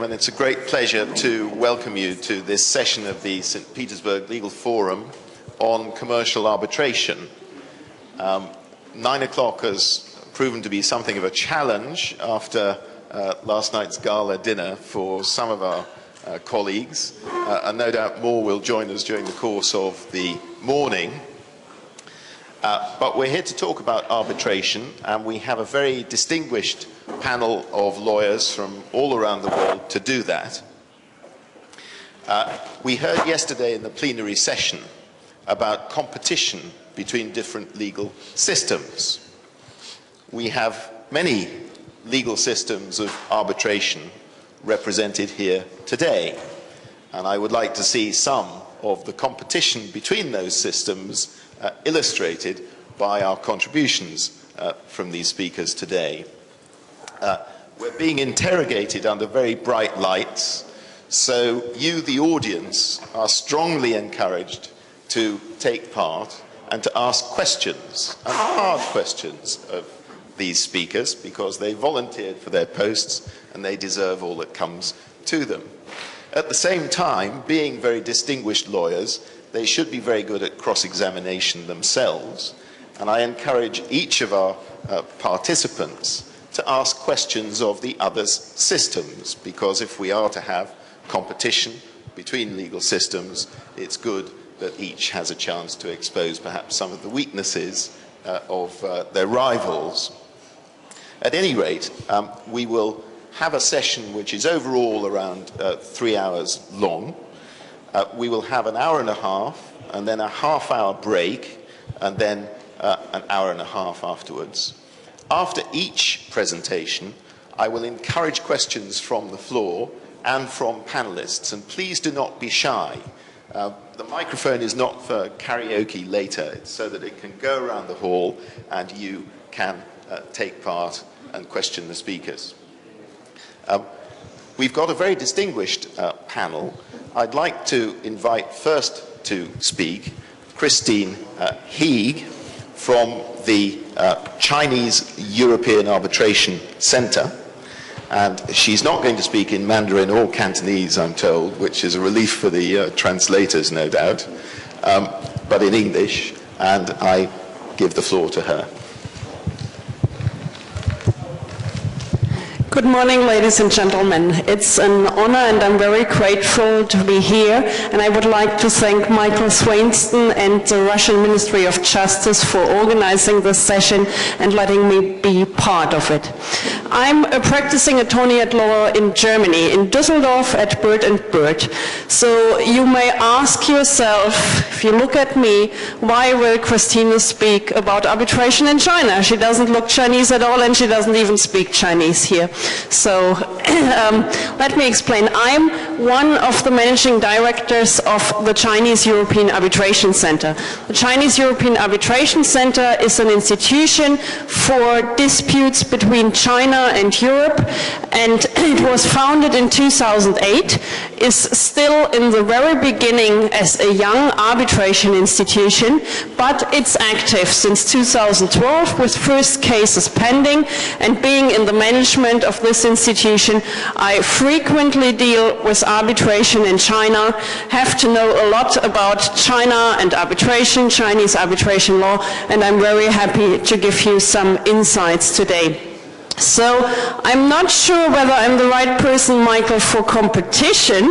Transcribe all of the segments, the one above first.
gentlemen, it's a great pleasure to welcome you to this session of the St. Petersburg Legal Forum on commercial arbitration. 9 o'clock has proven to be something of a challenge after last night's gala dinner for some of our colleagues, and no doubt more will join us during the course of the morning. But we're here to talk about arbitration, and we have a very distinguished panel of lawyers from all around the world to do that. We heard yesterday in the plenary session about competition between different legal systems. We have many legal systems of arbitration represented here today, and I would like to see some of the competition between those systems illustrated by our contributions from these speakers today. We're being interrogated under very bright lights, so you, the audience, are strongly encouraged to take part and to ask questions, and hard questions, of these speakers, because they volunteered for their posts and they deserve all that comes to them. At the same time, being very distinguished lawyers, they should be very good at cross-examination themselves, and I encourage each of our participants to ask questions of the other's systems, because if we are to have competition between legal systems, it's good that each has a chance to expose perhaps some of the weaknesses of their rivals. At any rate, we will have a session which is overall around 3 hours long. We will have an hour and a half, and then a half-hour break, and then an hour and a half afterwards. After each presentation, I will encourage questions from the floor and from panelists, and please do not be shy. The microphone is not for karaoke later, it's so that it can go around the hall and you can take part and question the speakers. We've got a very distinguished panel. I'd like to invite first to speak Christine Heeg from the Chinese European Arbitration Center. And she's not going to speak in Mandarin or Cantonese, I'm told, which is a relief for the translators, no doubt, but in English, and I give the floor to her. Good morning, ladies and gentlemen. It's an honor and I'm very grateful to be here, and I would like to thank Michael Swainston and the Russian Ministry of Justice for organizing this session and letting me be part of it. I'm a practicing attorney at law in Germany, in Düsseldorf at Bird & Bird. So you may ask yourself, if you look at me, why will Christina speak about arbitration in China? She doesn't look Chinese at all, and she doesn't even speak Chinese here. So let me explain. I'm one of the managing directors of the Chinese European Arbitration Center. The Chinese European Arbitration Center is an institution for disputes between China and Europe, and it was founded in 2008, is still in the very beginning as a young arbitration institution, but it's active since 2012 with first cases pending, and being in the management of this institution, I frequently deal with arbitration in China, have to know a lot about China and arbitration, Chinese arbitration law, and I'm very happy to give you some insights today. So I'm not sure whether I'm the right person, Michael, for competition,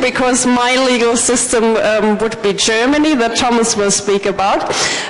because my legal system would be Germany, that Thomas will speak about.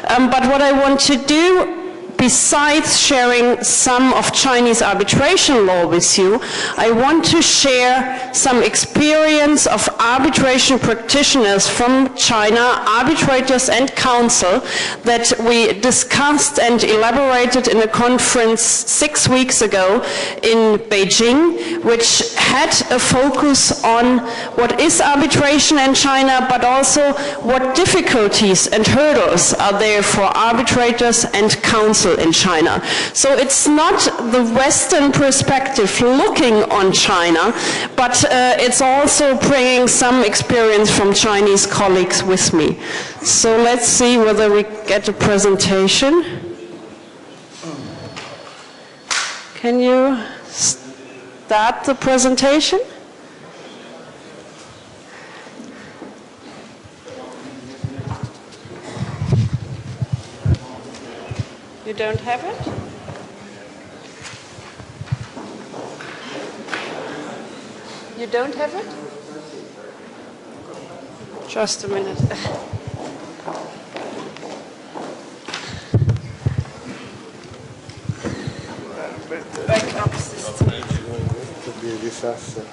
But what I want to do, besides sharing some of Chinese arbitration law with you, I want to share some experience of arbitration practitioners from China, arbitrators and counsel, that we discussed and elaborated in a conference 6 weeks ago in Beijing, which had a focus on what is arbitration in China, but also what difficulties and hurdles are there for arbitrators and counsel in China. So it's not the Western perspective looking on China, but it's also bringing some experience from Chinese colleagues with me. So let's see whether we get a presentation. 'Can you? start the presentation? You don't have it? You don't have it? Just a minute. Backup system. Could be a disaster.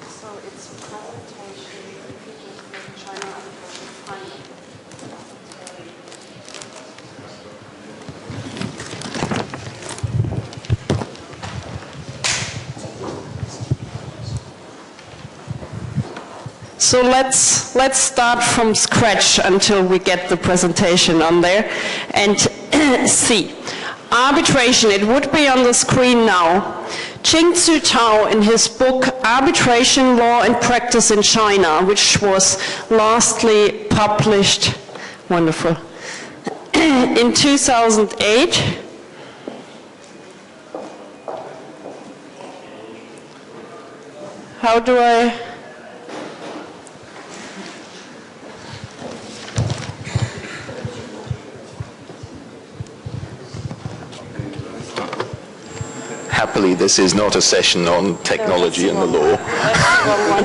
So it's presentation China arbitration. So let's start from scratch until we get the presentation on there and see. Arbitration, it would be on the screen now. Qingzu Tao, in his book Arbitration, Law and Practice in China, which was lastly published, wonderful, in 2008. How do I... Happily, this is not a session on technology and the law. That's the wrong one.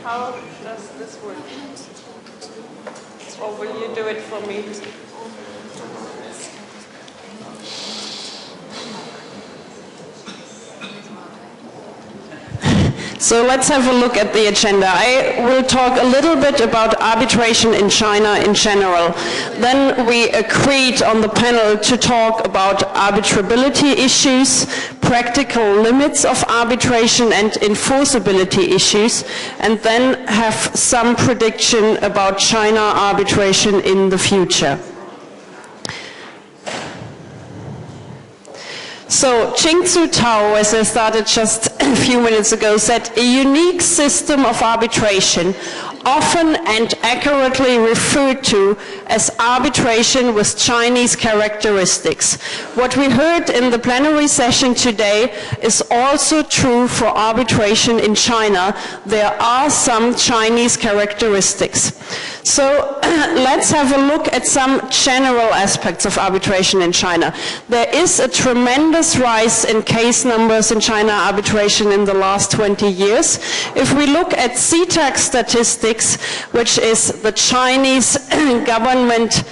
How does this work? Or will you do it for me? So let's have a look at the agenda. I will talk a little bit about arbitration in China in general. Then we agreed on the panel to talk about arbitrability issues, practical limits of arbitration and enforceability issues, and then have some prediction about China arbitration in the future. So Qingzu Tao, as I started just a few minutes ago, said a unique system of arbitration, often and accurately referred to as arbitration with Chinese characteristics. What we heard in the plenary session today is also true for arbitration in China. There are some Chinese characteristics. So let's have a look at some general aspects of arbitration in China. There is a tremendous rise in case numbers in China arbitration in the last 20 years. If we look at CTAC statistics, which is the Chinese government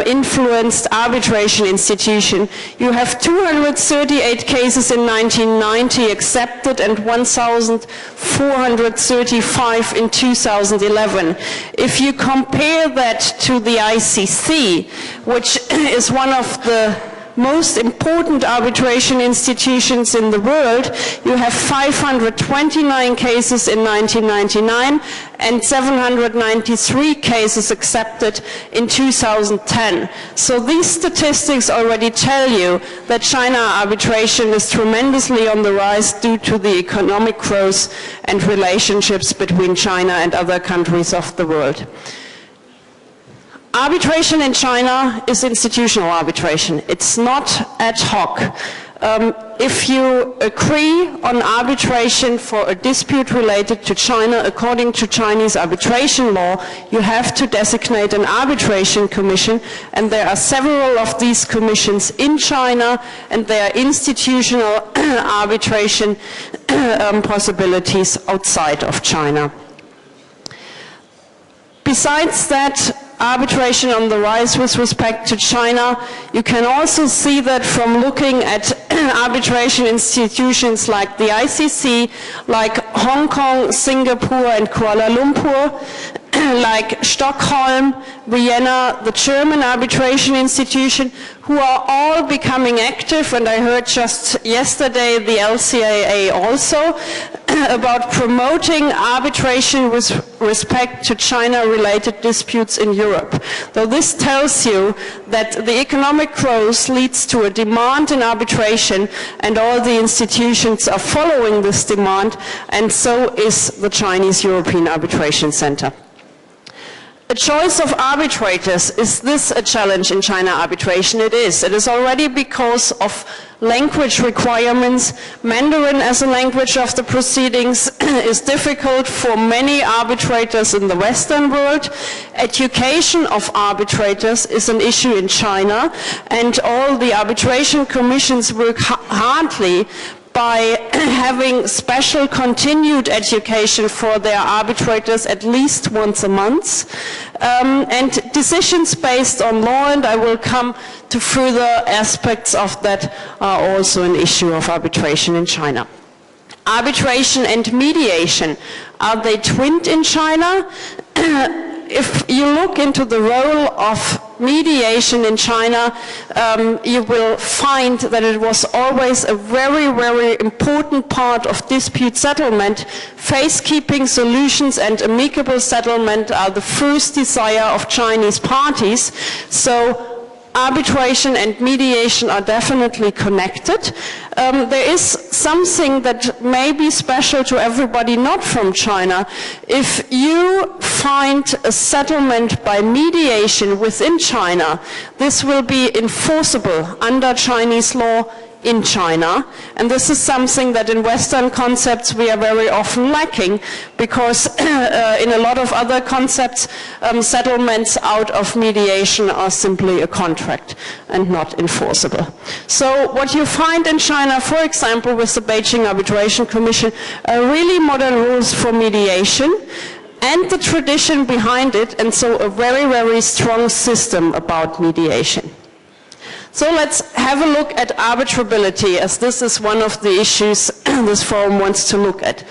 influenced arbitration institution, you have 238 cases in 1990 accepted and 1,435 in 2011. If you compare that to the ICC, which is one of the most important arbitration institutions in the world, you have 529 cases in 1999 and 793 cases accepted in 2010. So these statistics already tell you that China arbitration is tremendously on the rise due to the economic growth and relationships between China and other countries of the world. Arbitration in China is institutional arbitration. It's not ad hoc. If you agree on arbitration for a dispute related to China according to Chinese arbitration law, you have to designate an arbitration commission, and there are several of these commissions in China, and there are institutional arbitration possibilities outside of China. Besides that, arbitration on the rise with respect to China, you can also see that from looking at arbitration institutions like the ICC, like Hong Kong, Singapore and Kuala Lumpur, like Stockholm, Vienna, the German Arbitration Institution, who are all becoming active, and I heard just yesterday the LCAA also, about promoting arbitration with respect to China-related disputes in Europe. Though this tells you that the economic growth leads to a demand in arbitration, and all the institutions are following this demand, and so is the Chinese European Arbitration Center. A choice of arbitrators, is this a challenge in China arbitration? It is. It is already because of language requirements. Mandarin as a language of the proceedings is difficult for many arbitrators in the Western world. Education of arbitrators is an issue in China, and all the arbitration commissions work hardly by having special continued education for their arbitrators at least once a month, and decisions based on law, and I will come to further aspects of that, are also an issue of arbitration in China. Arbitration and mediation, are they twinned in China? If you look into the role of mediation in China, you will find that it was always a very, very important part of dispute settlement. Face-keeping solutions and amicable settlement are the first desire of Chinese parties. So arbitration and mediation are definitely connected. There is something that may be special to everybody not from China. If you find a settlement by mediation within China, this will be enforceable under Chinese law in China, and this is something that in Western concepts we are very often lacking, because in a lot of other concepts, settlements out of mediation are simply a contract and not enforceable. So what you find in China, for example, with the Beijing Arbitration Commission, are really modern rules for mediation and the tradition behind it, and so a very, very strong system about mediation. So let's have a look at arbitrability, as this is one of the issues this forum wants to look at.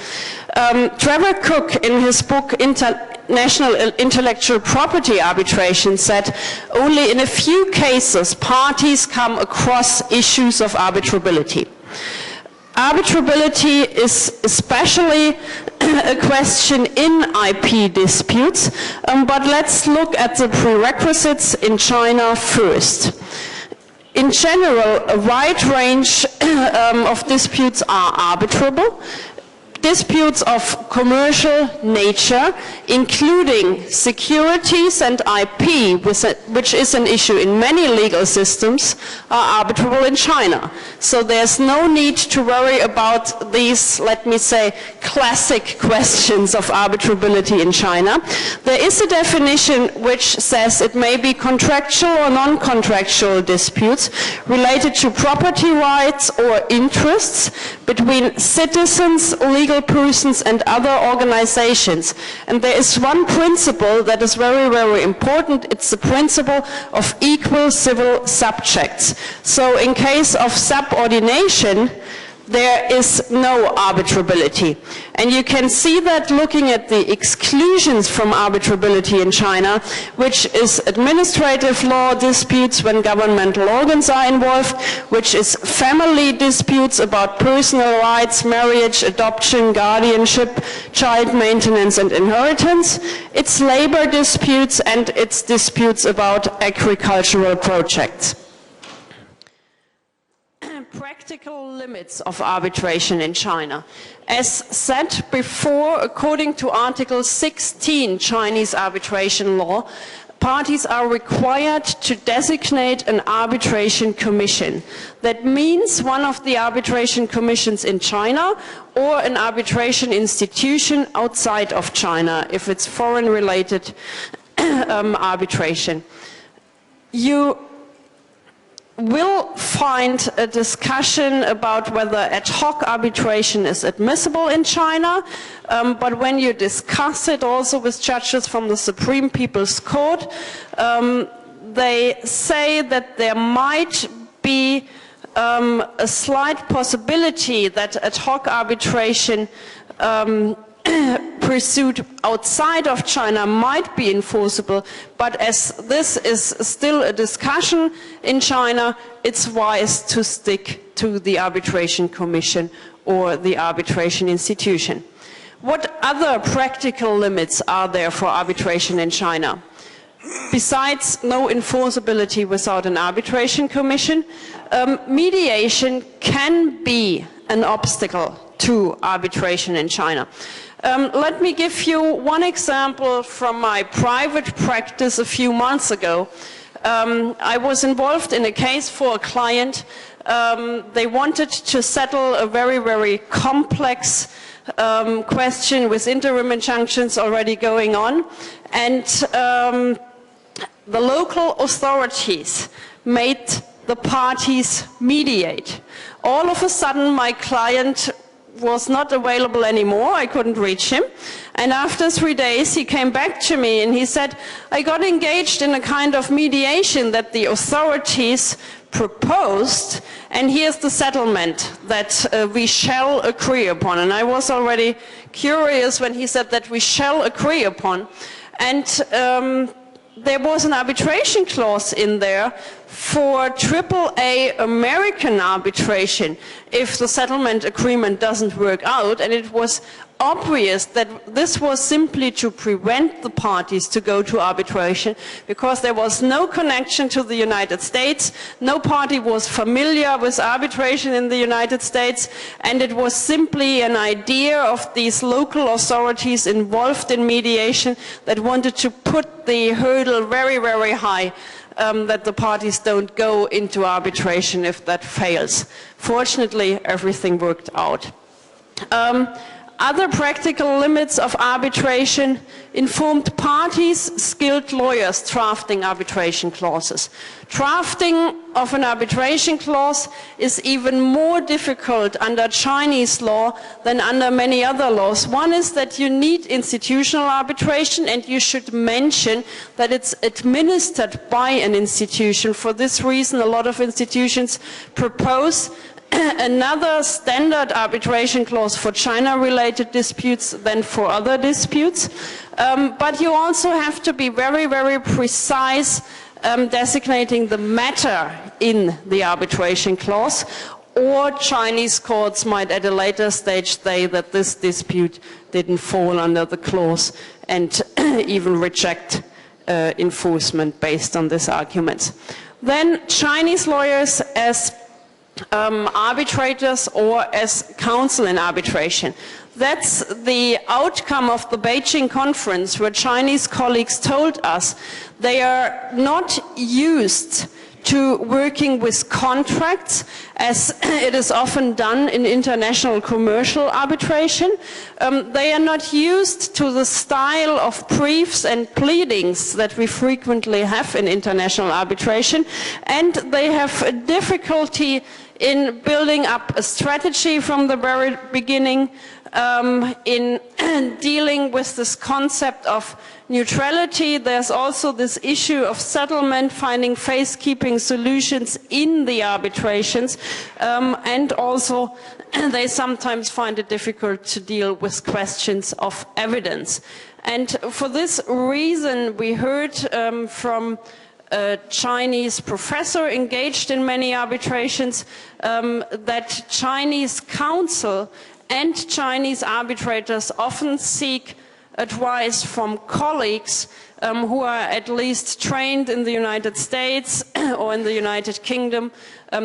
Trevor Cook, in his book International Intellectual Property Arbitration, said only in a few cases parties come across issues of arbitrability. Arbitrability is especially a question in IP disputes, but let's look at the prerequisites in China first. In general, a wide range of disputes are arbitrable. Disputes of commercial nature, including securities and IP, which is an issue in many legal systems, are arbitrable in China. So there's no need to worry about these, let me say, classic questions of arbitrability in China. There is a definition which says it may be contractual or non-contractual disputes related to property rights or interests between citizens, legal persons and other organizations. And there is one principle that is very, very important. It's the principle of equal civil subjects. So in case of subordination, there is no arbitrability. And you can see that looking at the exclusions from arbitrability in China, which is administrative law disputes when governmental organs are involved, which is family disputes about personal rights, marriage, adoption, guardianship, child maintenance and inheritance. It's labor disputes, and it's disputes about agricultural projects. Practical limits of arbitration in China. As said before, according to Article 16 Chinese arbitration law, parties are required to designate an arbitration commission. That means one of the arbitration commissions in China or an arbitration institution outside of China, if it's foreign-related arbitration. You will find a discussion about whether ad hoc arbitration is admissible in China, but when you discuss it also with judges from the Supreme People's Court, they say that there might be a slight possibility that ad hoc arbitration pursued outside of China might be enforceable, but as this is still a discussion in China, it's wise to stick to the Arbitration Commission or the arbitration institution. What other practical limits are there for arbitration in China? Besides no enforceability without an arbitration commission, mediation can be an obstacle to arbitration in China. Let me give you one example from my private practice a few months ago. I was involved in a case for a client. They wanted to settle a very, very complex question with interim injunctions already going on, and the local authorities made the parties mediate. All of a sudden, my client was not available anymore. I couldn't reach him. And after 3 days, he came back to me and he said, I got engaged in a kind of mediation that the authorities proposed, and here's the settlement that we shall agree upon. And I was already curious when he said that we shall agree upon. And there was an arbitration clause in there for AAA American arbitration if the settlement agreement doesn't work out, and it was obvious that this was simply to prevent the parties to go to arbitration because there was no connection to the United States, no party was familiar with arbitration in the United States, and it was simply an idea of these local authorities involved in mediation that wanted to put the hurdle very, very high, that the parties don't go into arbitration if that fails. Fortunately, everything worked out. Other practical limits of arbitration: informed parties, skilled lawyers drafting arbitration clauses. Drafting of an arbitration clause is even more difficult under Chinese law than under many other laws. One is that you need institutional arbitration, and you should mention that it's administered by an institution. For this reason, a lot of institutions propose another standard arbitration clause for China-related disputes than for other disputes. But you also have to be very, very precise designating the matter in the arbitration clause, or Chinese courts might at a later stage say that this dispute didn't fall under the clause and even reject enforcement based on this argument. Then Chinese lawyers as arbitrators or as counsel in arbitration. That's the outcome of the Beijing conference, where Chinese colleagues told us they are not used to working with contracts as it is often done in international commercial arbitration. They are not used to the style of briefs and pleadings that we frequently have in international arbitration, and they have a difficulty in building up a strategy from the very beginning, in dealing with this concept of neutrality. There's also this issue of settlement, finding face-keeping solutions in the arbitrations, and also they sometimes find it difficult to deal with questions of evidence. And for this reason, we heard from a Chinese professor engaged in many arbitrations that Chinese counsel and Chinese arbitrators often seek advice from colleagues who are at least trained in the United States or in the United Kingdom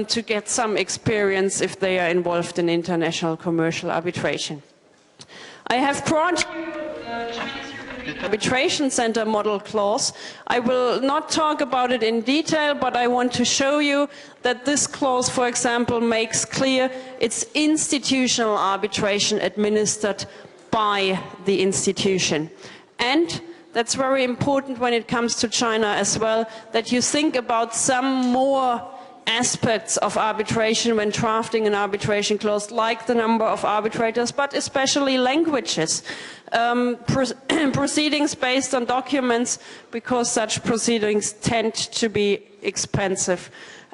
to get some experience if they are involved in international commercial arbitration. I have brought Arbitration Center model clause. I will not talk about it in detail, but I want to show you that this clause, for example, makes clear it's institutional arbitration administered by the institution. And that's very important when it comes to China as well, that you think about some more aspects of arbitration when drafting an arbitration clause, like the number of arbitrators, but especially languages. Proceedings based on documents, because such proceedings tend to be expensive,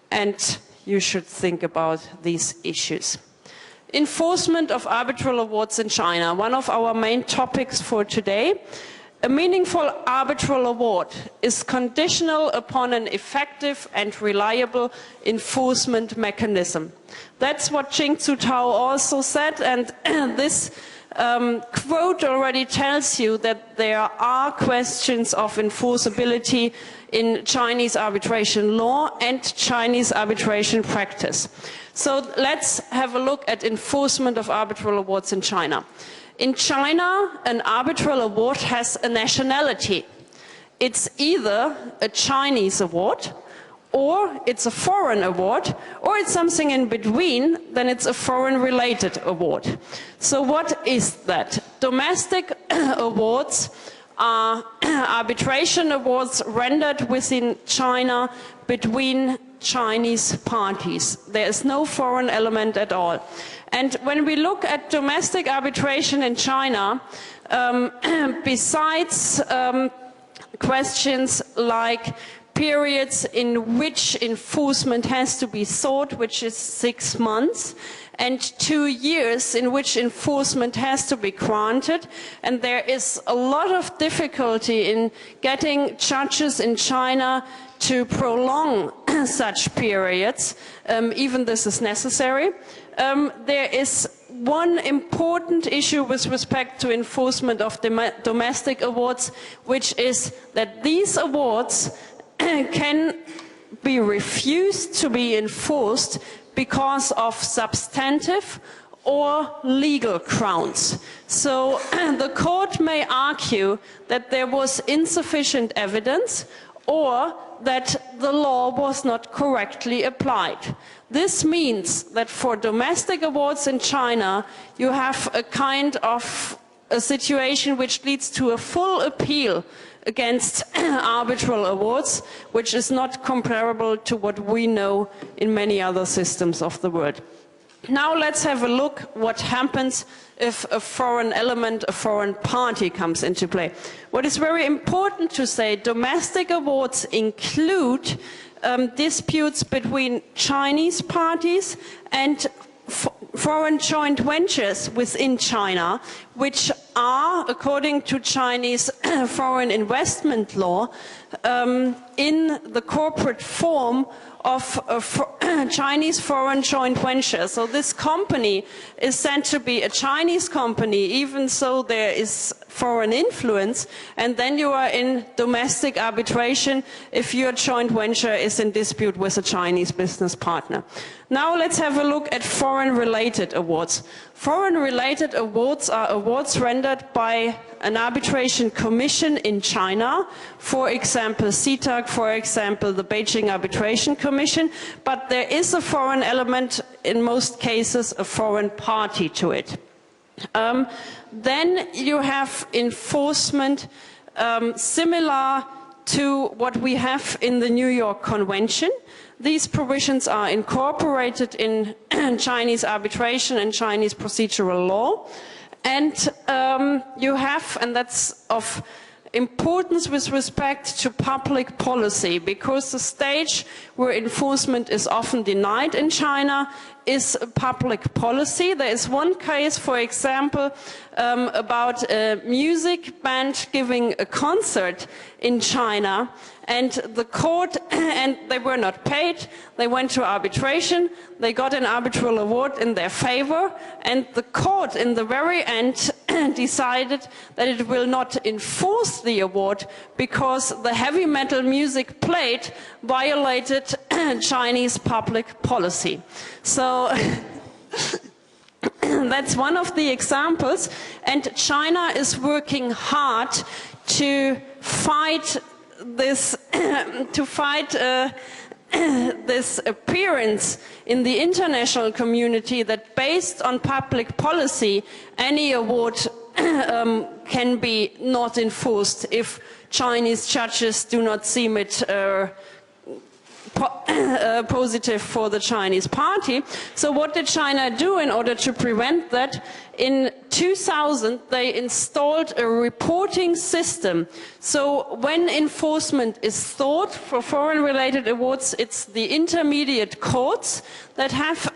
and you should think about these issues. Enforcement of arbitral awards in China, one of our main topics for today. A meaningful arbitral award is conditional upon an effective and reliable enforcement mechanism. That's what Jing-Tsu Tao also said, and this quote already tells you that there are questions of enforceability in Chinese arbitration law and Chinese arbitration practice. So let's have a look at enforcement of arbitral awards in China. In China, an arbitral award has a nationality. It's either a Chinese award, or it's a foreign award, or it's something in between, then it's a foreign-related award. So what is that? Domestic awards are arbitration awards rendered within China between Chinese parties. There is no foreign element at all. And when we look at domestic arbitration in China, besides questions like periods in which enforcement has to be sought, which is 6 months, and 2 years in which enforcement has to be granted, and there is a lot of difficulty in getting judges in China to prolong such periods, even this is necessary. There is one important issue with respect to enforcement of domestic awards, which is that these awards can be refused to be enforced because of substantive or legal grounds. So the court may argue that there was insufficient evidence or that the law was not correctly applied. This means that for domestic awards in China, you have a kind of a situation which leads to a full appeal against arbitral awards, which is not comparable to what we know in many other systems of the world. Now let's have a look what happens if a foreign element, a foreign party comes into play. What is very important to say, domestic awards include disputes between Chinese parties and foreign joint ventures within China, which are, according to Chinese foreign investment law, in the corporate form of a Chinese foreign joint venture. So this company is said to be a Chinese company, even so there is foreign influence, and then you are in domestic arbitration if your joint venture is in dispute with a Chinese business partner. Now let's have a look at foreign-related awards. Foreign-related awards are awards rendered by an arbitration commission in China, for example CITAC, for example the Beijing Arbitration Commission, but there is a foreign element, in most cases a foreign party to it. Then you have enforcement similar to what we have in the New York Convention. These provisions are incorporated in Chinese arbitration and Chinese procedural law. And you have, and that's of importance with respect to public policy, because the stage where enforcement is often denied in China is public policy. There is one case, for example, about a music band giving a concert in China, and the court, and they were not paid, they went to arbitration, they got an arbitral award in their favor, and the court in the very end decided that it will not enforce the award because the heavy metal music played violated Chinese public policy. So that's one of the examples, and China is working hard to fight this this appearance in the international community that based on public policy any award can be not enforced if Chinese judges do not seem it positive for the Chinese party. So what did China do in order to prevent that? in 2000 they installed a reporting system. So when enforcement is sought for foreign related awards, it's the intermediate courts that have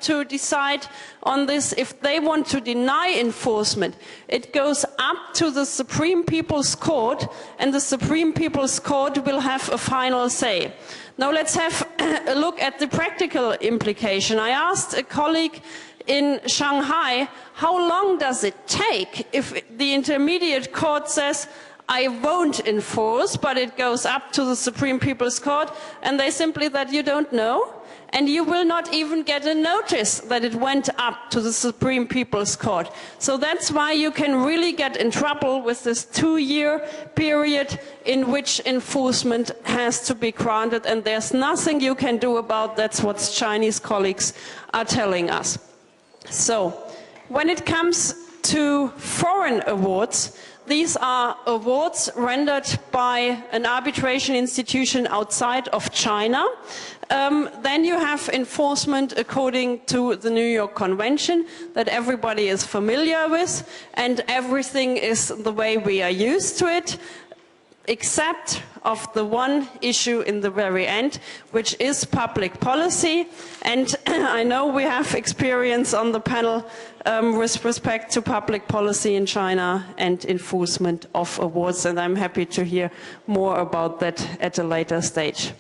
to decide on this. If they want to deny enforcement, it goes up to the Supreme People's Court, and the Supreme People's Court will have a final say. Now let's have a look at the practical implication. I asked a colleague in Shanghai, how long does it take if the intermediate court says, I won't enforce, but it goes up to the Supreme People's Court, and they simply said, you don't know, and you will not even get a notice that it went up to the Supreme People's Court. So that's why you can really get in trouble with this 2-year period in which enforcement has to be granted, and there's nothing you can do about that. That's what Chinese colleagues are telling us. So, when it comes to foreign awards, these are awards rendered by an arbitration institution outside of China. Then you have enforcement according to the New York Convention that everybody is familiar with, and everything is the way we are used to it, except of the one issue in the very end, which is public policy. And I know we have experience on the panel with respect to public policy in China and enforcement of awards, and I'm happy to hear more about that at a later stage.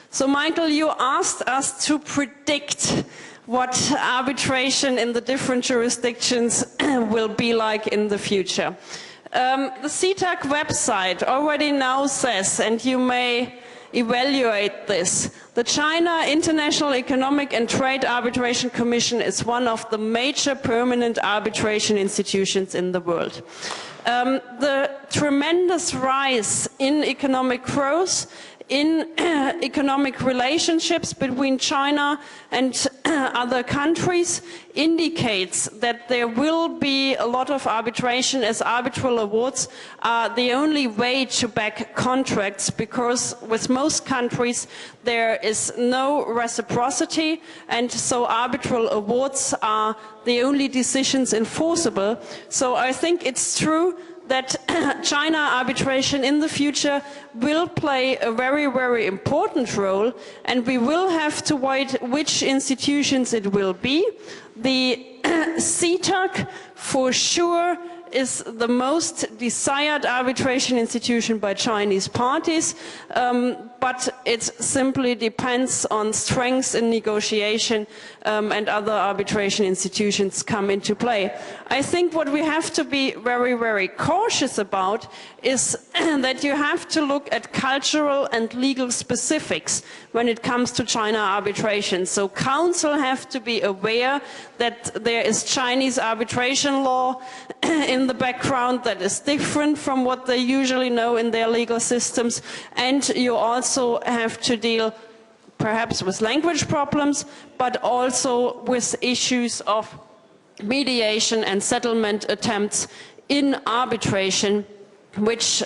So Michael, you asked us to predict what arbitration in the different jurisdictions will be like in the future. The CTAC website already now says, and you may evaluate this, the China International Economic and Trade Arbitration Commission is one of the major permanent arbitration institutions in the world. The tremendous rise in economic growth, in economic relationships between China and other countries indicates that there will be a lot of arbitration, as arbitral awards are the only way to back contracts, because with most countries there is no reciprocity, and so arbitral awards are the only decisions enforceable. So I think it's true that China arbitration in the future will play a very, very important role, and we will have to wait which institutions it will be. The CTAC for sure is the most desired arbitration institution by Chinese parties, but it simply depends on strengths in negotiation, and other arbitration institutions come into play. I think what we have to be very, very cautious about is that you have to look at cultural and legal specifics when it comes to China arbitration. So council have to be aware that there is Chinese arbitration law in the background that is different from what they usually know in their legal systems, and you also have to deal perhaps with language problems, but also with issues of mediation and settlement attempts in arbitration, which,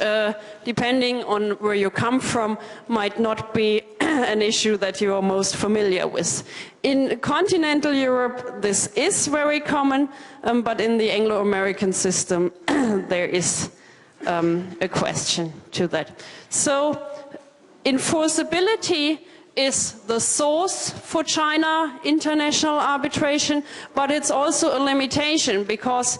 depending on where you come from, might not be an issue that you are most familiar with. In continental Europe, this is very common, but in the Anglo-American system, there is a question to that. So, enforceability is the source for China international arbitration, but it's also a limitation, because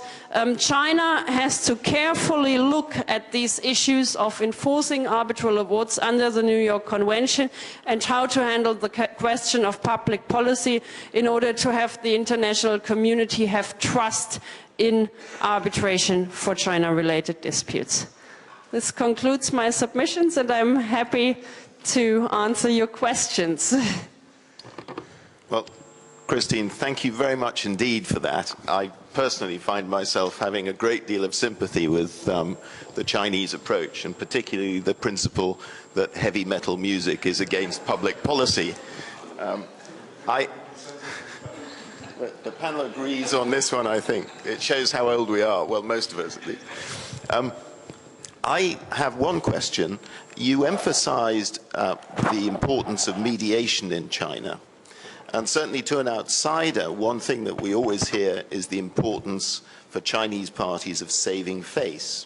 China has to carefully look at these issues of enforcing arbitral awards under the New York Convention and how to handle the question of public policy in order to have the international community have trust in arbitration for China-related disputes. This concludes my submissions, and I'm happy to answer your questions. Well, Christine, thank you very much indeed for that. I personally find myself having a great deal of sympathy with the Chinese approach, and particularly the principle that heavy metal music is against public policy. The panel agrees on this one, I think. It shows how old we are, well, most of us at least. I have one question. You emphasized the importance of mediation in China. And certainly to an outsider, one thing that we always hear is the importance for Chinese parties of saving face.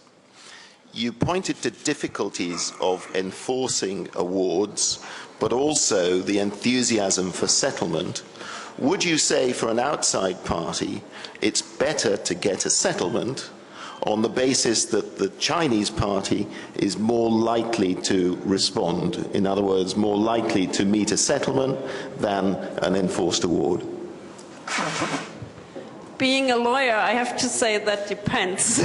You pointed to difficulties of enforcing awards, but also the enthusiasm for settlement. Would you say for an outside party, it's better to get a settlement on the basis that the Chinese party is more likely to respond, in other words, more likely to meet a settlement than an enforced award? Being a lawyer, I have to say that depends.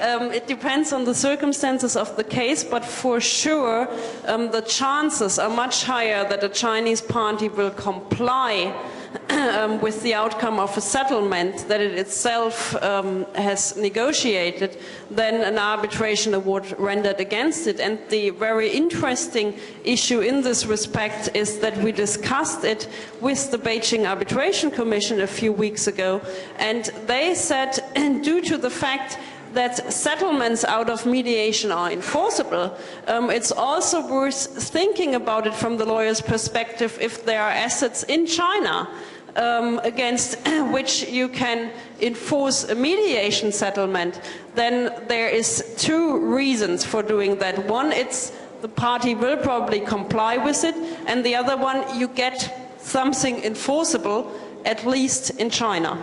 It depends on the circumstances of the case, but for sure the chances are much higher that a Chinese party will comply with the outcome of a settlement that it itself has negotiated than an arbitration award rendered against it. And the very interesting issue in this respect is that we discussed it with the Beijing Arbitration Commission a few weeks ago, and they said, due to the fact that settlements out of mediation are enforceable, it's also worth thinking about it from the lawyer's perspective if there are assets in China against which you can enforce a mediation settlement. Then there is two reasons for doing that. One, it's the party will probably comply with it, and the other one, you get something enforceable, at least in China.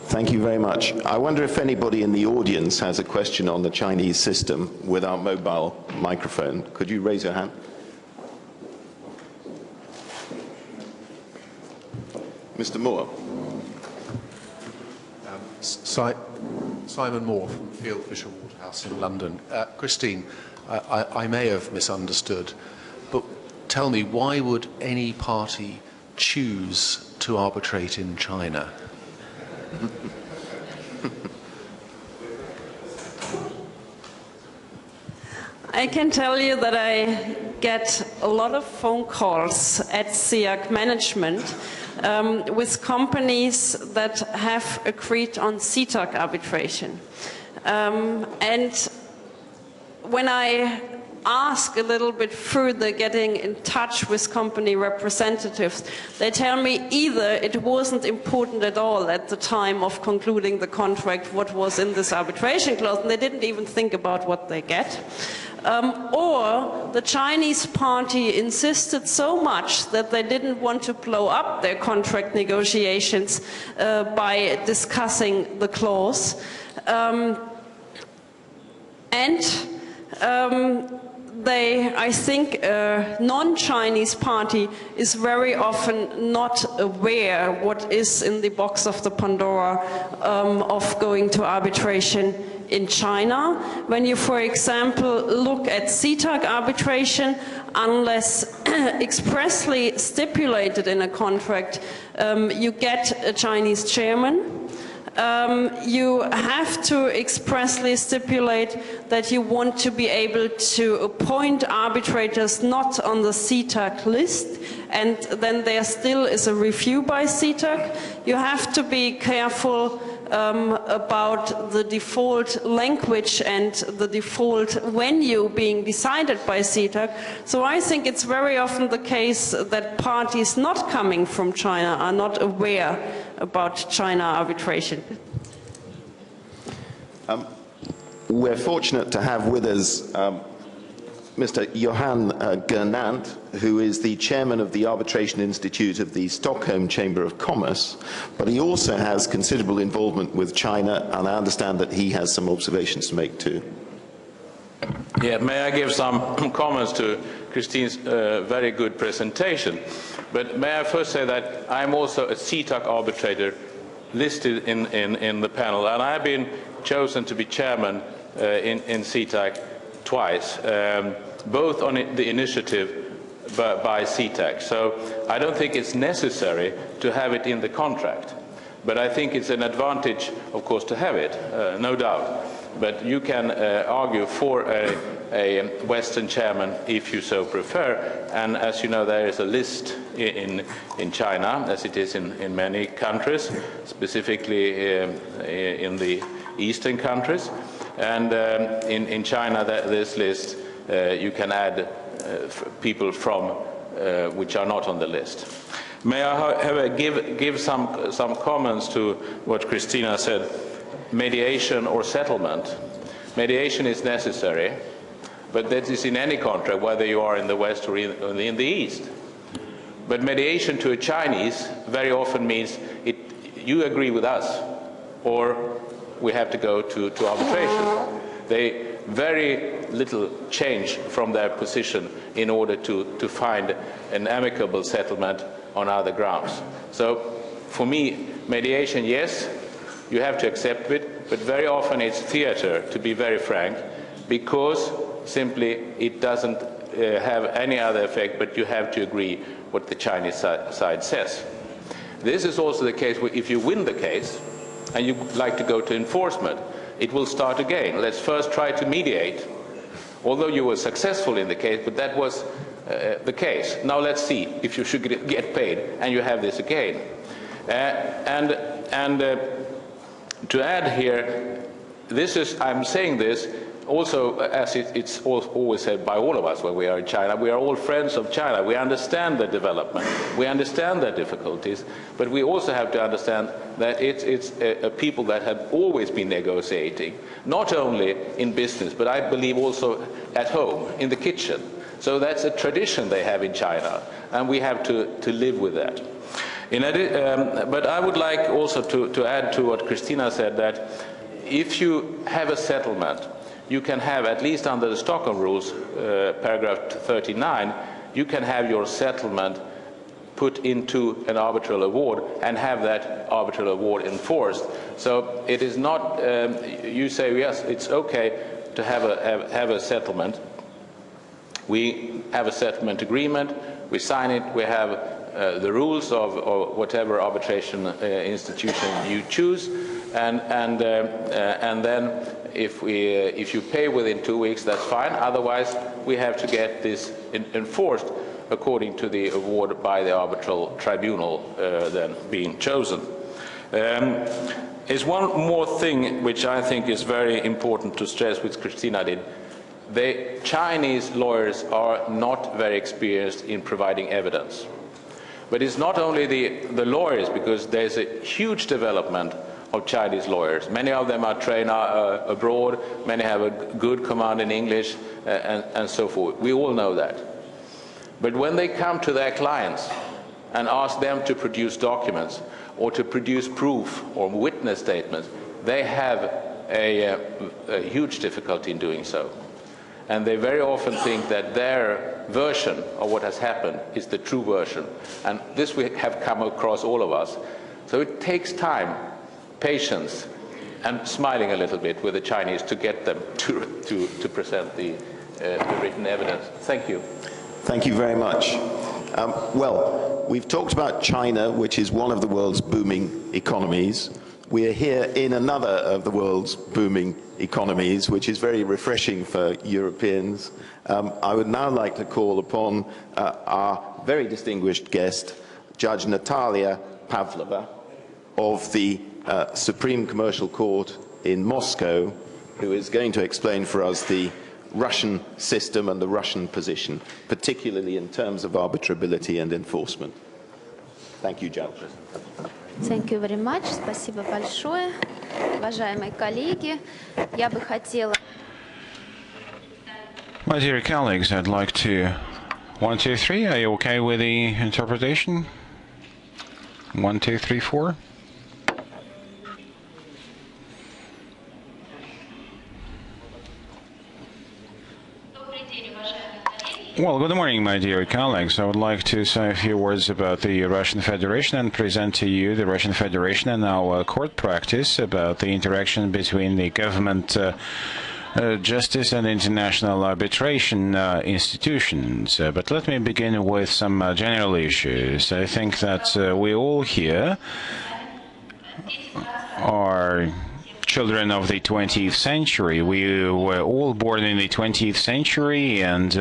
Thank you very much. I wonder if anybody in the audience has a question on the Chinese system with our mobile microphone. Could you raise your hand? Mr. Moore. Simon Moore from Field Fisher Waterhouse in London. Christine, I may have misunderstood, but tell me, why would any party choose to arbitrate in China? I can tell you that I get a lot of phone calls at SIAC management with companies that have agreed on CTAC arbitration. And when I ask a little bit further, getting in touch with company representatives, they tell me either it wasn't important at all at the time of concluding the contract what was in this arbitration clause, and they didn't even think about what they get, or the Chinese party insisted so much that they didn't want to blow up their contract negotiations by discussing the clause. I think a non-Chinese party is very often not aware what is in the box of the Pandora of going to arbitration in China. When you, for example, look at CTAC arbitration, unless expressly stipulated in a contract, you get a Chinese chairman. You have to expressly stipulate that you want to be able to appoint arbitrators not on the CTAC list, and then there still is a review by CTAC. You have to be careful about the default language and the default venue being decided by CTAC. So I think it's very often the case that parties not coming from China are not aware about China arbitration. We're fortunate to have with us Mr. Johan Gernandt, who is the chairman of the Arbitration Institute of the Stockholm Chamber of Commerce, but he also has considerable involvement with China, and I understand that he has some observations to make too. Yeah, may I give some comments to Christine's very good presentation? But may I first say that I'm also a CTAC arbitrator listed in the panel, and I have been chosen to be chairman in CTAC twice, both on the initiative by CTAC. So I don't think it's necessary to have it in the contract, but I think it's an advantage, of course, to have it, no doubt. But you can argue for a Western chairman if you so prefer, and as you know, there is a list in China, as it is in many countries, specifically in the Eastern countries. And in China, this list, you can add people from which are not on the list. May I, however, give some comments to what Christina said, mediation or settlement. Mediation is necessary, but that is in any contract, whether you are in the West or in the East. But mediation to a Chinese very often means you agree with us, or we have to go to arbitration. They very little change from their position in order to find an amicable settlement on other grounds. So for me, mediation, yes, you have to accept it, but very often it's theater, to be very frank, because simply it doesn't have any other effect, but you have to agree what the Chinese side says. This is also the case where if you win the case and you like to go to enforcement, it will start again. Let's first try to mediate, although you were successful in the case, but that was the case. Now let's see if you should get paid, and you have this again. To add here, I'm saying this also as it's always said by all of us when we are in China. We are all friends of China. We understand the development. We understand their difficulties, but we also have to understand that it's a people that have always been negotiating, not only in business, but I believe also at home, in the kitchen. So that's a tradition they have in China, and we have to live with that. But I would like also to add to what Christina said, that if you have a settlement, you can have, at least under the Stockholm Rules, paragraph 39, you can have your settlement put into an arbitral award and have that arbitral award enforced. So it is not, you say, yes, it's okay to have a settlement. We have a settlement agreement, we sign it, we have the rules of whatever arbitration institution you choose, and then if you pay within 2 weeks, that's fine. Otherwise, we have to get this enforced according to the award by the arbitral tribunal then being chosen. There's one more thing which I think is very important to stress, which Christina did. The Chinese lawyers are not very experienced in providing evidence. But it's not only the lawyers, because there's a huge development of Chinese lawyers. Many of them are trained abroad, many have a good command in English, and so forth. We all know that. But when they come to their clients and ask them to produce documents or to produce proof or witness statements, they have a huge difficulty in doing so. And they very often think that their version of what has happened is the true version. And this we have come across, all of us. So it takes time, patience, and smiling a little bit with the Chinese to get them to present the written evidence. Thank you. Thank you very much. Well, we've talked about China, which is one of the world's booming economies. We are here in another of the world's booming economies, which is very refreshing for Europeans. I would now like to call upon our very distinguished guest, Judge Natalia Pavlova of the Supreme Commercial Court in Moscow, who is going to explain for us the Russian system and the Russian position, particularly in terms of arbitrability and enforcement. Thank you, Judge. Thank you very much. Спасибо большое. Уважаемые коллеги, я бы хотела... My dear colleagues, I'd like to... 1, 2, 3, are you okay with the interpretation? 1, 2, 3, 4. Well, good morning, my dear colleagues. I would like to say a few words about the Russian Federation and present to you the Russian Federation and our court practice about the interaction between the government justice and international arbitration institutions. But let me begin with some general issues. I think that we all here are children of the 20th century. We were all born in the 20th century and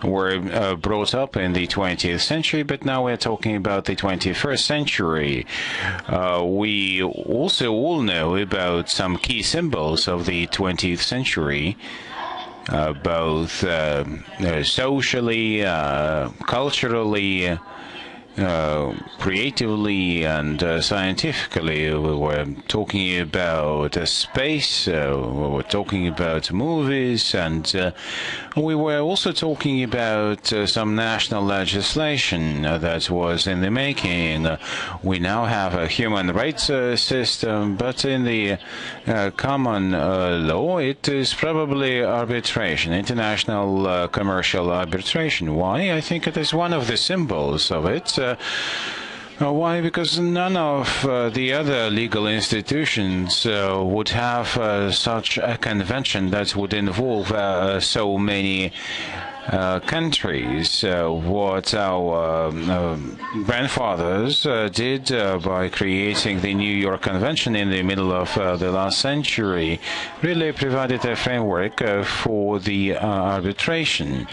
were brought up in the 20th century, but now we're talking about the 21st century. We also all know about some key symbols of the 20th century, both socially, culturally, creatively and scientifically. We were talking about space, we were talking about movies, and we were also talking about some national legislation that was in the making. We now have a human rights system, but in the common law, it is probably arbitration, international commercial arbitration. Why? I think it is one of the symbols of it. Why? Because none of the other legal institutions would have such a convention that would involve so many countries. What our grandfathers did by creating the New York Convention in the middle of the last century really provided a framework for the arbitration.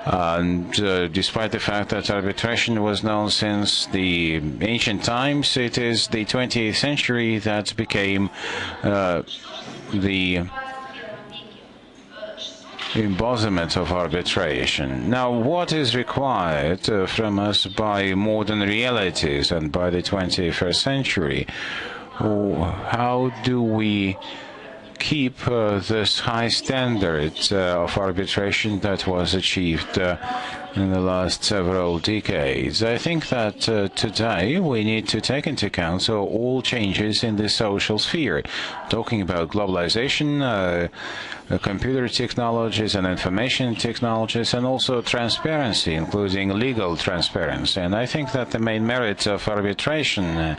And despite the fact that arbitration was known since the ancient times, it is the 20th century that became the embodiment of arbitration. Now, what is required from us by modern realities and by the 21st century? How do we keep this high standard of arbitration that was achieved in the last several decades? I think that today we need to take into account all changes in the social sphere, talking about globalization, computer technologies and information technologies, and also transparency, including legal transparency. And I think that the main merit of arbitration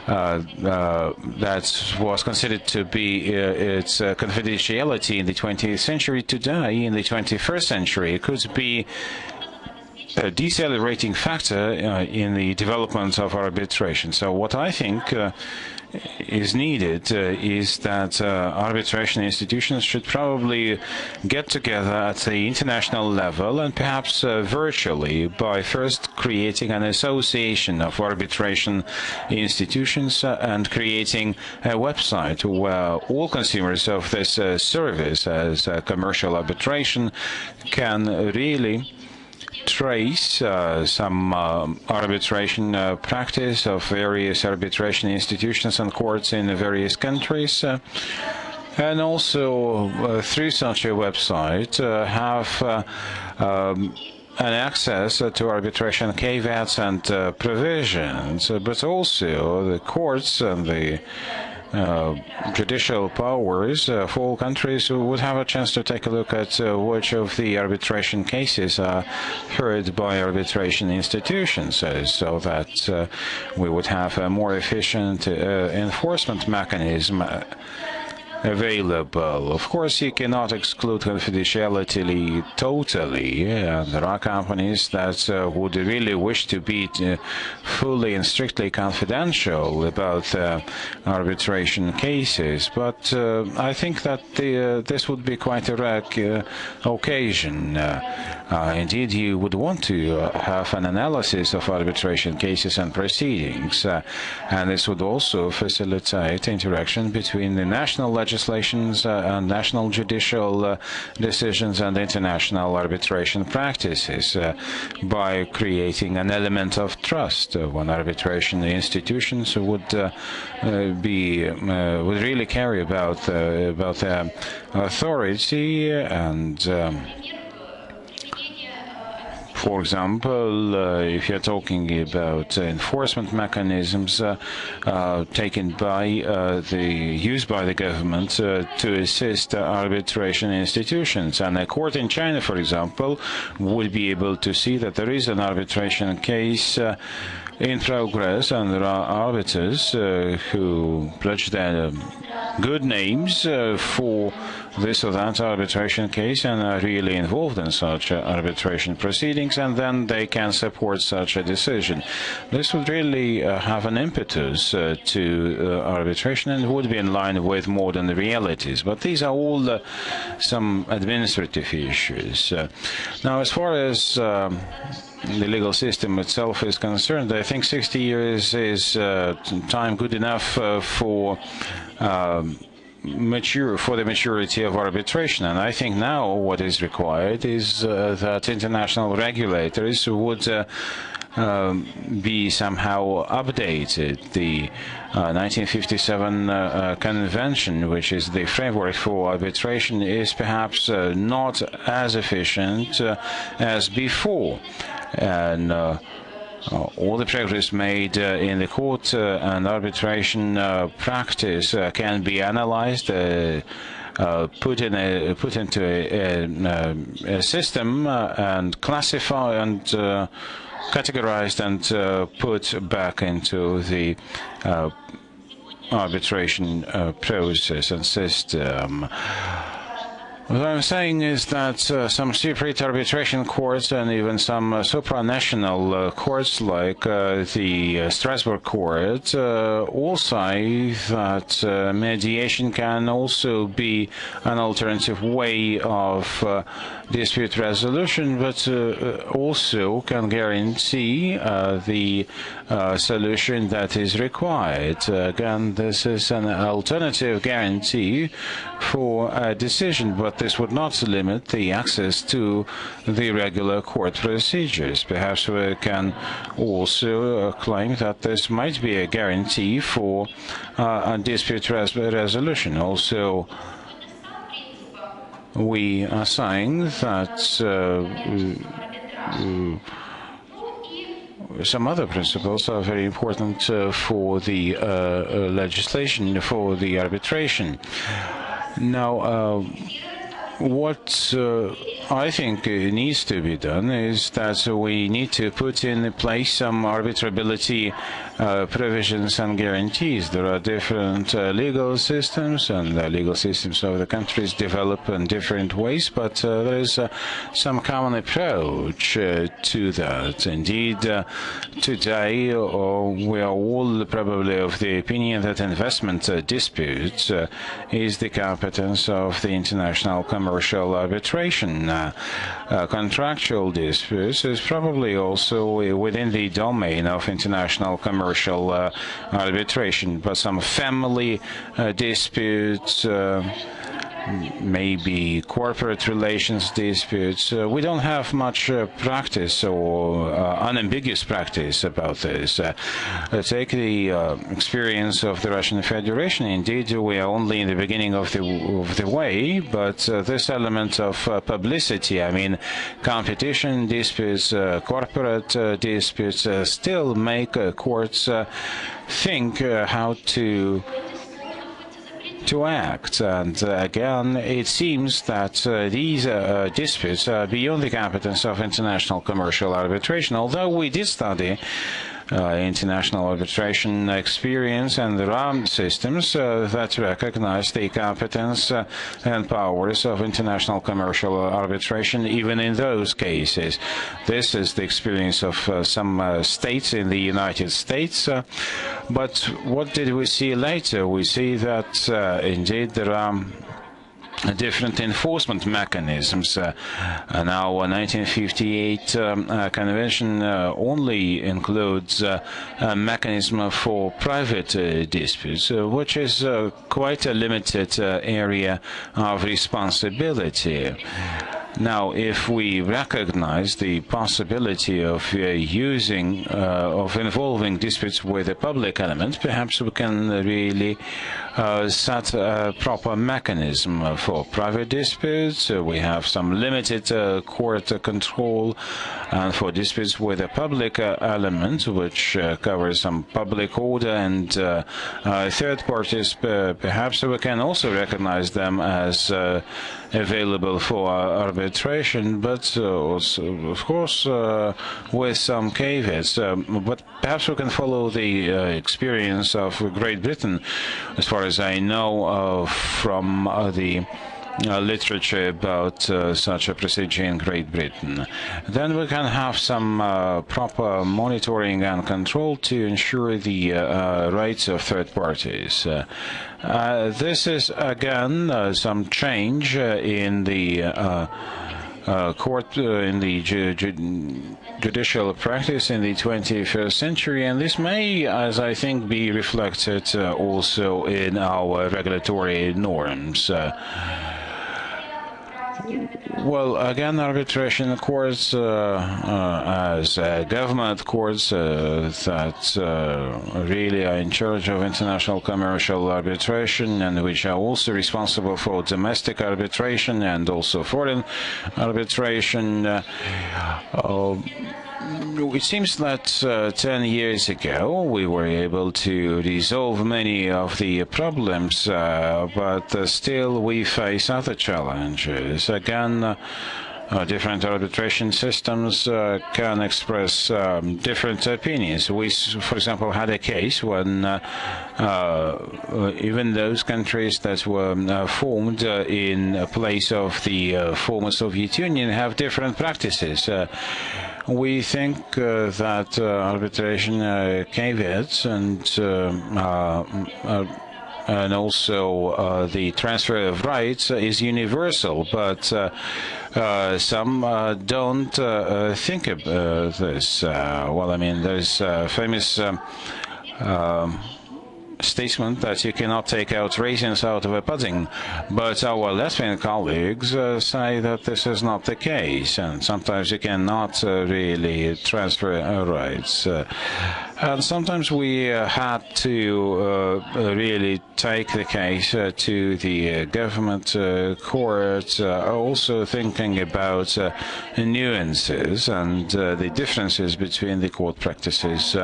that was considered to be its confidentiality in the 20th century, today, in the 21st century, it could be a decelerating factor in the development of arbitration. So what I think is needed is that arbitration institutions should probably get together at the international level and perhaps virtually by first creating an association of arbitration institutions and creating a website where all consumers of this service as commercial arbitration can really trace some arbitration practice of various arbitration institutions and courts in various countries, and also through such a website have an access to arbitration caveats and provisions, but also the courts and the judicial powers of all countries would have a chance to take a look at which of the arbitration cases are heard by arbitration institutions, so that we would have a more efficient enforcement mechanism available. Of course, you cannot exclude confidentiality totally. There are companies that would really wish to be fully and strictly confidential about arbitration cases, but I think that this would be quite a rare occasion. Indeed, you would want to have an analysis of arbitration cases and proceedings, and this would also facilitate interaction between the national legislations and national judicial decisions and international arbitration practices by creating an element of trust when arbitration institutions would really care about their authority and for example, if you're talking about enforcement mechanisms taken by used by the government to assist arbitration institutions, and a court in China, for example, would be able to see that there is an arbitration case in progress, and there are arbiters who pledge their good names for this or that arbitration case and are really involved in such arbitration proceedings, and then they can support such a decision. This would really have an impetus to arbitration and would be in line with modern realities. But these are all some administrative issues. Now, as far as the legal system itself is concerned, I think 60 years is time good enough for for the maturity of arbitration. And I think now what is required is that international regulators would be somehow updated. The 1957 convention, which is the framework for arbitration, is perhaps not as efficient as before. And all the progress made in the court and arbitration practice can be analyzed, put into a system and classified and categorized and put back into the arbitration process and system. What I'm saying is that some separate arbitration courts and even some supranational courts like the Strasbourg court all say that mediation can also be an alternative way of dispute resolution, but also can guarantee the solution that is required. Again, this is an alternative guarantee for a decision, but this would not limit the access to the regular court procedures. Perhaps we can also claim that this might be a guarantee for a dispute resolution. Also, we are saying that some other principles are very important for the legislation, for the arbitration. Now, what I think needs to be done is that we need to put in place some arbitrability provisions and guarantees. There are different legal systems, and the legal systems of the countries develop in different ways, but there is some common approach to that. Indeed, today we are all probably of the opinion that investment disputes is the competence of the international commercial arbitration. Contractual disputes is probably also within the domain of international commercial arbitration, but some family disputes, maybe corporate relations disputes. We don't have much practice or unambiguous practice about this. Take the experience of the Russian Federation. Indeed, we are only in the beginning of the way, but this element of publicity, I mean, competition disputes, corporate disputes, still make courts think how to act. And again, it seems that these disputes are beyond the competence of international commercial arbitration. Although we did study international arbitration experience, and there are systems that recognize the competence and powers of international commercial arbitration even in those cases. This is the experience of some states in the United States. But what did we see later? We see that indeed there are different enforcement mechanisms. Now, 1958 convention only includes a mechanism for private disputes, which is quite a limited area of responsibility. Now, if we recognize the possibility of involving disputes with a public element, perhaps we can really set a proper mechanism for private disputes. We have some limited court control, and for disputes with a public element, which covers some public order and third parties, perhaps we can also recognize them as available for arbitration, but also, of course, with some caveats. But perhaps we can follow the experience of Great Britain, as far as I know, from the literature about such a procedure in Great Britain. Then we can have some proper monitoring and control to ensure the rights of third parties. This is again some change in the court in the judicial practice in the 21st century, and this may, as I think, be reflected also in our regulatory norms. Well, again, arbitration courts as government courts that really are in charge of international commercial arbitration and which are also responsible for domestic arbitration and also foreign arbitration. It seems that 10 years ago we were able to resolve many of the problems, but still we face other challenges. Again, different arbitration systems can express different opinions. We, for example, had a case when even those countries that were formed in place of the former Soviet Union have different practices. We think that arbitration caveats and also the transfer of rights is universal, but some don't think of this. Well, I mean, there's a famous statement that you cannot take out raisins out of a pudding, but our Latvian colleagues say that this is not the case, and sometimes you cannot really transfer rights. And sometimes we had to really take the case to the government court, also thinking about nuances and the differences between the court practices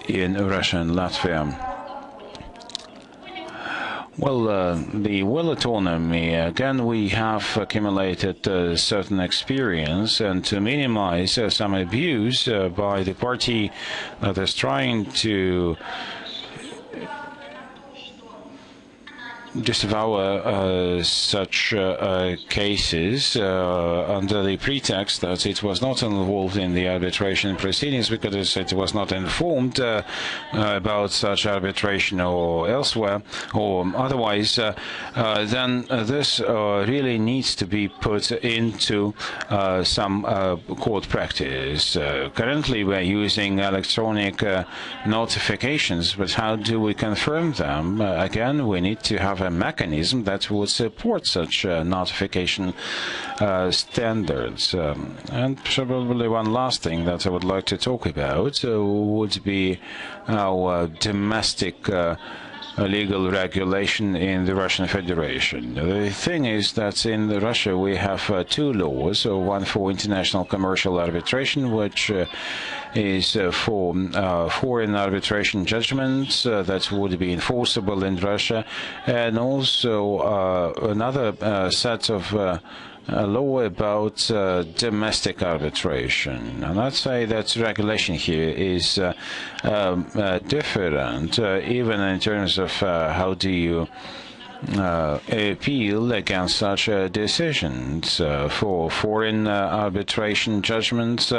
in Russia and Latvia. Well, the will autonomy, again, we have accumulated certain experience, and to minimize some abuse by the party that is trying to disavow such cases under the pretext that it was not involved in the arbitration proceedings because it was not informed about such arbitration or elsewhere or otherwise, then this really needs to be put into some court practice. Currently we're using electronic notifications, but how do we confirm them? Again, we need to have a mechanism that would support such notification standards. And probably one last thing that I would like to talk about would be our domestic legal regulation in the Russian Federation. The thing is that in Russia we have two laws, one for international commercial arbitration, which is for foreign arbitration judgments that would be enforceable in Russia, and also another set of a law about domestic arbitration. And I'd say that regulation here is different, even in terms of how do you appeal against such decisions. For foreign arbitration judgments,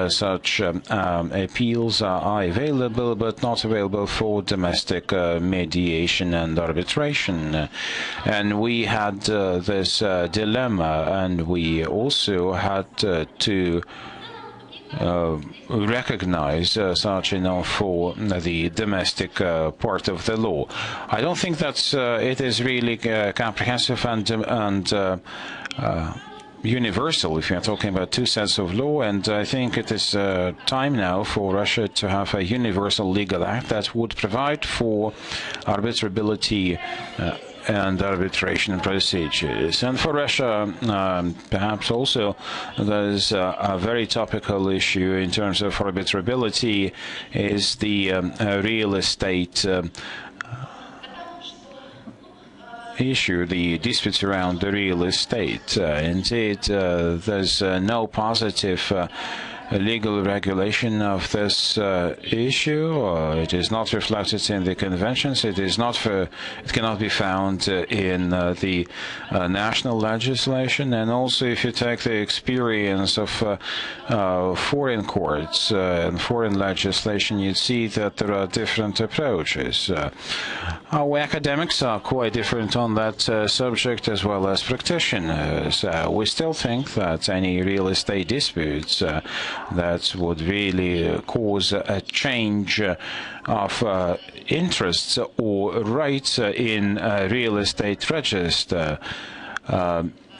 such appeals are available, but not available for domestic mediation and arbitration. And we had this dilemma, and we also had to recognize such for the domestic part of the law. I don't think that it is really comprehensive and universal if you're talking about two sets of law, and I think it is time now for Russia to have a universal legal act that would provide for arbitrability and arbitration procedures. And for Russia, perhaps also there's a very topical issue in terms of arbitrability is the real estate issue, the disputes around the real estate. Indeed, there's no positive legal regulation of this issue. It is not reflected in the conventions. It cannot be found in the national legislation. And also, if you take the experience of foreign courts and foreign legislation, you'd see that there are different approaches. Our academics are quite different on that subject, as well as practitioners. We still think that any real estate disputes that would really cause a change of interests or rights in a real estate register.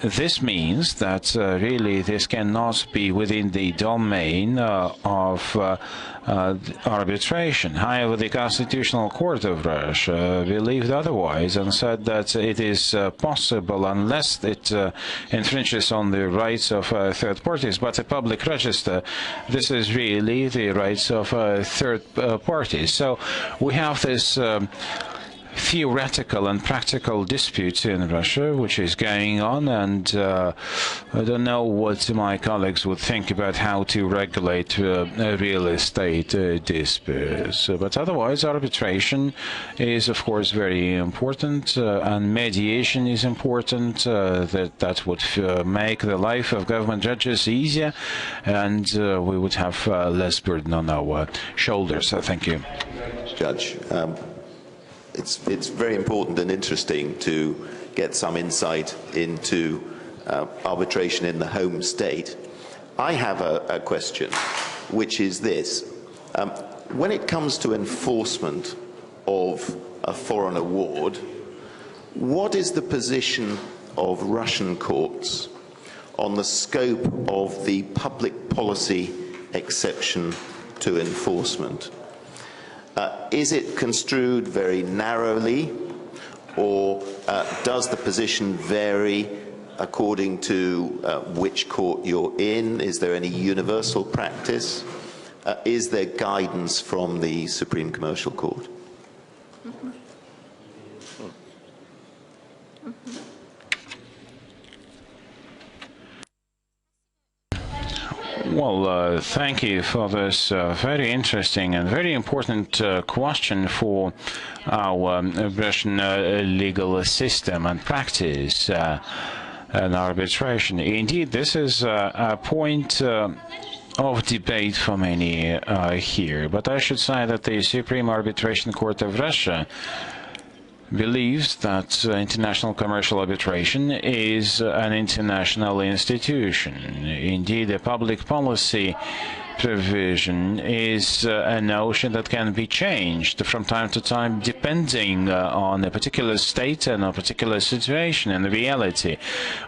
This means that really this cannot be within the domain of arbitration. However, the Constitutional Court of Russia believed otherwise and said that it is possible unless it infringes on the rights of third parties. But a public register, this is really the rights of third parties. So we have this theoretical and practical disputes in Russia, which is going on, and I don't know what my colleagues would think about how to regulate real estate disputes. But otherwise, arbitration is, of course, very important, and mediation is important. That would make the life of government judges easier, and we would have less burden on our shoulders. Thank you. Judge. It's very important and interesting to get some insight into arbitration in the home state. I have a question, which is this. When it comes to enforcement of a foreign award, what is the position of Russian courts on the scope of the public policy exception to enforcement? Is it construed very narrowly, or does the position vary according to which court you're in? Is there any universal practice? Is there guidance from the Supreme Commercial Court? Well, thank you for this very interesting and very important question for our Russian legal system and practice and arbitration. Indeed, this is a point of debate for many here, but I should say that the Supreme Arbitration Court of Russia believes that international commercial arbitration is an international institution. Indeed, a public policy provision is a notion that can be changed from time to time depending on a particular state and a particular situation and reality.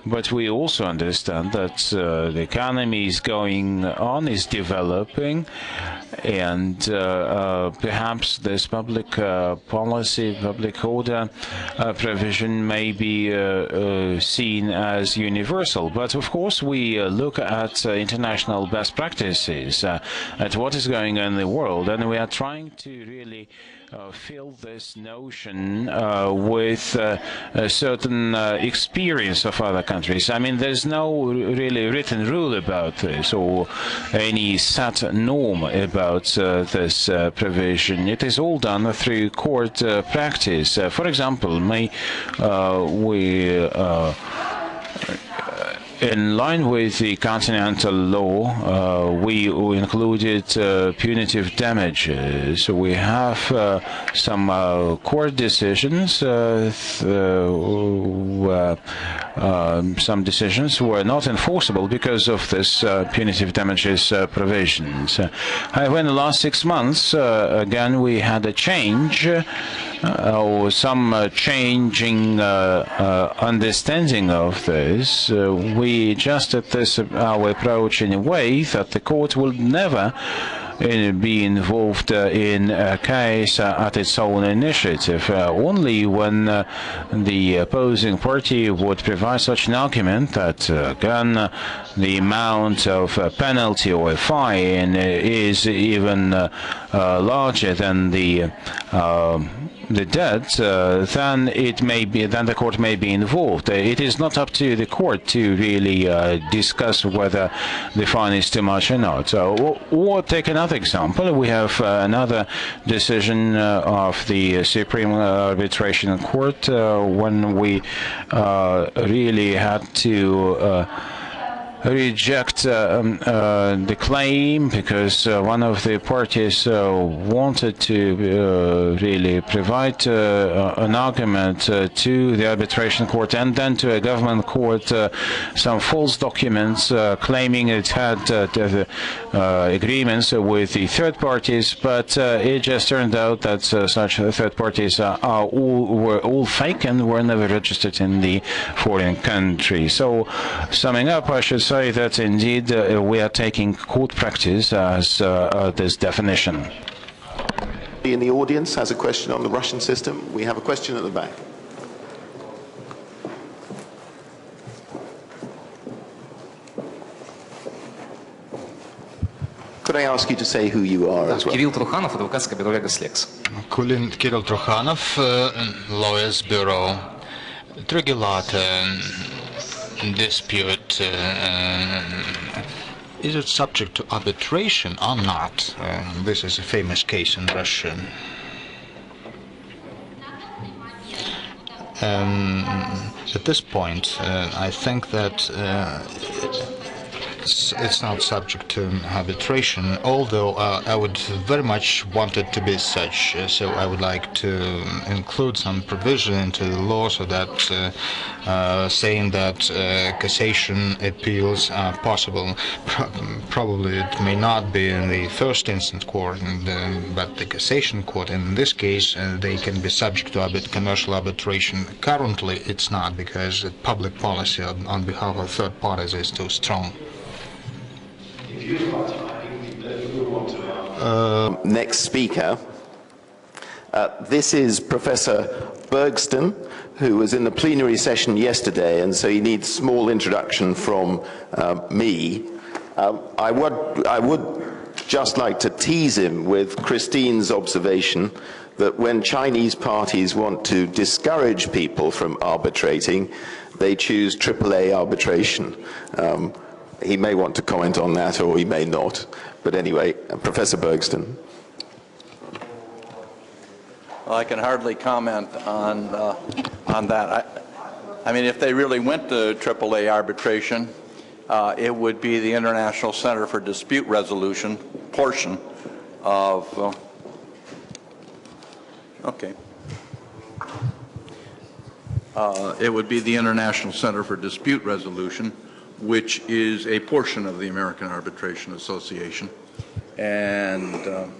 But we also understand that the economy is going on, is developing, and perhaps this public policy, public order provision may be seen as universal. But of course we look at international best practices, at what is going on in the world, and we are trying to really fill this notion with a certain experience of other countries. I mean, there's no really written rule about this or any set norm about this provision. It is all done through court practice. For example, in line with the continental law, we included punitive damages. So we have some court decisions. Some decisions were not enforceable because of this punitive damages provisions. However, in the last 6 months, again, we had a change, or some changing understanding of this. We adjusted our approach in a way that the court will never be involved in a case at its own initiative. Only when the opposing party would provide such an argument that, again, the amount of penalty or fine is even larger than the debt, then the court may be involved. It is not up to the court to really discuss whether the fine is too much or not. Or take another example. We have another decision of the Supreme Arbitration Court when we really had to reject the claim because one of the parties wanted to really provide an argument to the arbitration court and then to a government court some false documents claiming it had agreements with the third parties, but it just turned out that such third parties were all fake and were never registered in the foreign country. So, summing up, I should say that indeed we are taking court practice as this definition. In the audience has a question on the Russian system. We have a question at the back. Could I ask you to say who you are as well? Кирилл Труханов, адвокатская бюро Легас Лекс. Kirill Trukhanov, Lawyers Bureau. Regulator dispute, is it subject to arbitration or not? This is a famous case in Russia. At this point, I think that it's not subject to arbitration, although I would very much want it to be such. So I would like to include some provision into the law so that saying that cassation appeals are possible. Probably it may not be in the first instance court, but the cassation court, in this case, they can be subject to commercial arbitration. Currently, it's not, because the public policy on behalf of third parties is too strong. Next speaker. This is Professor Bergsten, who was in the plenary session yesterday, and so he needs small introduction from me. I would just like to tease him with Christine's observation that when Chinese parties want to discourage people from arbitrating, they choose AAA arbitration. He may want to comment on that, or he may not. But anyway, Professor Bergsten. Well, I can hardly comment on that. I mean, if they really went to AAA arbitration, it would be the International Center for Dispute Resolution portion of. It would be the International Center for Dispute Resolution, which is a portion of the American Arbitration Association. And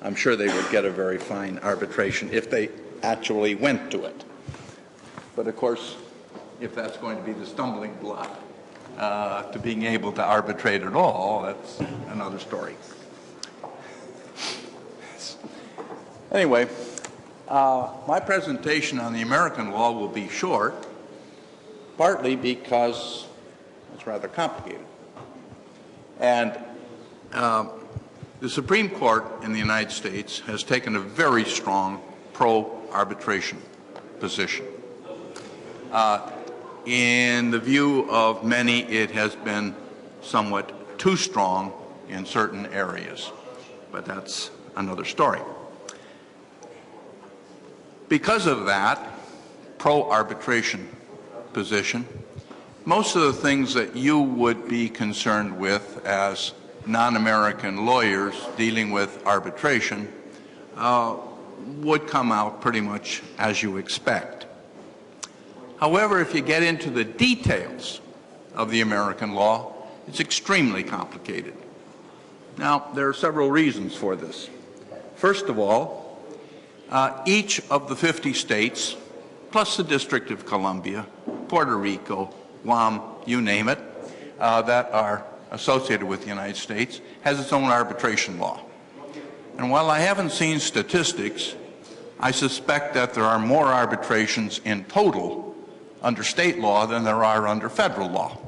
I'm sure they would get a very fine arbitration if they actually went to it. But of course, if that's going to be the stumbling block to being able to arbitrate at all, that's another story. Anyway, my presentation on the American law will be short, partly because it's rather complicated. And the Supreme Court in the United States has taken a very strong pro-arbitration position. In the view of many, it has been somewhat too strong in certain areas, but that's another story. Because of that pro-arbitration position, most of the things that you would be concerned with as non-American lawyers dealing with arbitration would come out pretty much as you expect. However, if you get into the details of the American law, it's extremely complicated. Now, there are several reasons for this. First of all, each of the 50 states, plus the District of Columbia, Puerto Rico, Guam, you name it, that are associated with the United States, has its own arbitration law. And while I haven't seen statistics, I suspect that there are more arbitrations in total under state law than there are under federal law.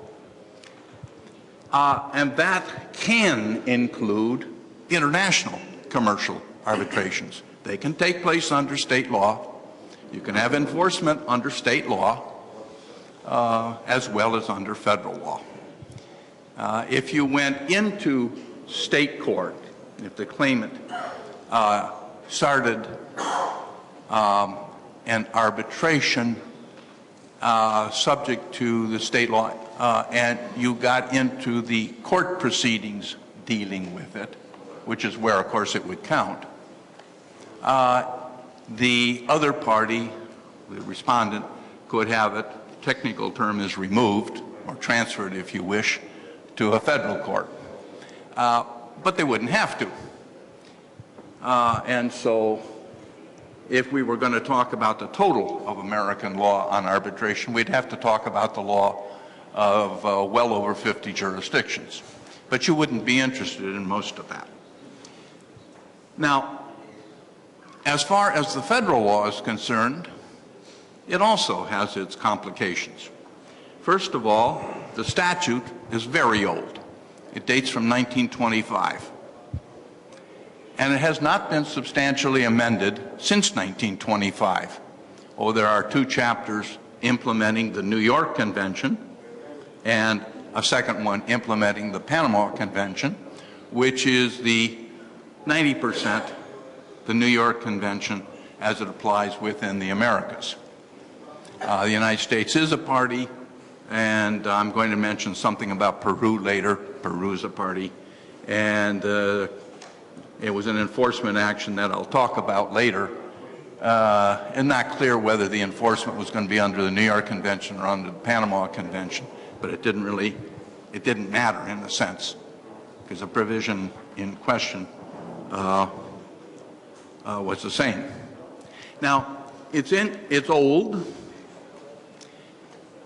And that can include international commercial arbitrations. They can take place under state law. You can have enforcement under state law as well as under federal law. If you went into state court, if the claimant started an arbitration subject to the state law and you got into the court proceedings dealing with it, which is where, of course, it would count, the other party, the respondent, could have it, the technical term is removed, or transferred, if you wish, to a federal court. But they wouldn't have to. And so, if we were going to talk about the total of American law on arbitration, we'd have to talk about the law of well over 50 jurisdictions. But you wouldn't be interested in most of that. Now, as far as the federal law is concerned, it also has its complications. First of all, the statute is very old. It dates from 1925. And it has not been substantially amended since 1925. Oh, there are 2 chapters implementing the New York Convention and a second one implementing the Panama Convention, which is the 90% the New York Convention as it applies within the Americas. The United States is a party, and I'm going to mention something about Peru later. Peru is a party, and it was an enforcement action that I'll talk about later, and not clear whether the enforcement was going to be under the New York Convention or under the Panama Convention, but it didn't matter in a sense, because the provision in question was the same. Now, it's old,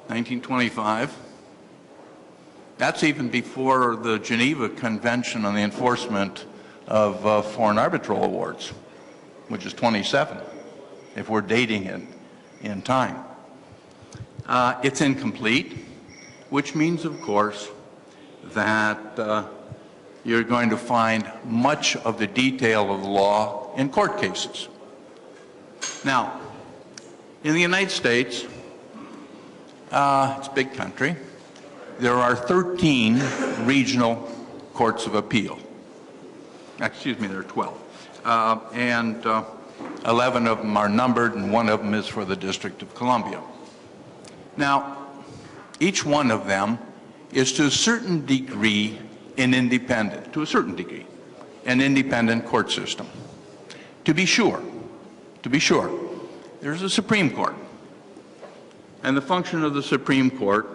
1925. That's even before the Geneva Convention on the enforcement of foreign arbitral awards, which is 27, if we're dating it in time. It's incomplete, which means, of course, that you're going to find much of the detail of the law in court cases. Now, in the United States, it's a big country, there are 13 regional courts of appeal. Excuse me, there are 12. And 11 of them are numbered, and 1 of them is for the District of Columbia. Now, each one of them is to a certain degree an independent, an independent court system. To be sure, there's a Supreme Court. And the function of the Supreme Court,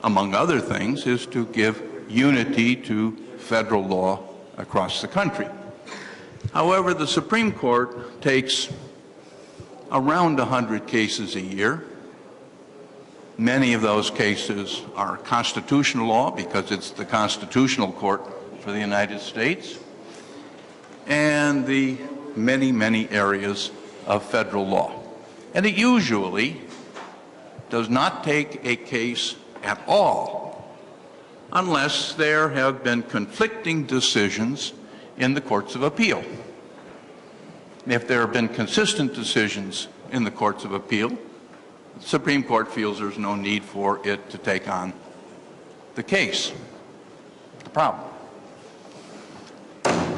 among other things, is to give unity to federal law across the country. However, the Supreme Court takes around 100 cases a year. Many of those cases are constitutional law because it's the constitutional court for the United States, and the many, many areas of federal law. And it usually does not take a case at all unless there have been conflicting decisions in the courts of appeal. If there have been consistent decisions in the courts of appeal, the Supreme Court feels there's no need for it to take on the case, the problem.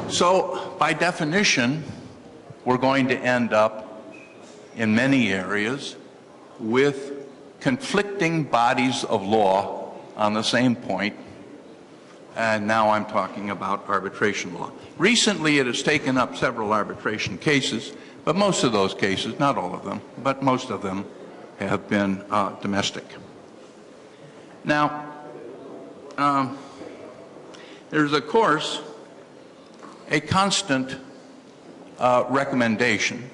So, by definition, we're going to end up in many areas with conflicting bodies of law on the same point, and now I'm talking about arbitration law. Recently, it has taken up several arbitration cases, but most of those cases, not all of them, but most of them have been domestic. Now, there's, of course, a constant recommendation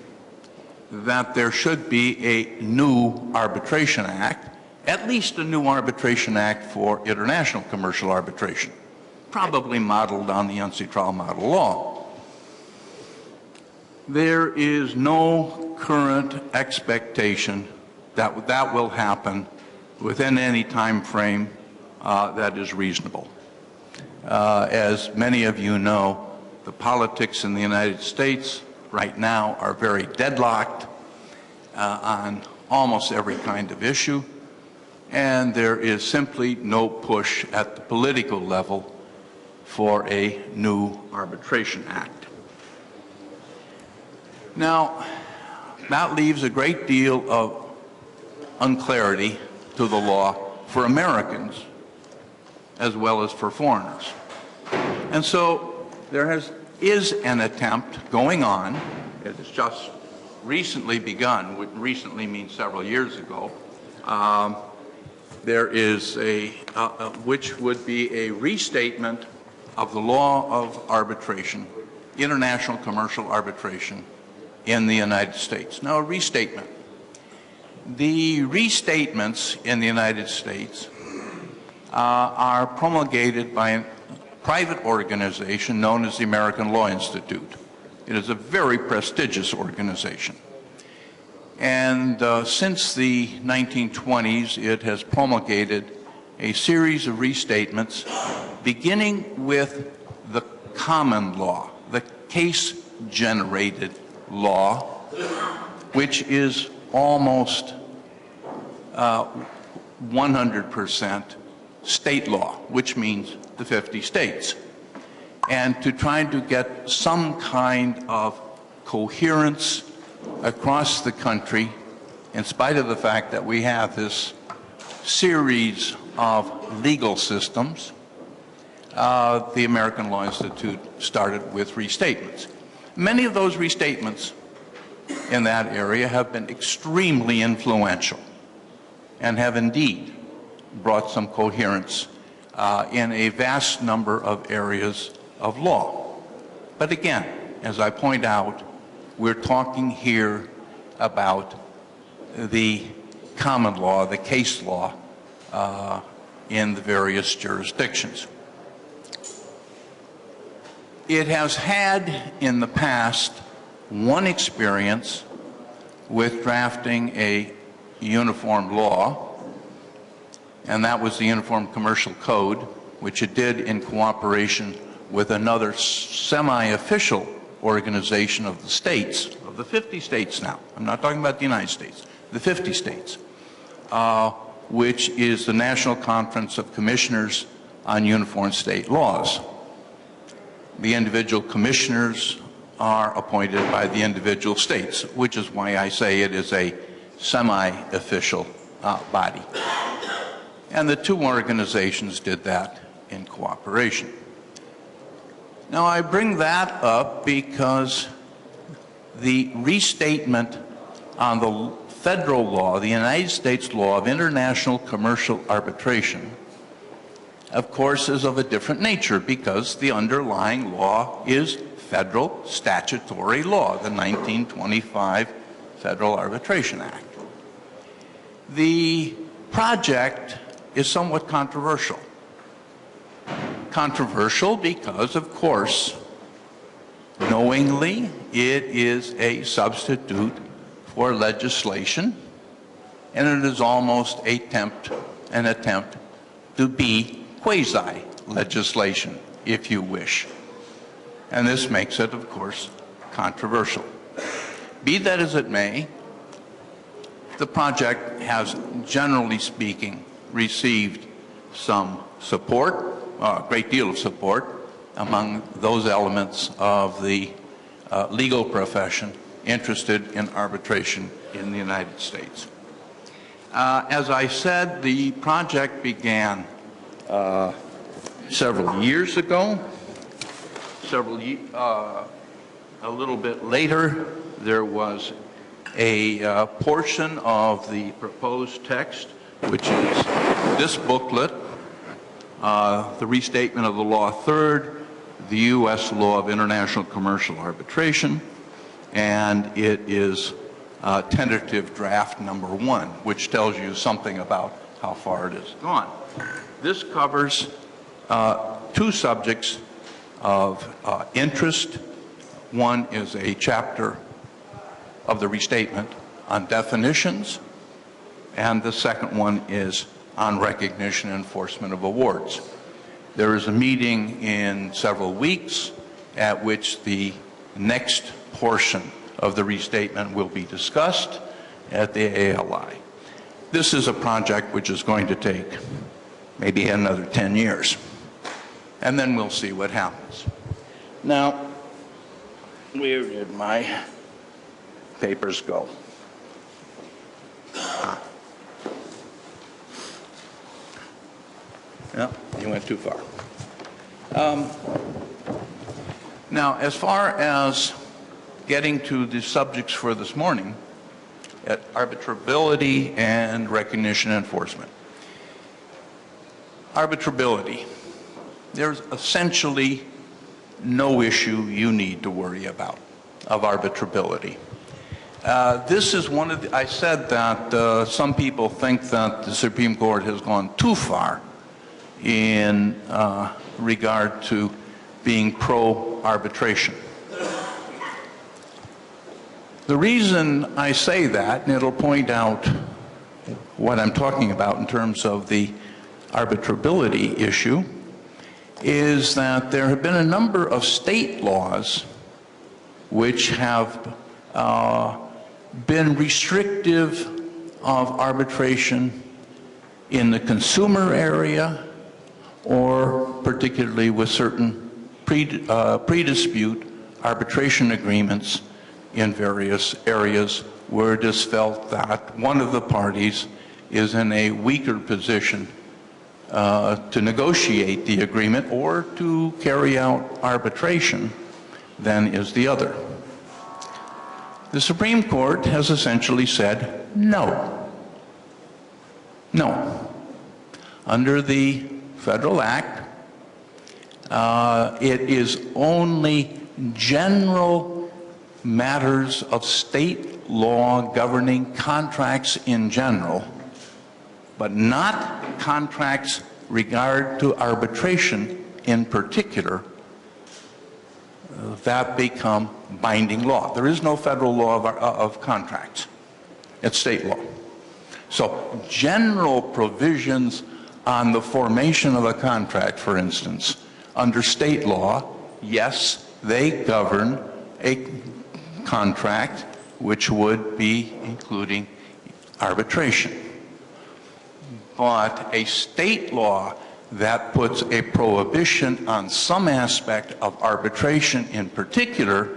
that there should be a new arbitration act, at least a new arbitration act for international commercial arbitration, probably modeled on the UNCITRAL model law. there is no current expectation that that will happen within any time frame that is reasonable. As many of you know, the politics in the United States right now are very deadlocked on almost every kind of issue, and there is simply no push at the political level for a new Arbitration Act. Now, that leaves a great deal of unclarity to the law for Americans as well as for foreigners. And so there is an attempt going on, it has just recently begun, recently means several years ago, there is which would be a restatement of the law of arbitration, international commercial arbitration in the United States. Now, a restatement. The restatements in the United States are promulgated by a private organization known as the American Law Institute. It is a very prestigious organization. And since the 1920s, it has promulgated a series of restatements, beginning with the common law, the case-generated law, which is almost 100% state law, which means the 50 states. And to try to get some kind of coherence across the country, in spite of the fact that we have this series of legal systems, the American Law Institute started with restatements. Many of those restatements in that area have been extremely influential and have indeed brought some coherence in a vast number of areas of law. But again, as I point out, we're talking here about the common law, the case law in the various jurisdictions. It has had in the past one experience with drafting a uniform law, and that was the Uniform Commercial Code, which it did in cooperation with another semi-official organization of the states, of the 50 states now. I'm not talking about the United States, the 50 states, which is the National Conference of Commissioners on Uniform State Laws. The individual commissioners are appointed by the individual states, which is why I say it is a semi-official body. And the two organizations did that in cooperation. Now, I bring that up because the restatement on the federal law, the United States law of international commercial arbitration, of course, is of a different nature because the underlying law is federal statutory law, the 1925 Federal Arbitration Act. The project is somewhat controversial. Controversial because, of course, knowingly, it is a substitute for legislation, and it is almost an attempt to be quasi-legislation, if you wish. And this makes it, of course, controversial. Be that as it may, the project has, generally speaking, received some support, a great deal of support, among those elements of the legal profession interested in arbitration in the United States. As I said, the project began several years ago. A little bit later, there was a portion of the proposed text, which is this booklet, the restatement of the law third, the U.S. law of international commercial arbitration, and it is tentative draft number 1, which tells you something about how far it has gone. This covers two subjects of interest. One is a chapter of the restatement on definitions, and the second one is on recognition and enforcement of awards. There is a meeting in several weeks at which the next portion of the restatement will be discussed at the ALI. This is a project which is going to take maybe another 10 years, and then we'll see what happens. Now, where did my papers go? No, you went too far. Now, as far as getting to the subjects for this morning, at arbitrability and recognition and enforcement. Arbitrability. There's essentially no issue you need to worry about of arbitrability. This is one of the, I said that some people think that the Supreme Court has gone too far in regard to being pro-arbitration. The reason I say that, and it'll point out what I'm talking about in terms of the arbitrability issue, is that there have been a number of state laws which have been restrictive of arbitration in the consumer area, or particularly with certain pre-dispute arbitration agreements in various areas where it is felt that one of the parties is in a weaker position to negotiate the agreement or to carry out arbitration than is the other. The Supreme Court has essentially said no. No. Under the Federal Act, it is only general matters of state law governing contracts in general, but not contracts regard to arbitration in particular, that become binding law. There is no federal law of contracts. It's state law. So general provisions on the formation of a contract, for instance, under state law, yes, they govern a contract which would be including arbitration. But a state law that puts a prohibition on some aspect of arbitration in particular,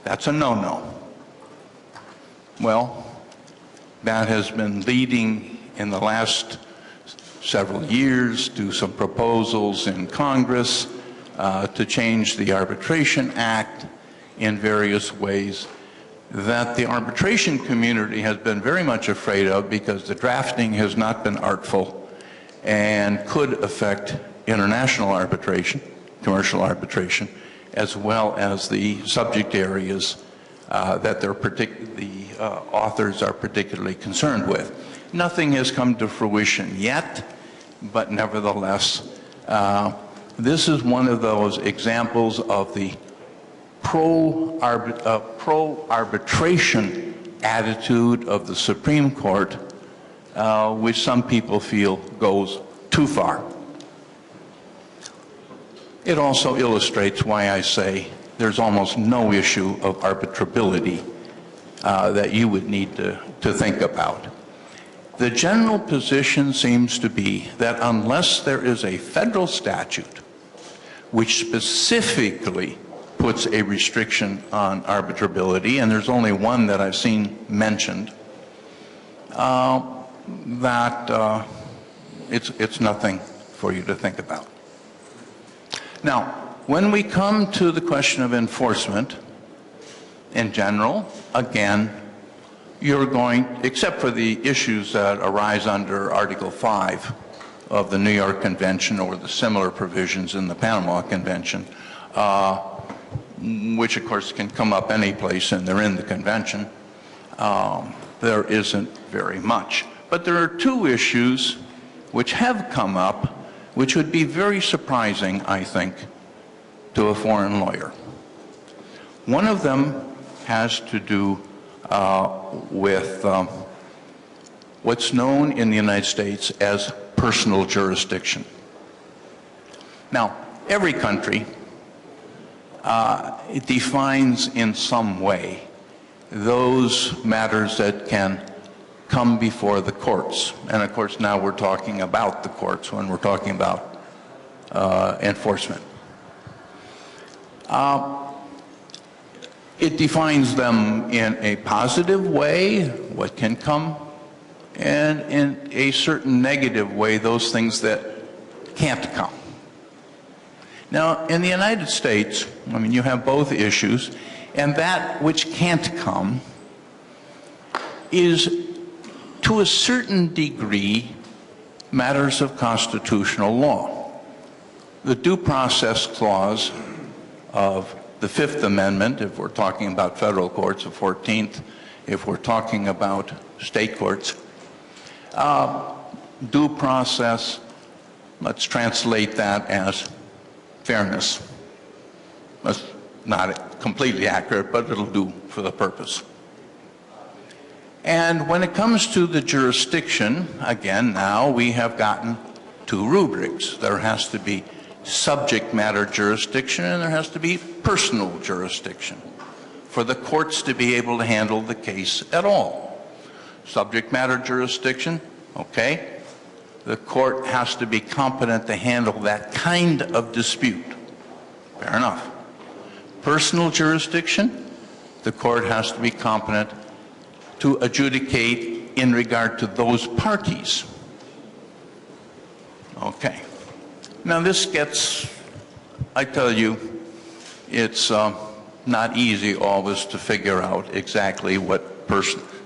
that's a no-no. Well, that has been leading in the last several years to some proposals in Congress to change the Arbitration Act in various ways that the arbitration community has been very much afraid of, because the drafting has not been artful and could affect international arbitration, commercial arbitration, as well as the subject areas that the authors are particularly concerned with. Nothing has come to fruition yet, but nevertheless, this is one of those examples of the pro-arbitration attitude of the Supreme Court, which some people feel goes too far. It also illustrates why I say there's almost no issue of arbitrability that you would need to think about. The general position seems to be that unless there is a federal statute which specifically puts a restriction on arbitrability, and there's only one that I've seen mentioned, that it's nothing for you to think about. Now, when we come to the question of enforcement, in general, again, you're going, except for the issues that arise under Article 5 of the New York Convention or the similar provisions in the Panama Convention, which of course can come up any place and they're in the convention, there isn't very much. But there are two issues which have come up which would be very surprising, I think, to a foreign lawyer. One of them has to do with what's known in the United States as personal jurisdiction. Now, every country it defines in some way those matters that can come before the courts. And of course, now we're talking about the courts when we're talking about enforcement. It defines them in a positive way, what can come, and in a certain negative way, those things that can't come. Now, in the United States, I mean, you have both issues, and that which can't come is, to a certain degree, matters of constitutional law. The Due Process Clause of the Fifth Amendment, if we're talking about federal courts, the 14th, if we're talking about state courts, due process, let's translate that as fairness. That's not completely accurate, but it'll do for the purpose. And when it comes to the jurisdiction, again, now we have gotten two rubrics. There has to be subject matter jurisdiction and there has to be personal jurisdiction for the courts to be able to handle the case at all. Subject matter jurisdiction, okay. The court has to be competent to handle that kind of dispute. Fair enough. Personal jurisdiction, the court has to be competent to adjudicate in regard to those parties. Okay. Now this gets, I tell you, it's not easy always to figure out exactly what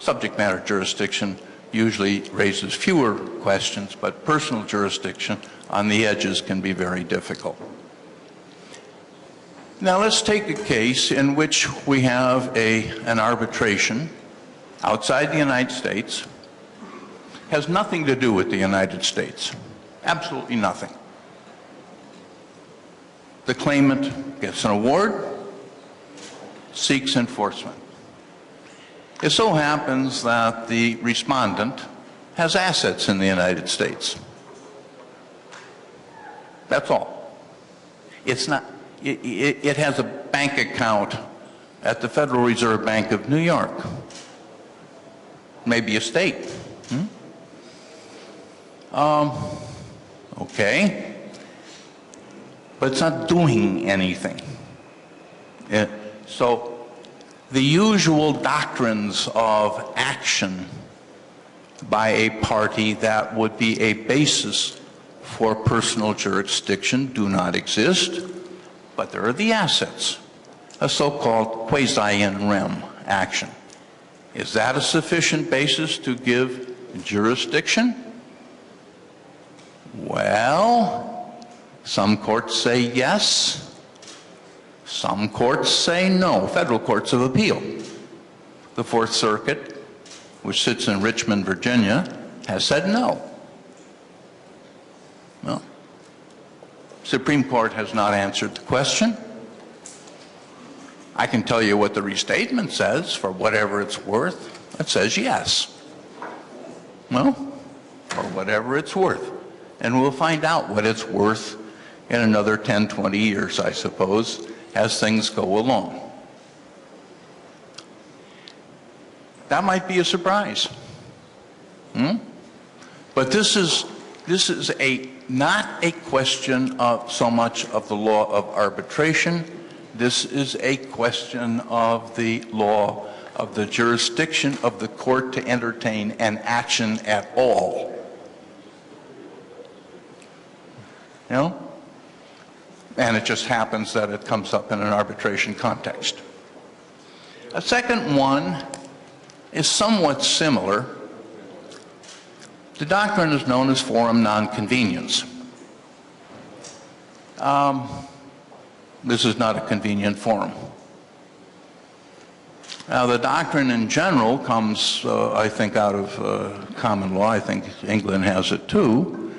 subject matter jurisdiction usually raises fewer questions, but personal jurisdiction on the edges can be very difficult. Now let's take a case in which we have an arbitration outside the United States, has nothing to do with the United States, absolutely nothing. The claimant gets an award, seeks enforcement. It so happens that the respondent has assets in the United States. That's all. It's not, it has a bank account at the Federal Reserve Bank of New York. Maybe a state. Okay. But it's not doing anything. So the usual doctrines of action by a party that would be a basis for personal jurisdiction do not exist, but there are the assets, a so-called quasi-in rem action. Is that a sufficient basis to give jurisdiction? Well, some courts say yes, some courts say no. Federal courts of appeal. The Fourth Circuit, which sits in Richmond, Virginia, has said no. Well, Supreme Court has not answered the question. I can tell you what the restatement says, for whatever it's worth. It says yes. Well, for whatever it's worth. And we'll find out what it's worth in another 10, 20 years, I suppose, as things go along. That might be a surprise. But this is not a question of so much of the law of arbitration. This is a question of the law of the jurisdiction of the court to entertain an action at all. You know? And it just happens that it comes up in an arbitration context. A second one is somewhat similar. The doctrine is known as forum nonconvenience. This is not a convenient forum. Now, the doctrine in general comes, I think, out of common law. I think England has it too.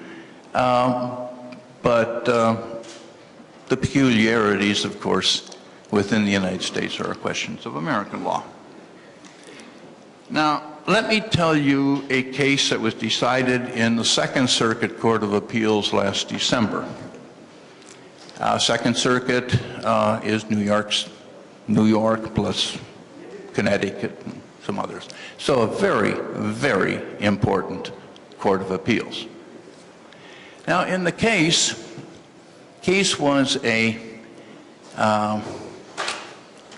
But the peculiarities, of course, within the United States are questions of American law. Now, let me tell you a case that was decided in the Second Circuit Court of Appeals last December. Second Circuit is New York plus Connecticut and some others. So a very, very important Court of Appeals. Now, in the case was a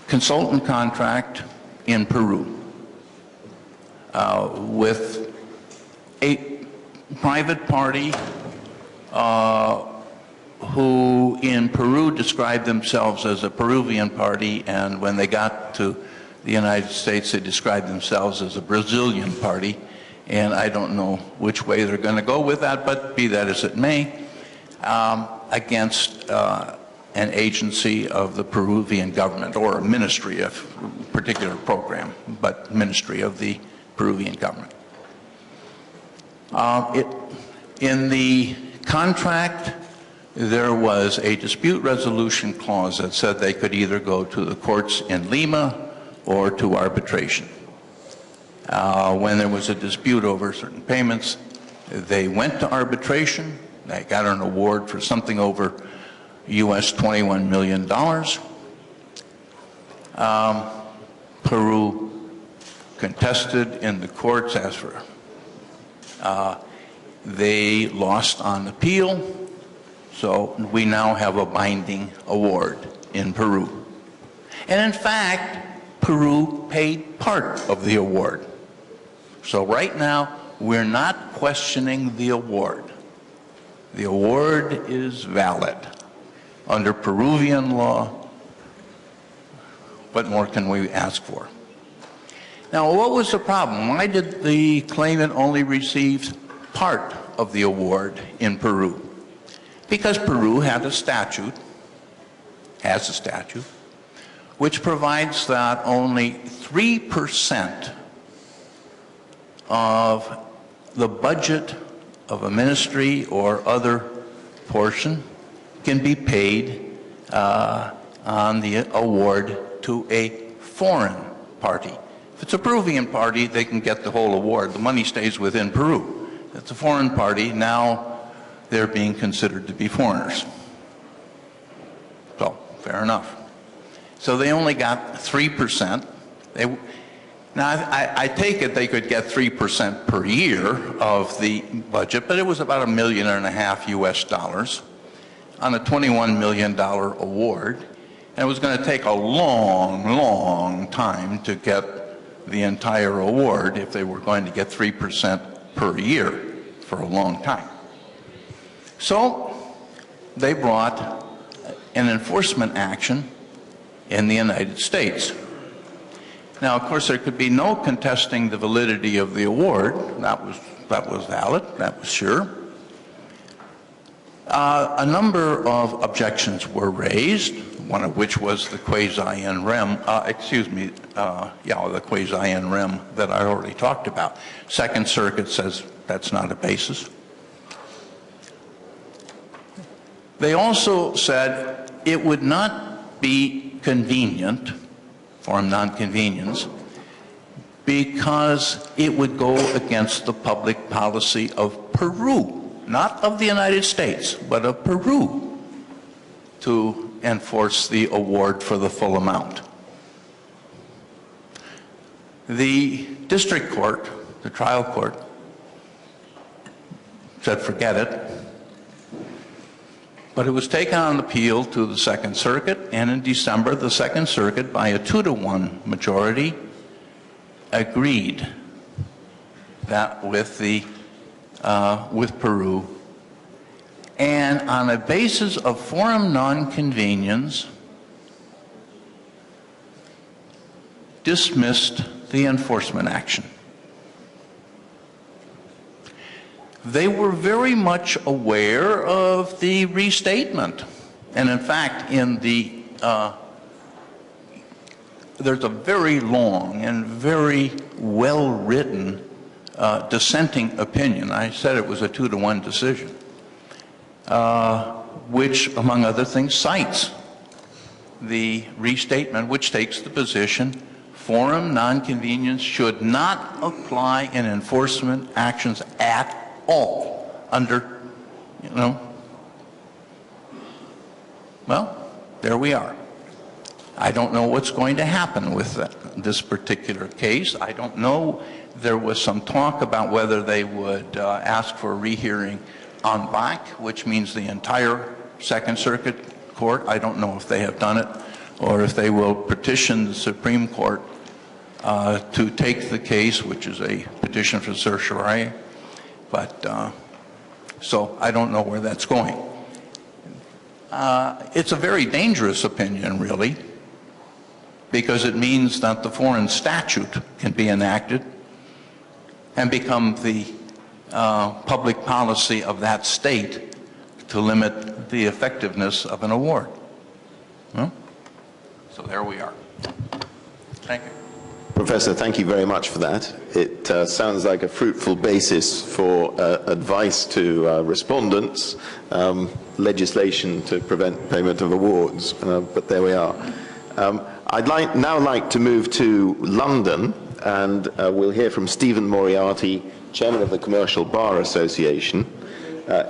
consultant contract in Peru with a private party who in Peru described themselves as a Peruvian party, and when they got to the United States, they described themselves as a Brazilian party. And I don't know which way they're going to go with that, but be that as it may, against an agency of the Peruvian government, or a ministry of a particular program, but ministry of the Peruvian government. In the contract, there was a dispute resolution clause that said they could either go to the courts in Lima or to arbitration. When there was a dispute over certain payments, they went to arbitration. They got an award for something over US $21 million. Peru contested in the courts, asked for. They lost on appeal, so we now have a binding award in Peru. And in fact, Peru paid part of the award. So right now, we're not questioning the award. The award is valid under Peruvian law. What more can we ask for? Now, what was the problem? Why did the claimant only receive part of the award in Peru? Because Peru had a statute, has a statute, which provides that only 3% of the budget of a ministry or other portion can be paid on the award to a foreign party. If it's a Peruvian party, they can get the whole award. The money stays within Peru. If it's a foreign party, now they're being considered to be foreigners. So, fair enough. So they only got 3%. Now, I take it they could get 3% per year of the budget, but it was about $1.5 million US on a $21 million award. And it was going to take a long, long time to get the entire award if they were going to get 3% per year for a long time. So they brought an enforcement action in the United States. Now, of course, there could be no contesting the validity of the award. That was valid, that was sure. A number of objections were raised, one of which was the quasi-in rem, the quasi-in rem that I already talked about. Second Circuit says that's not a basis. They also said it would not be convenient, forum nonconvenience, because it would go against the public policy of Peru, not of the United States, but of Peru, to enforce the award for the full amount. The district court, the trial court, said forget it. But it was taken on appeal to the Second Circuit, and in December, the Second Circuit, by a 2-to-1 majority, agreed that with Peru, and on a basis of forum nonconvenience, dismissed the enforcement action. They were very much aware of the restatement. And in fact, in the, there's a very long and very well-written dissenting opinion. I said it was a 2-to-1 decision, which, among other things, cites the restatement, which takes the position forum nonconvenience should not apply in enforcement actions at all under, well, there we are. I don't know what's going to happen with this particular case. I don't know. There was some talk about whether they would ask for a rehearing en banc, which means the entire Second Circuit Court. I don't know if they have done it or if they will petition the Supreme Court to take the case, which is a petition for certiorari. But so I don't know where that's going. It's a very dangerous opinion, really, because it means that the foreign statute can be enacted and become the public policy of that state to limit the effectiveness of an award. So there we are. Thank you. Professor, thank you very much for that. It sounds like a fruitful basis for advice to respondents, legislation to prevent payment of awards, but there we are. I'd now like to move to London, and we'll hear from Stephen Moriarty, Chairman of the Commercial Bar Association.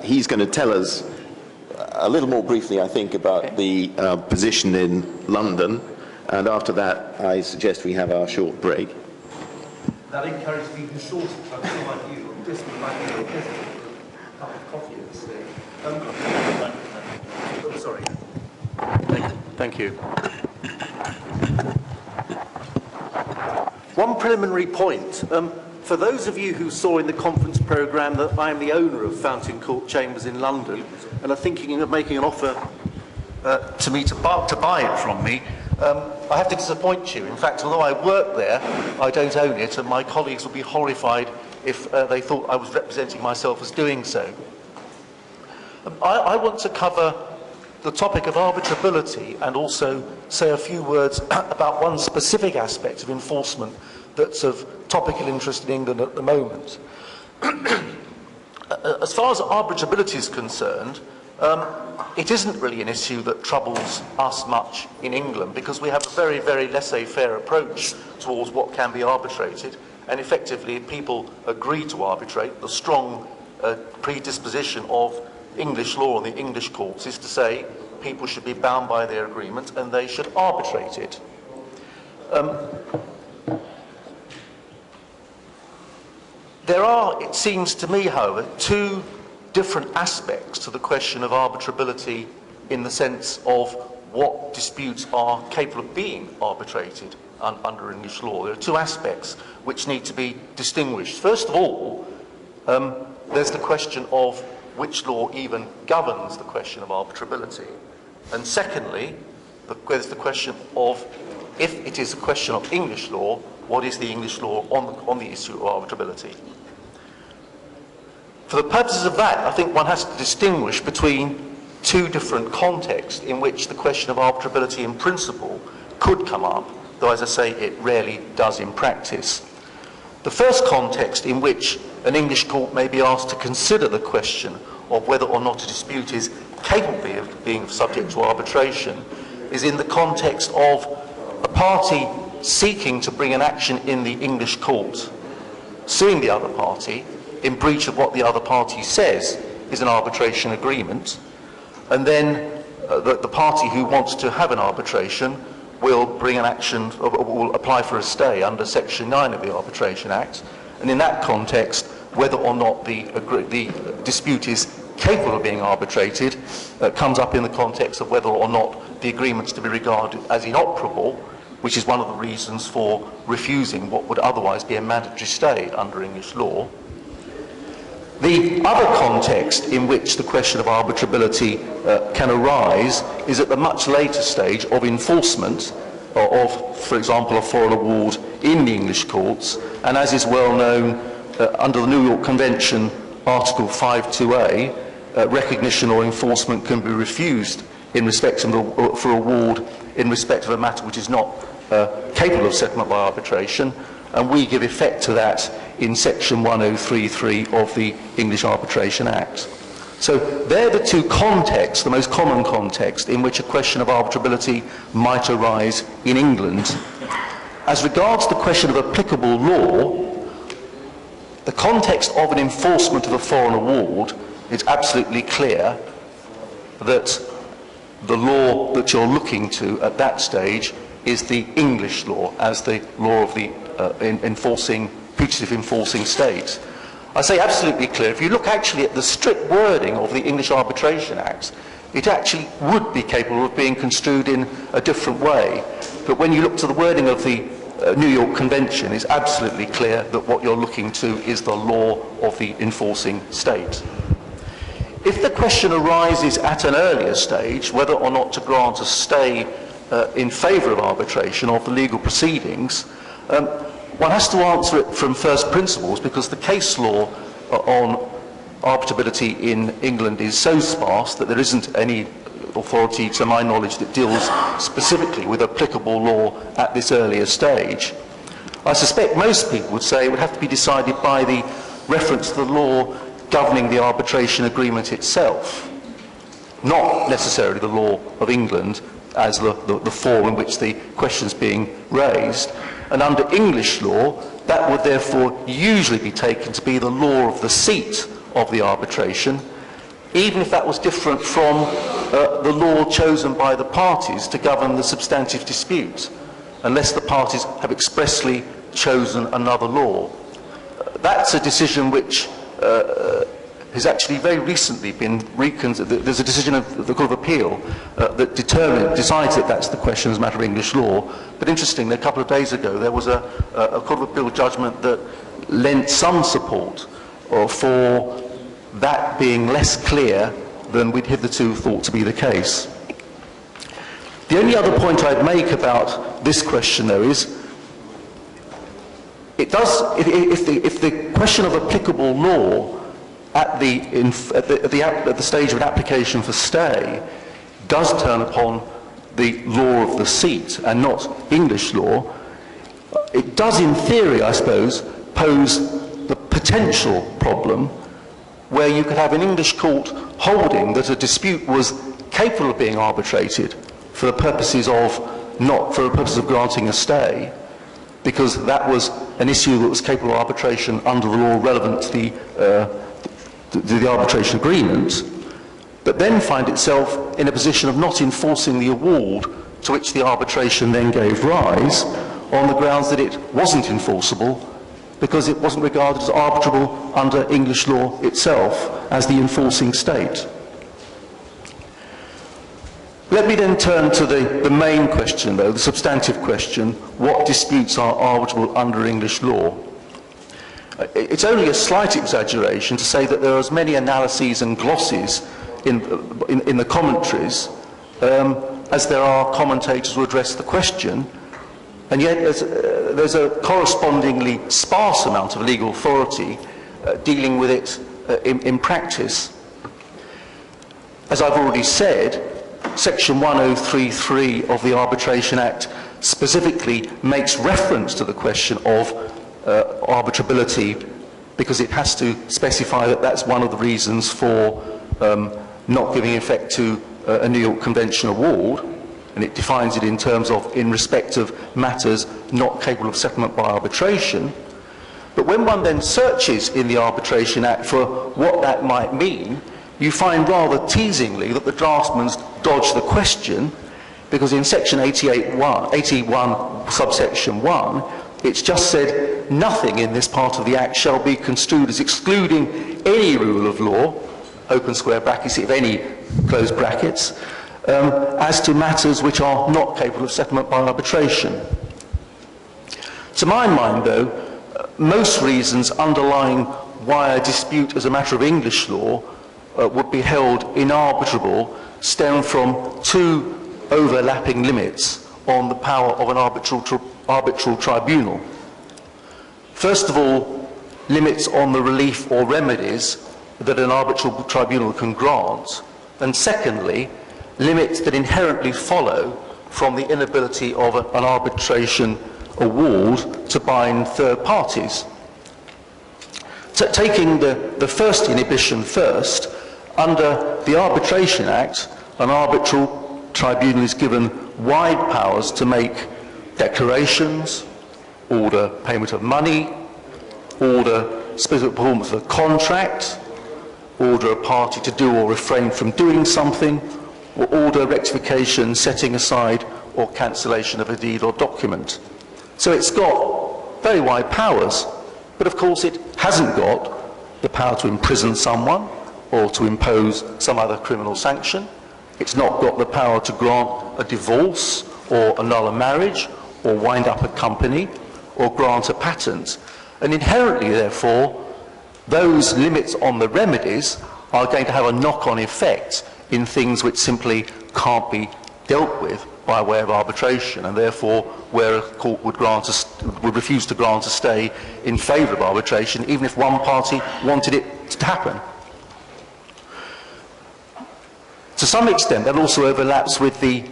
He's going to tell us a little more briefly, I think, about the position in London. And after that, I suggest we have our short break. That encourages me to shorten, so I feel like you, or just like you, or just a cup of coffee at this stage. Oh, sorry. Thank you. One preliminary point. For those of you who saw in the conference programme that I am the owner of Fountain Court Chambers in London and are thinking of making an offer to me to buy it from me, I have to disappoint you. In fact, although I work there, I don't own it, and my colleagues would be horrified if they thought I was representing myself as doing so. I want to cover the topic of arbitrability and also say a few words about one specific aspect of enforcement that's of topical interest in England at the moment. As far as arbitrability is concerned, it isn't really an issue that troubles us much in England because we have a very, very laissez-faire approach towards what can be arbitrated, and effectively people agree to arbitrate. The strong predisposition of English law and the English courts is to say people should be bound by their agreement and they should arbitrate it. There are, it seems to me, however, two different aspects to the question of arbitrability in the sense of what disputes are capable of being arbitrated under English law. There are two aspects which need to be distinguished. First of all, there's the question of which law even governs the question of arbitrability. And secondly, there's the question of, if it is a question of English law, what is the English law on the issue of arbitrability? For the purposes of that, I think one has to distinguish between two different contexts in which the question of arbitrability in principle could come up, though, as I say, it rarely does in practice. The first context in which an English court may be asked to consider the question of whether or not a dispute is capable of being subject to arbitration is in the context of a party seeking to bring an action in the English court, suing the other party in breach of what the other party says is an arbitration agreement, and then the party who wants to have an arbitration will bring an action, will apply for a stay under Section 9 of the Arbitration Act, and in that context, whether or not the dispute is capable of being arbitrated comes up in the context of whether or not the agreement is to be regarded as inoperable, which is one of the reasons for refusing what would otherwise be a mandatory stay under English law. The other context in which the question of arbitrability can arise is at the much later stage of enforcement of, for example, a foreign award in the English courts, and as is well known, under the New York Convention, Article 5.2a, recognition or enforcement can be refused in respect of for award in respect of a matter which is not capable of settlement by arbitration, and we give effect to that in Section 1033 of the English Arbitration Act. So they're the two contexts, the most common context, in which a question of arbitrability might arise in England. As regards the question of applicable law, the context of an enforcement of a foreign award, it's absolutely clear that the law that you're looking to at that stage is the English law as the law of the putative enforcing state. I say absolutely clear. If you look actually at the strict wording of the English Arbitration Act, it actually would be capable of being construed in a different way. But when you look to the wording of the New York Convention, it's absolutely clear that what you're looking to is the law of the enforcing state. If the question arises at an earlier stage, whether or not to grant a stay in favour of arbitration of the legal proceedings, one has to answer it from first principles, because the case law on arbitrability in England is so sparse that there isn't any authority, to my knowledge, that deals specifically with applicable law at this earlier stage. I suspect most people would say it would have to be decided by the reference to the law governing the arbitration agreement itself, not necessarily the law of England as the form in which the question is being raised. And under English law, that would therefore usually be taken to be the law of the seat of the arbitration, even if that was different from the law chosen by the parties to govern the substantive dispute, unless the parties have expressly chosen another law. That's a decision which has actually very recently been reconsidered. There's a decision of the Court of Appeal that decides that that's the question as a matter of English law. But interestingly, a couple of days ago, there was a Court of Appeal judgment that lent some support for that being less clear than we'd hitherto thought to be the case. The only other point I'd make about this question, though, is if the question of applicable law at the stage of an application for stay does turn upon the law of the seat and not English law, it does in theory, I suppose, pose the potential problem where you could have an English court holding that a dispute was capable of being arbitrated for the purposes of granting a stay, because that was an issue that was capable of arbitration under the law relevant to the arbitration agreement, but then find itself in a position of not enforcing the award to which the arbitration then gave rise, on the grounds that it wasn't enforceable because it wasn't regarded as arbitrable under English law itself as the enforcing state. Let me then turn to the main question, though, the substantive question: what disputes are arbitrable under English law? It's only a slight exaggeration to say that there are as many analyses and glosses in the commentaries as there are commentators who address the question, and yet there's a correspondingly sparse amount of legal authority dealing with it in practice. As I've already said, Section 1033 of the Arbitration Act specifically makes reference to the question of arbitrability, because it has to specify that that's one of the reasons for not giving effect to a New York Convention award, and it defines it in terms of in respect of matters not capable of settlement by arbitration. But when one then searches in the Arbitration Act for what that might mean, you find rather teasingly that the draftsman's dodged the question, because in Section 81 subsection 1, it's just said nothing in this part of the Act shall be construed as excluding any rule of law, open square brackets, if any, close brackets, as to matters which are not capable of settlement by arbitration. To my mind, though, most reasons underlying why a dispute as a matter of English law would be held inarbitrable stem from two overlapping limits on the power of an arbitral tribunal. First of all, limits on the relief or remedies that an arbitral tribunal can grant, and secondly, limits that inherently follow from the inability of an arbitration award to bind third parties. Taking the first inhibition first, Under the Arbitration Act, an arbitral tribunal is given wide powers to make declarations, order payment of money, order specific performance of a contract, order a party to do or refrain from doing something, or order rectification, setting aside or cancellation of a deed or document. So it's got very wide powers, but of course it hasn't got the power to imprison someone or to impose some other criminal sanction. It's not got the power to grant a divorce or annul a marriage or wind up a company or grant a patent. And inherently, therefore, those limits on the remedies are going to have a knock-on effect in things which simply can't be dealt with by way of arbitration, and therefore where a court would refuse to grant a stay in favour of arbitration, even if one party wanted it to happen. To some extent, that also overlaps with the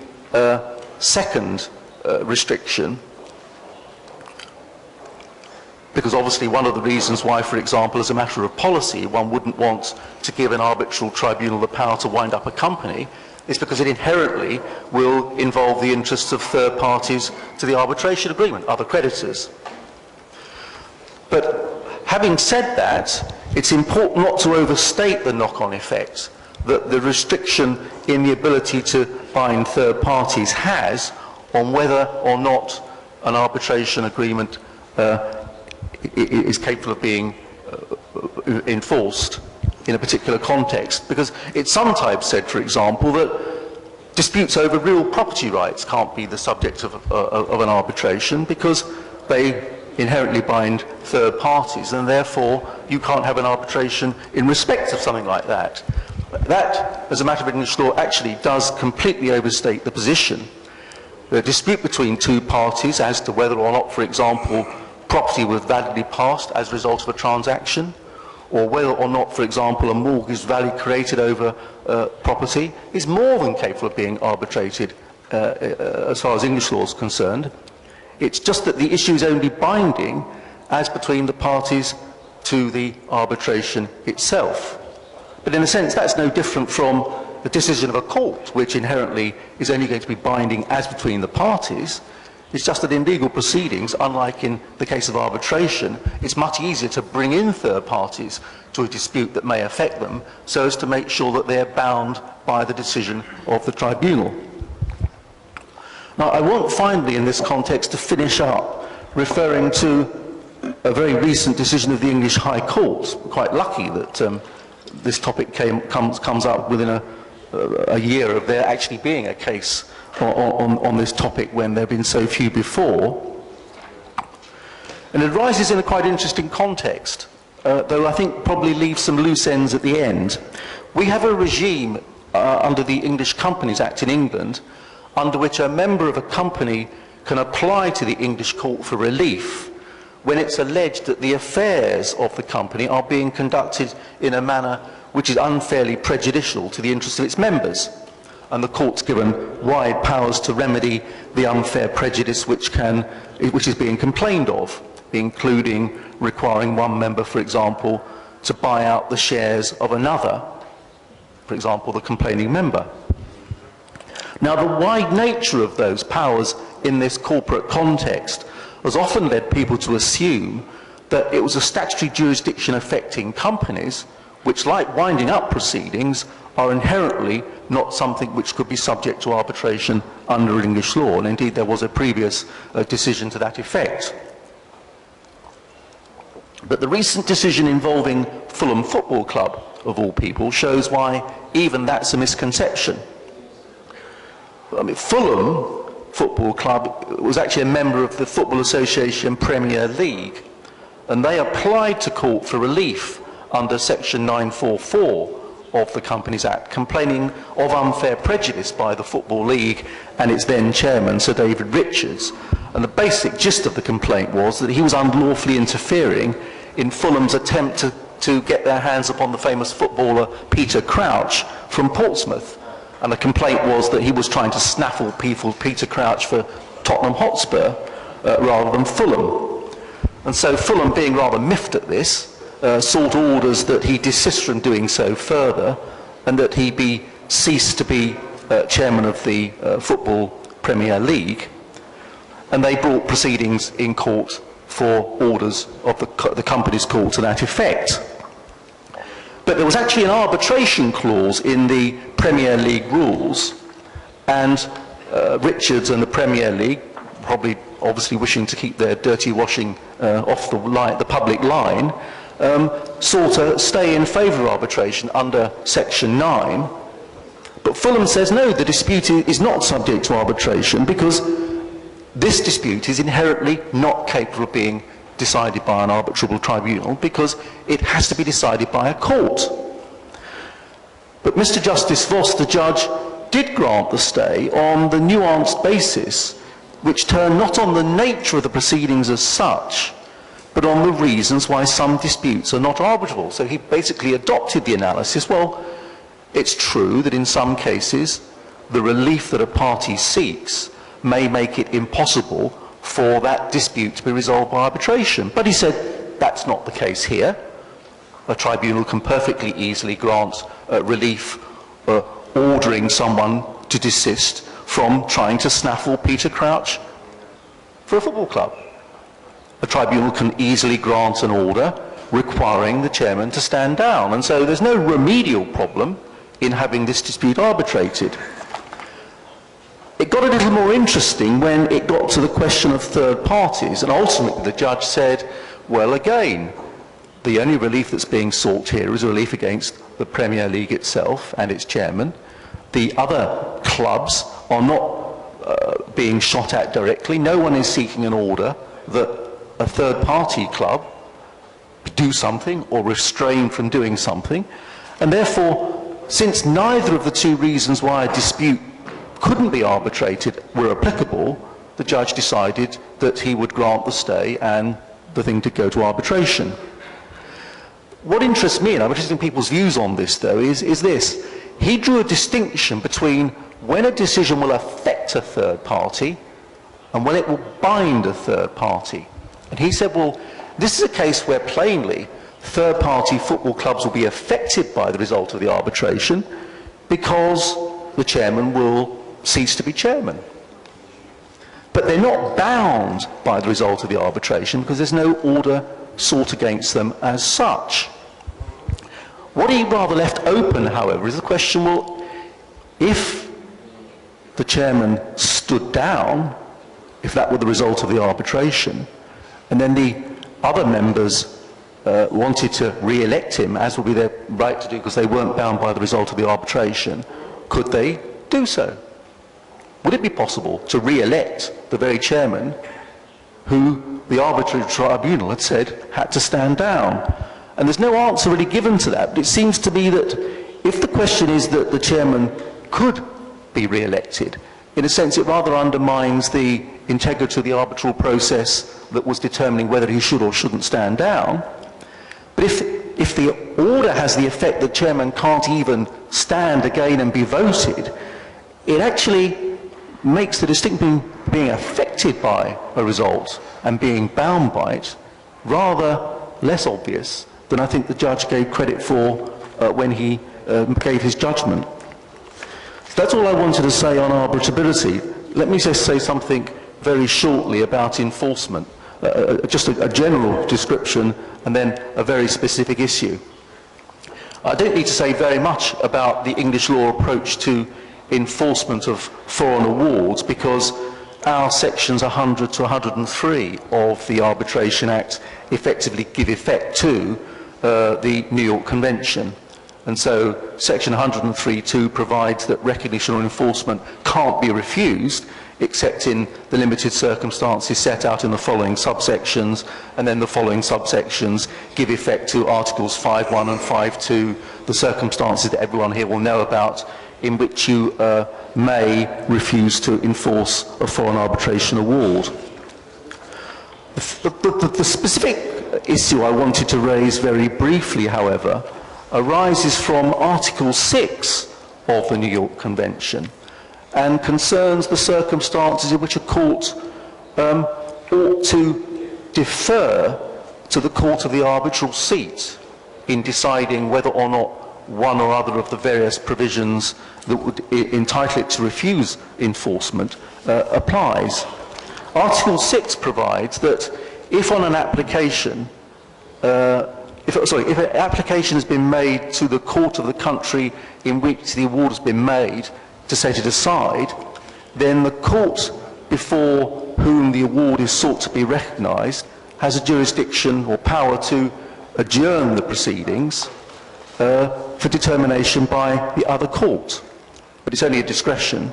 second restriction, because obviously one of the reasons why, for example, as a matter of policy, one wouldn't want to give an arbitral tribunal the power to wind up a company is because it inherently will involve the interests of third parties to the arbitration agreement, other creditors. But having said that, it's important not to overstate the knock-on effect that the restriction in the ability to bind third parties has on whether or not an arbitration agreement is capable of being enforced in a particular context. Because it's sometimes said, for example, that disputes over real property rights can't be the subject of an arbitration because they inherently bind third parties, and therefore you can't have an arbitration in respect of something like that. That, as a matter of English law, actually does completely overstate the position. The dispute between two parties as to whether or not, for example, property was validly passed as a result of a transaction, or whether or not, for example, a mortgage value created over property is more than capable of being arbitrated as far as English law is concerned. It's just that the issue is only binding as between the parties to the arbitration itself. But in a sense, that's no different from the decision of a court, which inherently is only going to be binding as between the parties. It's just that in legal proceedings, unlike in the case of arbitration, it's much easier to bring in third parties to a dispute that may affect them, so as to make sure that they're bound by the decision of the tribunal. Now, I want finally in this context to finish up referring to a very recent decision of the English High Court. We're quite lucky that this topic comes up within a year of there actually being a case on this topic when there have been so few before. And it arises in a quite interesting context, though I think probably leaves some loose ends at the end. We have a regime under the English Companies Act in England under which a member of a company can apply to the English court for relief when it's alleged that the affairs of the company are being conducted in a manner which is unfairly prejudicial to the interests of its members. And the court's given wide powers to remedy the unfair prejudice which is being complained of, including requiring one member, for example, to buy out the shares of another, for example, the complaining member. Now, the wide nature of those powers in this corporate context has often led people to assume that it was a statutory jurisdiction affecting companies which, like winding up proceedings, are inherently not something which could be subject to arbitration under English law, and indeed there was a previous decision to that effect. But the recent decision involving Fulham Football Club, of all people, shows why even that's a misconception. I mean, Fulham Football Club was actually a member of the Football Association Premier League, and they applied to court for relief under section 944 of the Companies Act, complaining of unfair prejudice by the Football League and its then chairman, Sir David Richards. And the basic gist of the complaint was that he was unlawfully interfering in Fulham's attempt to get their hands upon the famous footballer Peter Crouch from Portsmouth. And the complaint was that he was trying to snaffle Peter Crouch for Tottenham Hotspur rather than Fulham. And so Fulham, being rather miffed at this, sought orders that he desist from doing so further, and that he be ceased to be chairman of the Football Premier League, and they brought proceedings in court for orders of the company's court to that effect. But there was actually an arbitration clause in the Premier League rules, and Richards and the Premier League, probably obviously wishing to keep their dirty washing off the public line, sought a stay in favour of arbitration under Section 9. But Fulham says no, the dispute is not subject to arbitration because this dispute is inherently not capable of being decided by an arbitrable tribunal because it has to be decided by a court. But Mr. Justice Voss, the judge, did grant the stay on the nuanced basis which turned not on the nature of the proceedings as such, but on the reasons why some disputes are not arbitrable. So he basically adopted the analysis, well, it's true that in some cases the relief that a party seeks may make it impossible for that dispute to be resolved by arbitration. But he said that's not the case here. A tribunal can perfectly easily grant relief ordering someone to desist from trying to snaffle Peter Crouch for a football club. A tribunal can easily grant an order requiring the chairman to stand down, and so there's no remedial problem in having this dispute arbitrated. It got a little more interesting when it got to the question of third parties, and ultimately the judge said, well, again, the only relief that's being sought here is a relief against the Premier League itself and its chairman. The other clubs are not being shot at directly. No one is seeking an order that a third-party club do something or restrain from doing something. And therefore, since neither of the two reasons why a dispute couldn't be arbitrated were applicable, the judge decided that he would grant the stay and the thing to go to arbitration. What interests me, and I'm interested in people's views on this though, is this. He drew a distinction between when a decision will affect a third party and when it will bind a third party. And he said, well, this is a case where plainly third-party football clubs will be affected by the result of the arbitration because the chairman will cease to be chairman. But they're not bound by the result of the arbitration because there's no order sought against them as such. What he rather left open, however, is the question, well, if the chairman stood down, if that were the result of the arbitration, and then the other members wanted to re-elect him, as would be their right to do because they weren't bound by the result of the arbitration, could they do so? Would it be possible to re-elect the very chairman who the arbitrary tribunal had said had to stand down? And there's no answer really given to that, but it seems to be that if the question is that the chairman could be re-elected, in a sense it rather undermines the integrity of the arbitral process that was determining whether he should or shouldn't stand down. But if the order has the effect that chairman can't even stand again and be voted, it actually makes the distinction between being affected by a result and being bound by it rather less obvious than I think the judge gave credit for when he gave his judgment. So that's all I wanted to say on arbitrability. Let me just say something very shortly about enforcement. Just a general description and then a very specific issue. I don't need to say very much about the English law approach to enforcement of foreign awards because our sections 100 to 103 of the Arbitration Act effectively give effect to the New York Convention. And so section 103.2 provides that recognition or enforcement can't be refused except in the limited circumstances set out in the following subsections, and then the following subsections give effect to Articles 5.1 and 5.2, the circumstances that everyone here will know about, in which you may refuse to enforce a foreign arbitration award. The specific issue I wanted to raise very briefly, however, arises from Article 6 of the New York Convention and concerns the circumstances in which a court ought to defer to the court of the arbitral seat in deciding whether or not one or other of the various provisions that would entitle it to refuse enforcement applies. Article 6 provides that if on an application, if an application has been made to the court of the country in which the award has been made to set it aside, then the court before whom the award is sought to be recognised has a jurisdiction or power to adjourn the proceedings for determination by the other court. But it's only a discretion.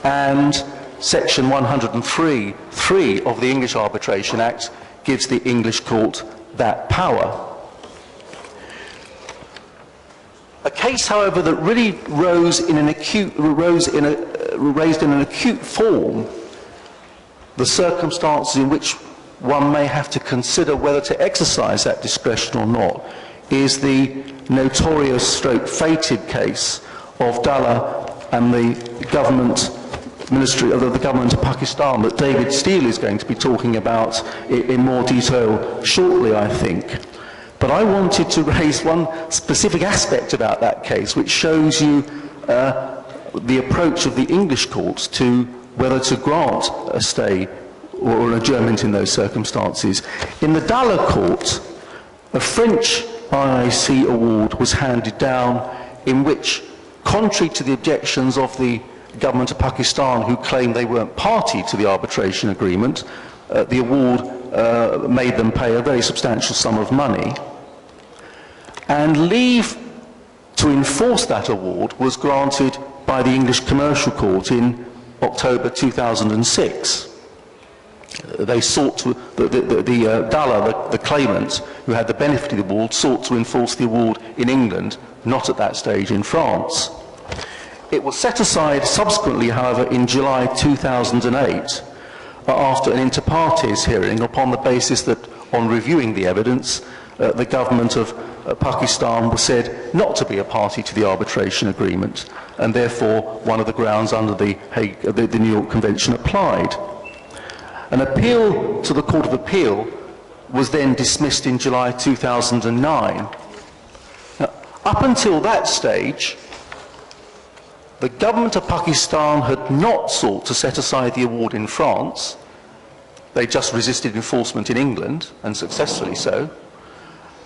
And Section 103(3) of the English Arbitration Act gives the English court that power. A case, however, that really raised in an acute form the circumstances in which one may have to consider whether to exercise that discretion or not is the notorious fated case of Dalla and the government ministry of the government of Pakistan that David Steele is going to be talking about in more detail shortly, I think. But I wanted to raise one specific aspect about that case which shows you the approach of the English courts to whether to grant a stay or an adjournment in those circumstances. In the Dalla court, a French IIC award was handed down in which, contrary to the objections of the government of Pakistan, who claimed they weren't party to the arbitration agreement, the award made them pay a very substantial sum of money. And leave to enforce that award was granted by the English Commercial Court in October 2006. They sought to, Dalla, the claimant, who had the benefit of the award, sought to enforce the award in England, not at that stage in France. It was set aside subsequently, however, in July 2008, after an inter partes hearing, upon the basis that, on reviewing the evidence, the government of Pakistan was said not to be a party to the arbitration agreement, and therefore one of the grounds under the New York Convention applied. An appeal to the Court of Appeal was then dismissed in July 2009. Now, up until that stage, the government of Pakistan had not sought to set aside the award in France. They just resisted enforcement in England, and successfully so.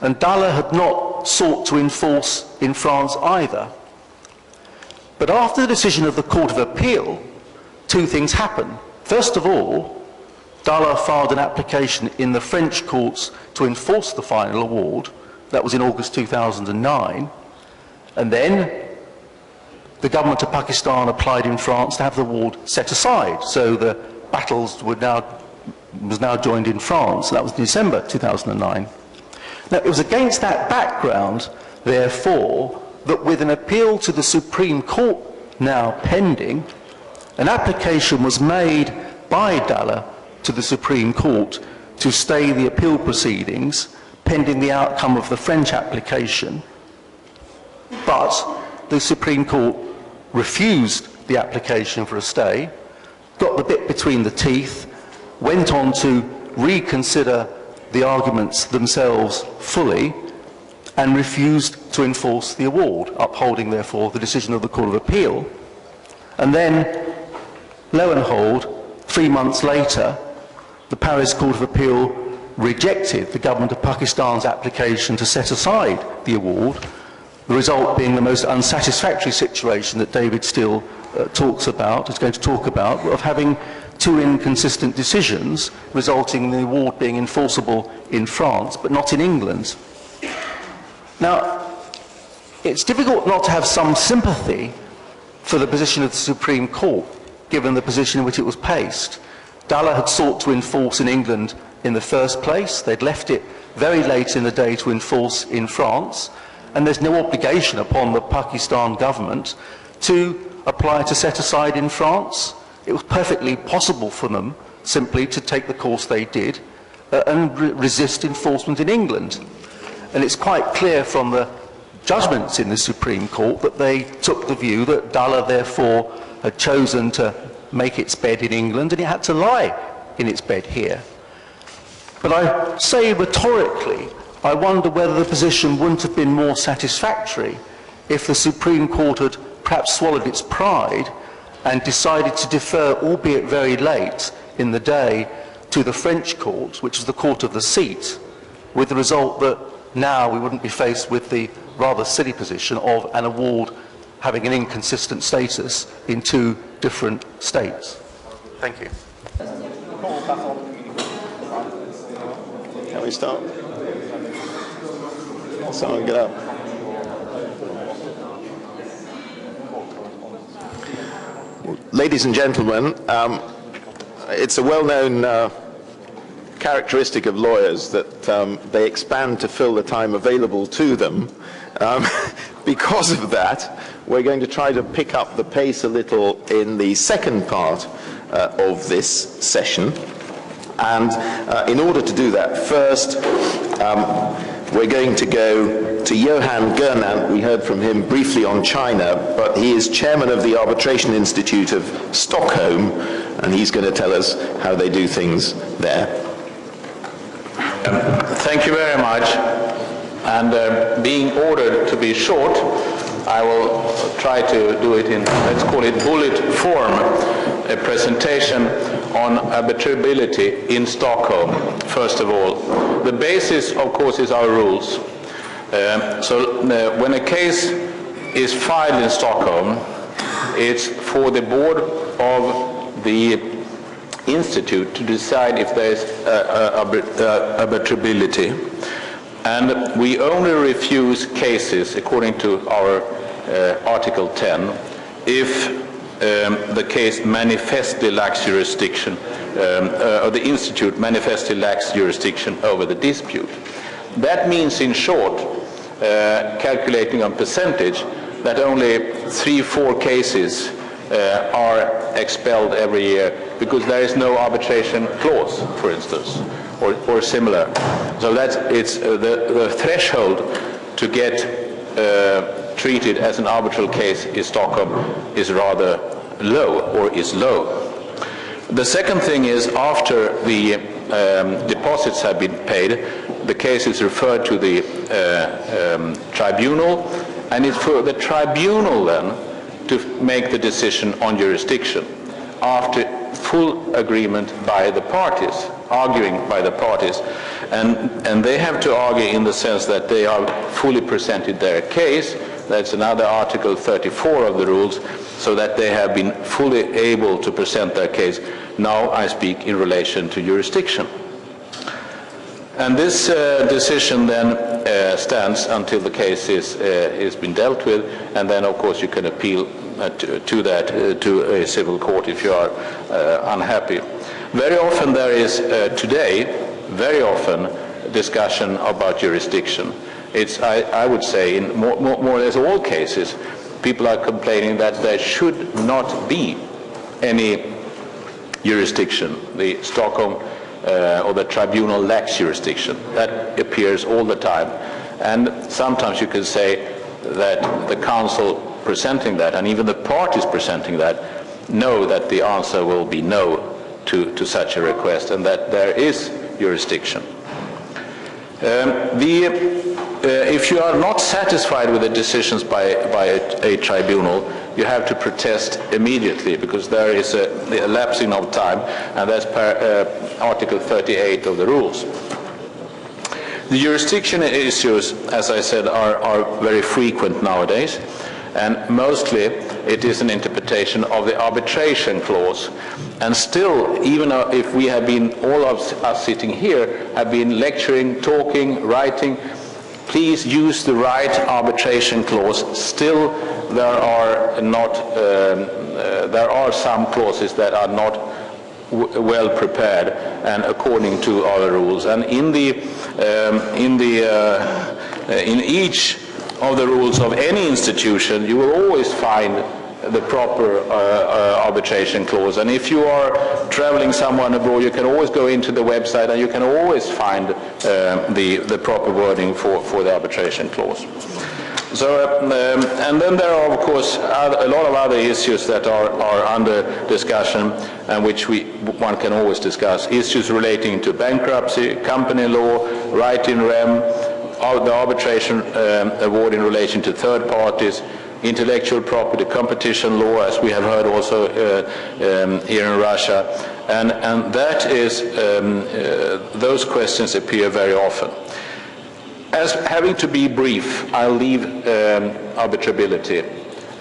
And Dalla had not sought to enforce in France either. But after the decision of the Court of Appeal, two things happened. First of all, Dalla filed an application in the French courts to enforce the final award. That was in August 2009. And then the government of Pakistan applied in France to have the award set aside. So the battles was now joined in France. That was December 2009. Now, it was against that background, therefore, that with an appeal to the Supreme Court now pending, an application was made by Dalla to the Supreme Court to stay the appeal proceedings pending the outcome of the French application. But the Supreme Court refused the application for a stay, got the bit between the teeth, went on to reconsider the arguments themselves fully, and refused to enforce the award, upholding therefore the decision of the Court of Appeal. And then, lo and behold, 3 months later, the Paris Court of Appeal rejected the government of Pakistan's application to set aside the award, the result being the most unsatisfactory situation that David Steele is going to talk about, of having two inconsistent decisions, resulting in the award being enforceable in France, but not in England. Now, it's difficult not to have some sympathy for the position of the Supreme Court, given the position in which it was placed. Dalla had sought to enforce in England in the first place. They'd left it very late in the day to enforce in France, and there's no obligation upon the Pakistan government to apply to set aside in France. It was perfectly possible for them simply to take the course they did and resist enforcement in England. And it's quite clear from the judgments in the Supreme Court that they took the view that Dalla therefore had chosen to make its bed in England and it had to lie in its bed here. But I say rhetorically, I wonder whether the position wouldn't have been more satisfactory if the Supreme Court had perhaps swallowed its pride and decided to defer, albeit very late in the day, to the French court, which is the court of the seat, with the result that now we wouldn't be faced with the rather silly position of an award having an inconsistent status in two different states. Thank you. Can we start? Someone get up. Ladies and gentlemen, it's a well-known characteristic of lawyers that they expand to fill the time available to them. Because of that, we're going to try to pick up the pace a little in the second part of this session. And in order to do that, first, we're going to go to Johan Gernandt. We heard from him briefly on China, but he is chairman of the Arbitration Institute of Stockholm, and he's going to tell us how they do things there. Thank you very much. And being ordered to be short, I will try to do it in, let's call it bullet form, a presentation on arbitrability in Stockholm, first of all. The basis, of course, is our rules. When a case is filed in Stockholm, it's for the board of the institute to decide if there is arbitrability. And we only refuse cases, according to our Article 10, if the case manifestly lacks jurisdiction, or the institute manifestly lacks jurisdiction over the dispute. That means, in short, calculating on percentage, that only 3-4 cases are expelled every year because there is no arbitration clause, for instance, or similar. So it's the threshold to get treated as an arbitral case in Stockholm is rather low, or is low. The second thing is, after the deposits have been paid, the case is referred to the tribunal, and it's for the tribunal then to make the decision on jurisdiction after full agreement by the parties, arguing by the parties. And they have to argue in the sense that they are fully presented their case. That's another Article 34 of the rules, so that they have been fully able to present their case. Now I speak in relation to jurisdiction. And this decision then stands until the case is been dealt with, and then of course you can appeal to that to a civil court if you are unhappy. Very often there is today, very often, discussion about jurisdiction. It's, I would say, in more or less all cases, people are complaining that there should not be any jurisdiction. The Stockholm or the tribunal lacks jurisdiction. That appears all the time. And sometimes you can say that the counsel presenting that, and even the parties presenting that, know that the answer will be no to such a request, and that there is jurisdiction. If you are not satisfied with the decisions by a tribunal, you have to protest immediately, because there is a lapsing of time, and that's per Article 38 of the rules. The jurisdiction issues, as I said, are very frequent nowadays, and mostly it is an interpretation of the arbitration clause. And still, even if we have been, all of us sitting here, have been lecturing, talking, writing, please use the right arbitration clause. Still, there are not, there are some clauses that are not well prepared and according to our rules. And in each of the rules of any institution, you will always find the proper arbitration clause. And if you are traveling somewhere abroad, you can always go into the website and you can always find the proper wording for the arbitration clause. So, and then there are, of course, a lot of other issues that are under discussion, and which one can always discuss. Issues relating to bankruptcy, company law, right in rem, the arbitration award in relation to third parties, intellectual property, competition law, as we have heard also here in Russia, and that is, those questions appear very often. As having to be brief, I'll leave arbitrability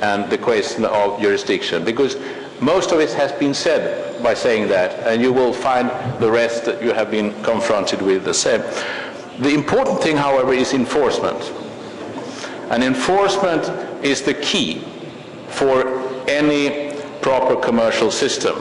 and the question of jurisdiction, because most of it has been said by saying that, and you will find the rest that you have been confronted with the same. The important thing, however, is enforcement. And enforcement is the key for any proper commercial system.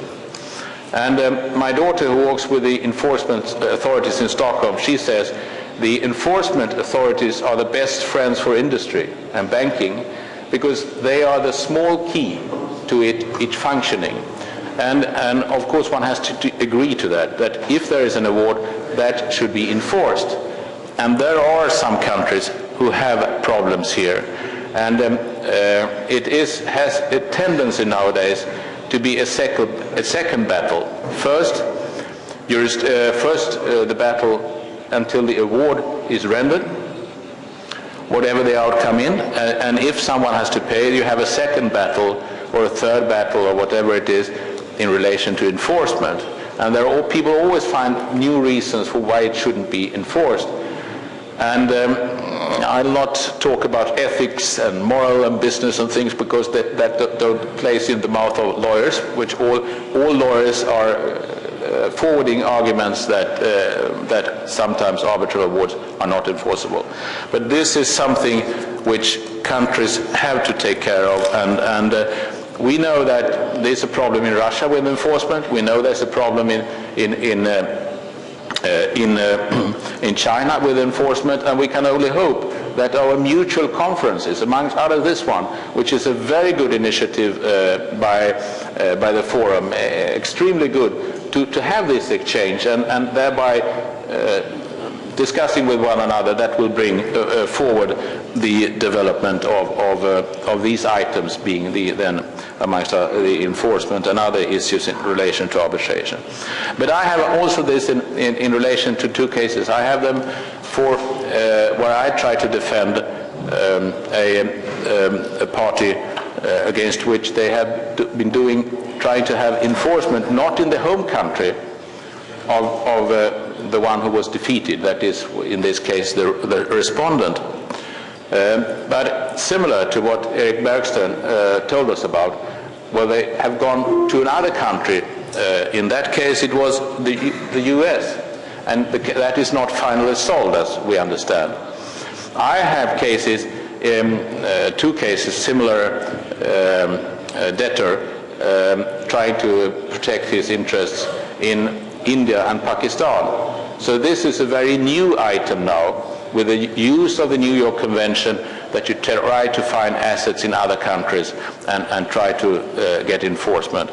And my daughter, who works with the enforcement authorities in Stockholm, she says the enforcement authorities are the best friends for industry and banking, because they are the small key to it functioning. And of course one has to agree to that if there is an award, that should be enforced. And there are some countries who have problems here. And it has a tendency nowadays to be a second battle. First, the battle until the award is rendered, whatever the outcome in, and if someone has to pay, you have a second battle or a third battle or whatever it is in relation to enforcement. And people always find new reasons for why it shouldn't be enforced. And I'll not talk about ethics and moral and business and things, because that don't place in the mouth of lawyers, which all lawyers are forwarding arguments that sometimes arbitral awards are not enforceable. But this is something which countries have to take care of, and we know that there's a problem in Russia with enforcement. We know there's a problem in China with enforcement, and we can only hope that our mutual conferences, amongst others this one, which is a very good initiative by the forum, extremely good, to have this exchange and thereby discussing with one another, that will bring forward the development of these items, being then amongst the enforcement and other issues in relation to arbitration. But I have also this in relation to two cases. I have them for where I try to defend a party against which they have been trying to have enforcement not in the home country of the one who was defeated, that is, in this case, the respondent. But similar to what Erik Bergstern told us about, where they have gone to another country. In that case, it was the US, and that is not finally solved, as we understand. I have cases, two cases, similar debtor trying to protect his interests in India and Pakistan. So this is a very new item now, with the use of the New York Convention, that you try to find assets in other countries and try to get enforcement.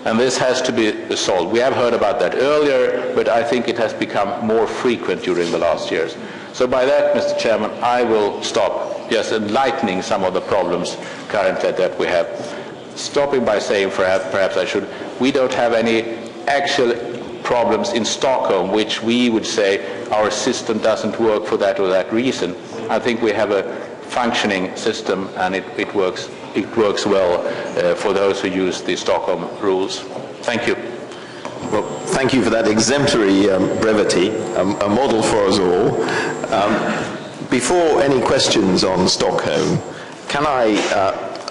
And this has to be solved. We have heard about that earlier, but I think it has become more frequent during the last years. So by that, Mr. Chairman, I will stop just enlightening some of the problems currently that we have. Stopping by saying, perhaps I should, we don't have any actual problems in Stockholm which we would say our system doesn't work for that or that reason. I think we have a functioning system, and it works well for those who use the Stockholm rules. Thank you. Well, thank you for that exemplary brevity, a model for us all. Before any questions on Stockholm, can I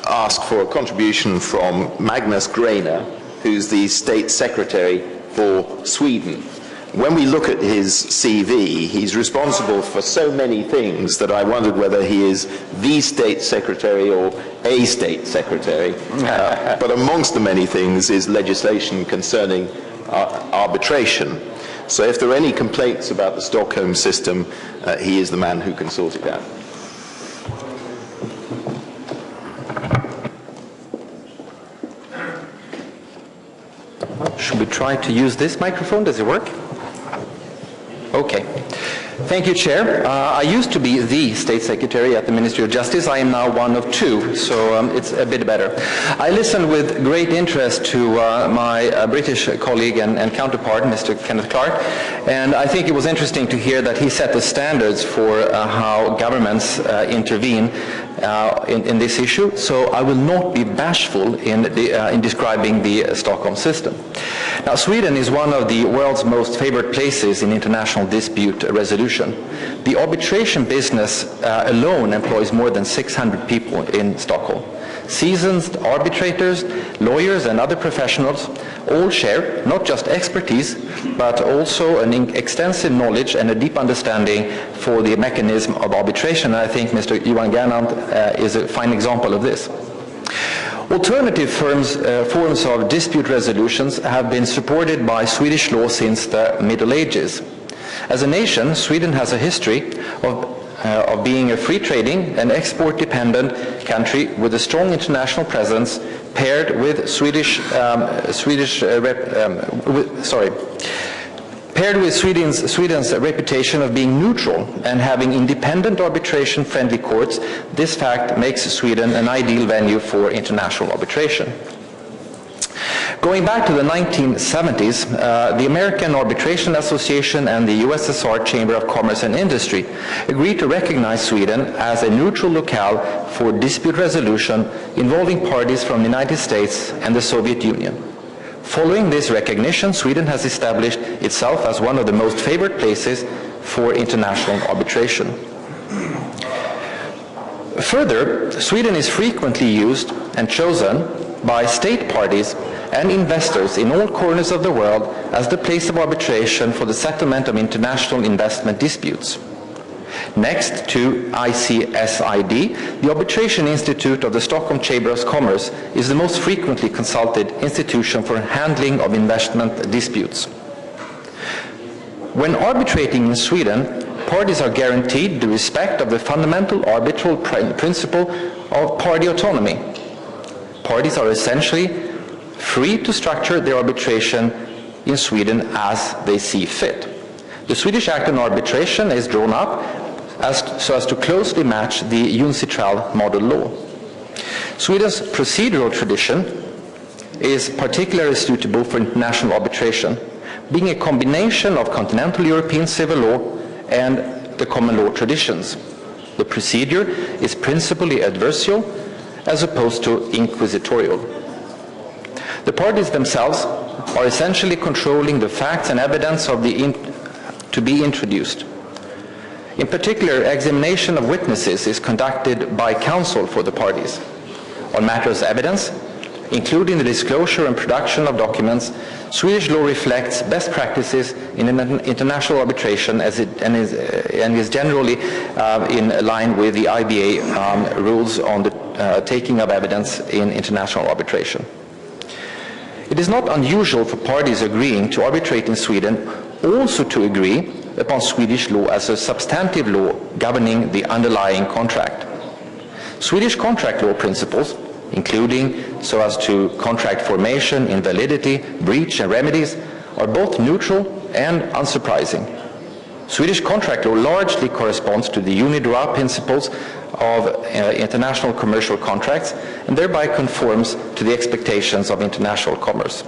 ask for a contribution from Magnus Graner, who's the State Secretary for Sweden. When we look at his CV, he's responsible for so many things that I wondered whether he is the State Secretary or a State Secretary. But amongst the many things is legislation concerning arbitration. So if there are any complaints about the Stockholm system, he is the man who can sort it out. Should we try to use this microphone? Does it work? Okay. Thank you, Chair. I used to be the State Secretary at the Ministry of Justice. I am now one of two, so it's a bit better. I listened with great interest to my British colleague and counterpart, Mr. Kenneth Clark, and I think it was interesting to hear that he set the standards for how governments intervene in this issue, so I will not be bashful in describing the Stockholm system. Now, Sweden is one of the world's most favored places in international dispute resolution. The arbitration business alone employs more than 600 people in Stockholm. Seasoned arbitrators, lawyers, and other professionals all share not just expertise, but also an extensive knowledge and a deep understanding for the mechanism of arbitration. And I think Mr. Johan Gernandt is a fine example of this. Alternative forms of dispute resolutions have been supported by Swedish law since the Middle Ages. As a nation, Sweden has a history of being a free trading and export-dependent country with a strong international presence paired with Sweden's reputation of being neutral and having independent arbitration-friendly courts. This fact makes Sweden an ideal venue for international arbitration. Going back to the 1970s, the American Arbitration Association and the USSR Chamber of Commerce and Industry agreed to recognize Sweden as a neutral locale for dispute resolution involving parties from the United States and the Soviet Union. Following this recognition, Sweden has established itself as one of the most favored places for international arbitration. Further, Sweden is frequently used and chosen by state parties and investors in all corners of the world as the place of arbitration for the settlement of international investment disputes. Next to ICSID, the Arbitration Institute of the Stockholm Chamber of Commerce is the most frequently consulted institution for handling of investment disputes. When arbitrating in Sweden, parties are guaranteed the respect of the fundamental arbitral principle of party autonomy. Parties are essentially free to structure their arbitration in Sweden as they see fit. The Swedish Act on Arbitration is drawn up so as to closely match the UNCITRAL model law. Sweden's procedural tradition is particularly suitable for international arbitration, being a combination of continental European civil law and the common law traditions. The procedure is principally adversarial as opposed to inquisitorial. The parties themselves are essentially controlling the facts and evidence of to be introduced. In particular, examination of witnesses is conducted by counsel for the parties. On matters of evidence, including the disclosure and production of documents, Swedish law reflects best practices in international arbitration and is generally in line with the IBA rules on the taking of evidence in international arbitration. It is not unusual for parties agreeing to arbitrate in Sweden also to agree upon Swedish law as a substantive law governing the underlying contract. Swedish contract law principles, including so as to contract formation, invalidity, breach, and remedies, are both neutral and unsurprising. Swedish contract law largely corresponds to the uni-droit principles of international commercial contracts and thereby conforms to the expectations of international commerce.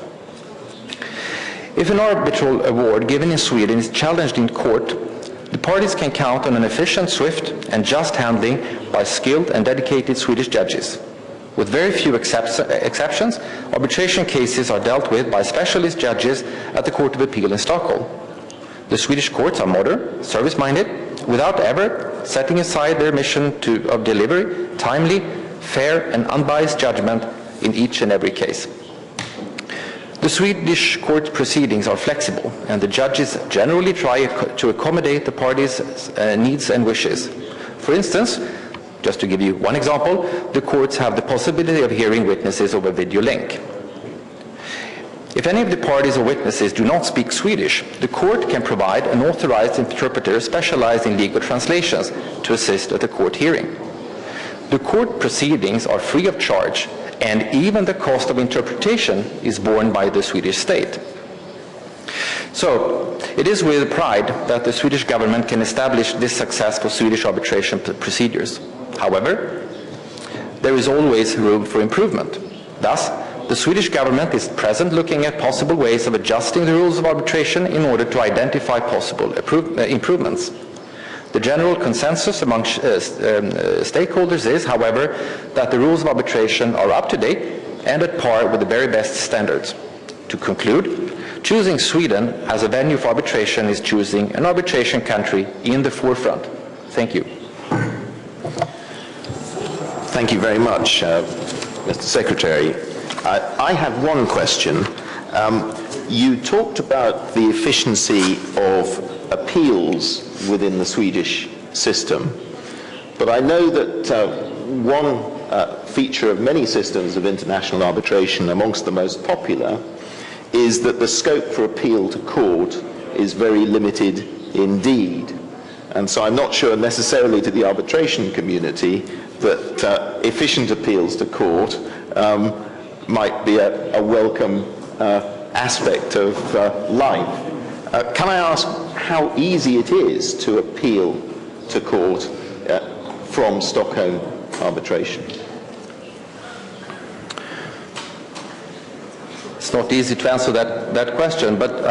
If an arbitral award given in Sweden is challenged in court, the parties can count on an efficient, swift, and just handling by skilled and dedicated Swedish judges. With very few exceptions, arbitration cases are dealt with by specialist judges at the Court of Appeal in Stockholm. The Swedish courts are modern, service-minded, without ever setting aside their mission of delivery, timely, fair, and unbiased judgment in each and every case. The Swedish court proceedings are flexible, and the judges generally try to accommodate the parties' needs and wishes. For instance, just to give you one example, the courts have the possibility of hearing witnesses over video link. If any of the parties or witnesses do not speak Swedish, the court can provide an authorized interpreter specialized in legal translations to assist at the court hearing. The court proceedings are free of charge, and even the cost of interpretation is borne by the Swedish state. So, it is with pride that the Swedish government can establish this success for Swedish arbitration procedures. However, there is always room for improvement. Thus, the Swedish government is present looking at possible ways of adjusting the rules of arbitration in order to identify possible improvements. The general consensus among stakeholders is, however, that the rules of arbitration are up to date and at par with the very best standards. To conclude, choosing Sweden as a venue for arbitration is choosing an arbitration country in the forefront. Thank you. Thank you very much, Mr. Secretary. I have one question. You talked about the efficiency of appeals within the Swedish system, but I know that one feature of many systems of international arbitration, amongst the most popular, is that the scope for appeal to court is very limited indeed. And so I'm not sure necessarily to the arbitration community that efficient appeals to court might be a welcome aspect of life. Can I ask how easy it is to appeal to court from Stockholm arbitration? It's not easy to answer that question, but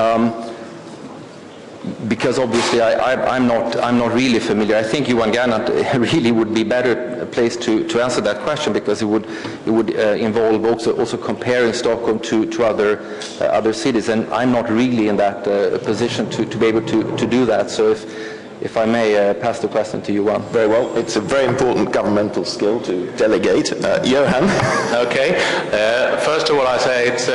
because obviously I'm not really familiar. I think Johan Gernandt really would be better placed to answer that question, because it would involve also comparing Stockholm to other cities, and I'm not really in that position to be able to do that. So if I may pass the question to Johan. Very well. It's a very important governmental skill to delegate. Johan? Okay. First of all, I say it's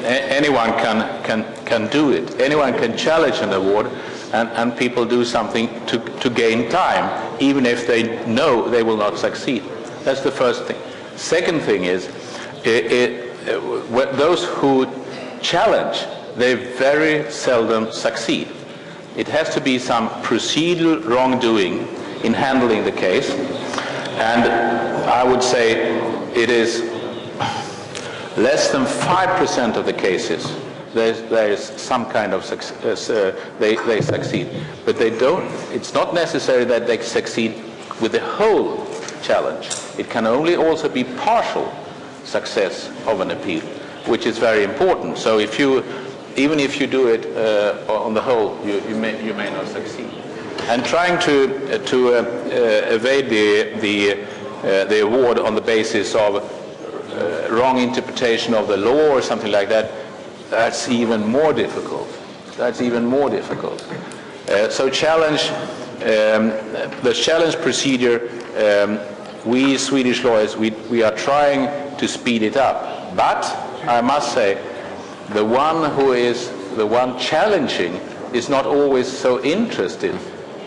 anyone can do it. Anyone can challenge an award, and people do something to gain time, even if they know they will not succeed. That's the first thing. Second thing is, those who challenge, they very seldom succeed. It has to be some procedural wrongdoing in handling the case, and I would say it is less than 5% of the cases there is some kind of success, they succeed, but they don't. It's not necessary that they succeed with the whole challenge. It can only also be partial success of an appeal, which is very important. So even if you do it on the whole, you may not succeed. And trying to evade the award on the basis of wrong interpretation of the law or something like that, that's even more difficult. That's even more difficult. So the challenge procedure, we Swedish lawyers, we are trying to speed it up. But I must say, the one challenging is not always so interested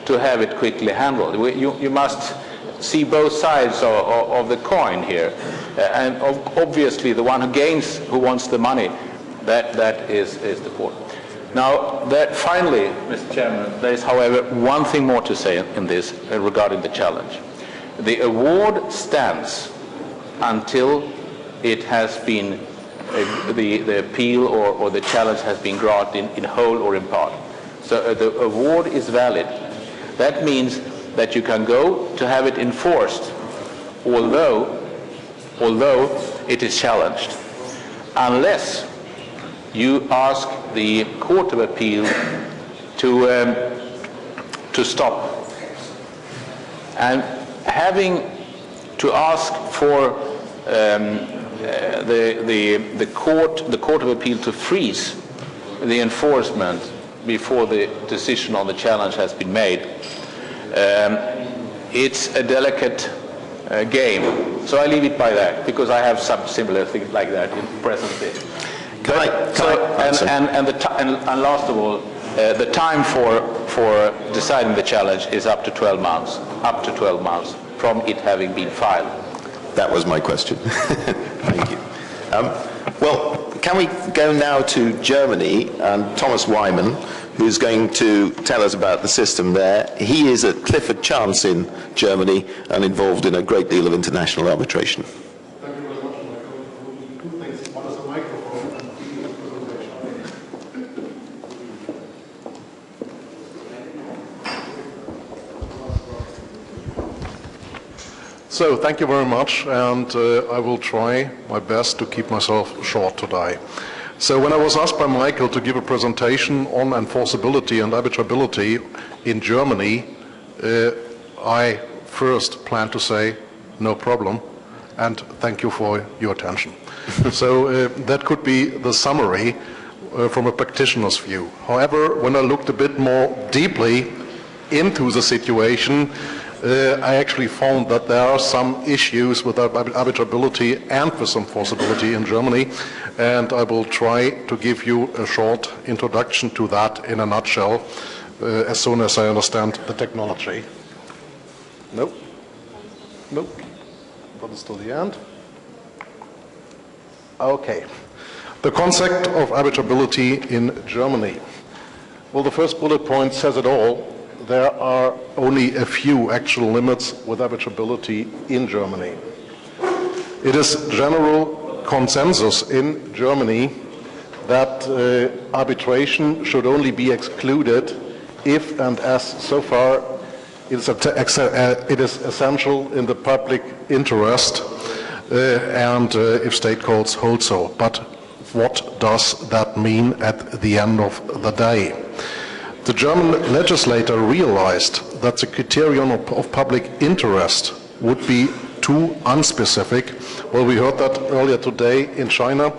to have it quickly handled. You must see both sides of the coin here, and obviously the one who gains, who wants the money, that is the point. Now, finally, Mr. Chairman, there is, however, one thing more to say in this regarding the challenge. The award stands until it has been the appeal or the challenge has been granted in whole or in part. So the award is valid. That means that you can go to have it enforced, although it is challenged, unless you ask the Court of Appeal to stop. And having to ask for the Court of Appeal to freeze the enforcement before the decision on the challenge has been made, it's a delicate game. So I leave it by that, because I have some similar things like that in present day. And last of all, the time for deciding the challenge is up to 12 months. Up to 12 months from it having been filed. That was my question. Thank you. Well, can we go now to Germany and Thomas Wyman, who's going to tell us about the system there. He is at Clifford Chance in Germany and involved in a great deal of international arbitration. Thank you very much, Michael. Two things. One is the microphone and the presentation. So, thank you very much, and I will try my best to keep myself short today. So, when I was asked by Michael to give a presentation on enforceability and arbitrability in Germany, I first planned to say, no problem, and thank you for your attention. So, that could be the summary from a practitioner's view. However, when I looked a bit more deeply into the situation, I actually found that there are some issues with arbitrability and with enforceability in Germany, and I will try to give you a short introduction to that in a nutshell as soon as I understand the technology. Nope. Nope. That is to the end. Okay. The concept of arbitrability in Germany. Well, the first bullet point says it all. There are only a few actual limits with arbitrability in Germany. It is general consensus in Germany that arbitration should only be excluded if and as so far it is essential in the public interest and if state courts hold so. But what does that mean at the end of the day? The German legislator realized that the criterion of public interest would be too unspecific. Well, we heard that earlier today in China.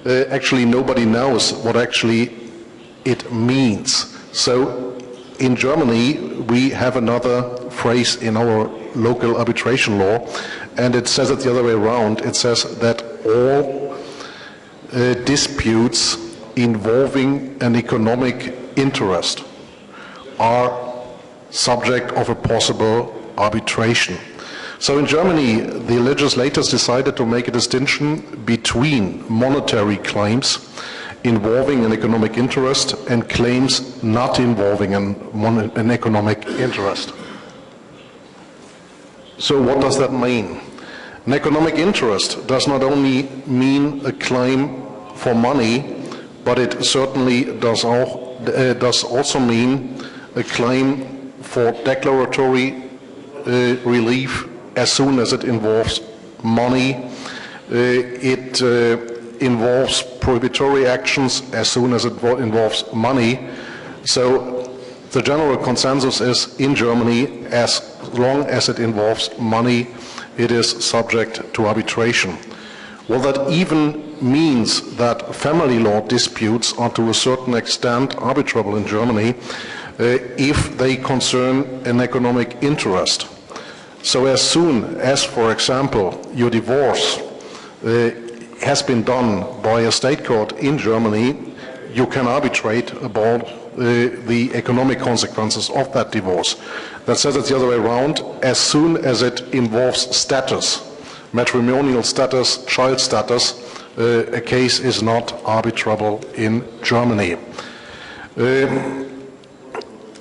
Actually, nobody knows what actually it means. So, in Germany, we have another phrase in our local arbitration law, and it says it the other way around. It says that all disputes involving an economic interest are subject of a possible arbitration. So in Germany, the legislators decided to make a distinction between monetary claims involving an economic interest and claims not involving an economic interest. So what does that mean? An economic interest does not only mean a claim for money, but it certainly does also mean a claim for declaratory relief as soon as it involves money. It involves prohibitory actions as soon as it involves money. So the general consensus is in Germany, as long as it involves money, it is subject to arbitration. Well, that even means that family law disputes are to a certain extent arbitrable in Germany if they concern an economic interest. So as soon as, for example, your divorce has been done by a state court in Germany, you can arbitrate about the economic consequences of that divorce. That says it the other way around. As soon as it involves status, matrimonial status, child status, a case is not arbitrable in Germany.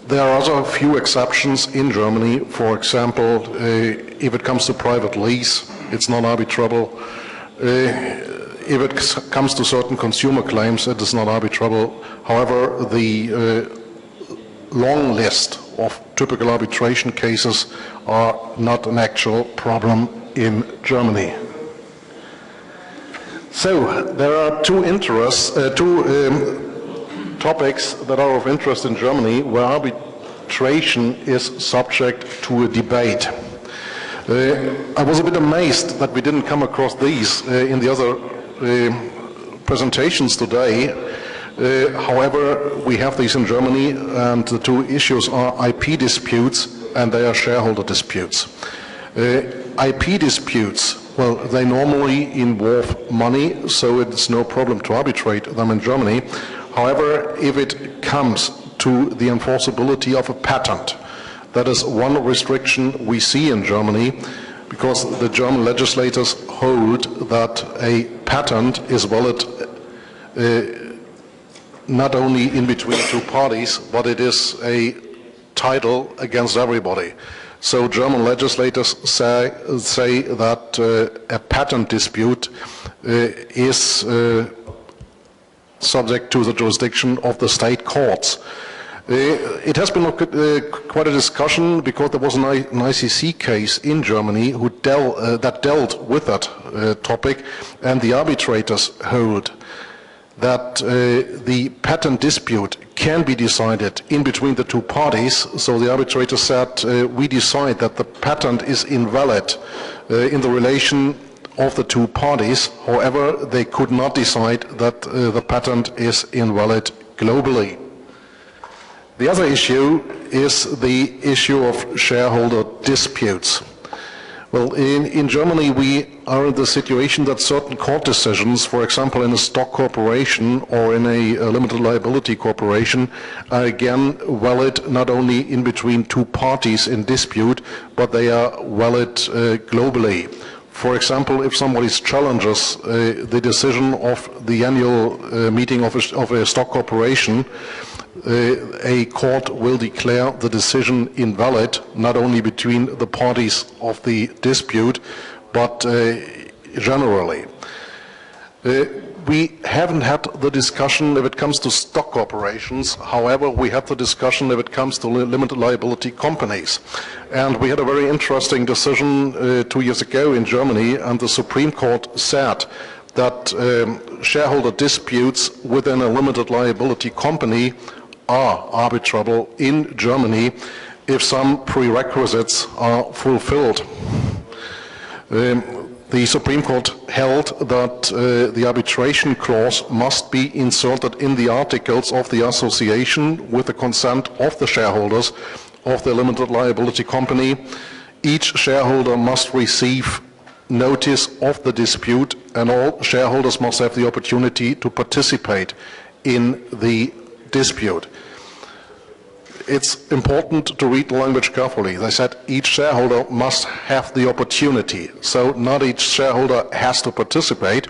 There are also a few exceptions in Germany. For example, if it comes to private lease, it's not arbitrable. If it comes to certain consumer claims, it is not arbitrable. However, the long list of typical arbitration cases are not an actual problem in Germany. So there are two topics that are of interest in Germany where arbitration is subject to a debate. I was a bit amazed that we didn't come across these in the other presentations today. However, we have these in Germany, and the two issues are IP disputes and they are shareholder disputes. IP disputes, well, they normally involve money, so it's no problem to arbitrate them in Germany. However, if it comes to the enforceability of a patent, that is one restriction we see in Germany, because the German legislators hold that a patent is valid not only in between two parties, but it is a title against everybody. So German legislators say that a patent dispute is subject to the jurisdiction of the state courts. It has been quite a discussion because there was an ICC case in Germany that dealt with that topic, and the arbitrators hold that the patent dispute can be decided in between the two parties. So the arbitrator said, we decide that the patent is invalid in the relation of the two parties. However, they could not decide that the patent is invalid globally. The other issue is the issue of shareholder disputes. Well, in Germany we are in the situation that certain court decisions, for example in a stock corporation or in a limited liability corporation, are again valid not only in between two parties in dispute, but they are valid globally. For example, if somebody challenges the decision of the annual meeting of a stock corporation, a court will declare the decision invalid, not only between the parties of the dispute, but generally. We haven't had the discussion if it comes to stock corporations. However, we had the discussion if it comes to limited liability companies. And we had a very interesting decision 2 years ago in Germany, and the Supreme Court said that shareholder disputes within a limited liability company are arbitrable in Germany if some prerequisites are fulfilled. The Supreme Court held that the arbitration clause must be inserted in the articles of the association with the consent of the shareholders of the limited liability company. Each shareholder must receive notice of the dispute, and all shareholders must have the opportunity to participate in the dispute. It's important to read the language carefully. They said each shareholder must have the opportunity, so not each shareholder has to participate.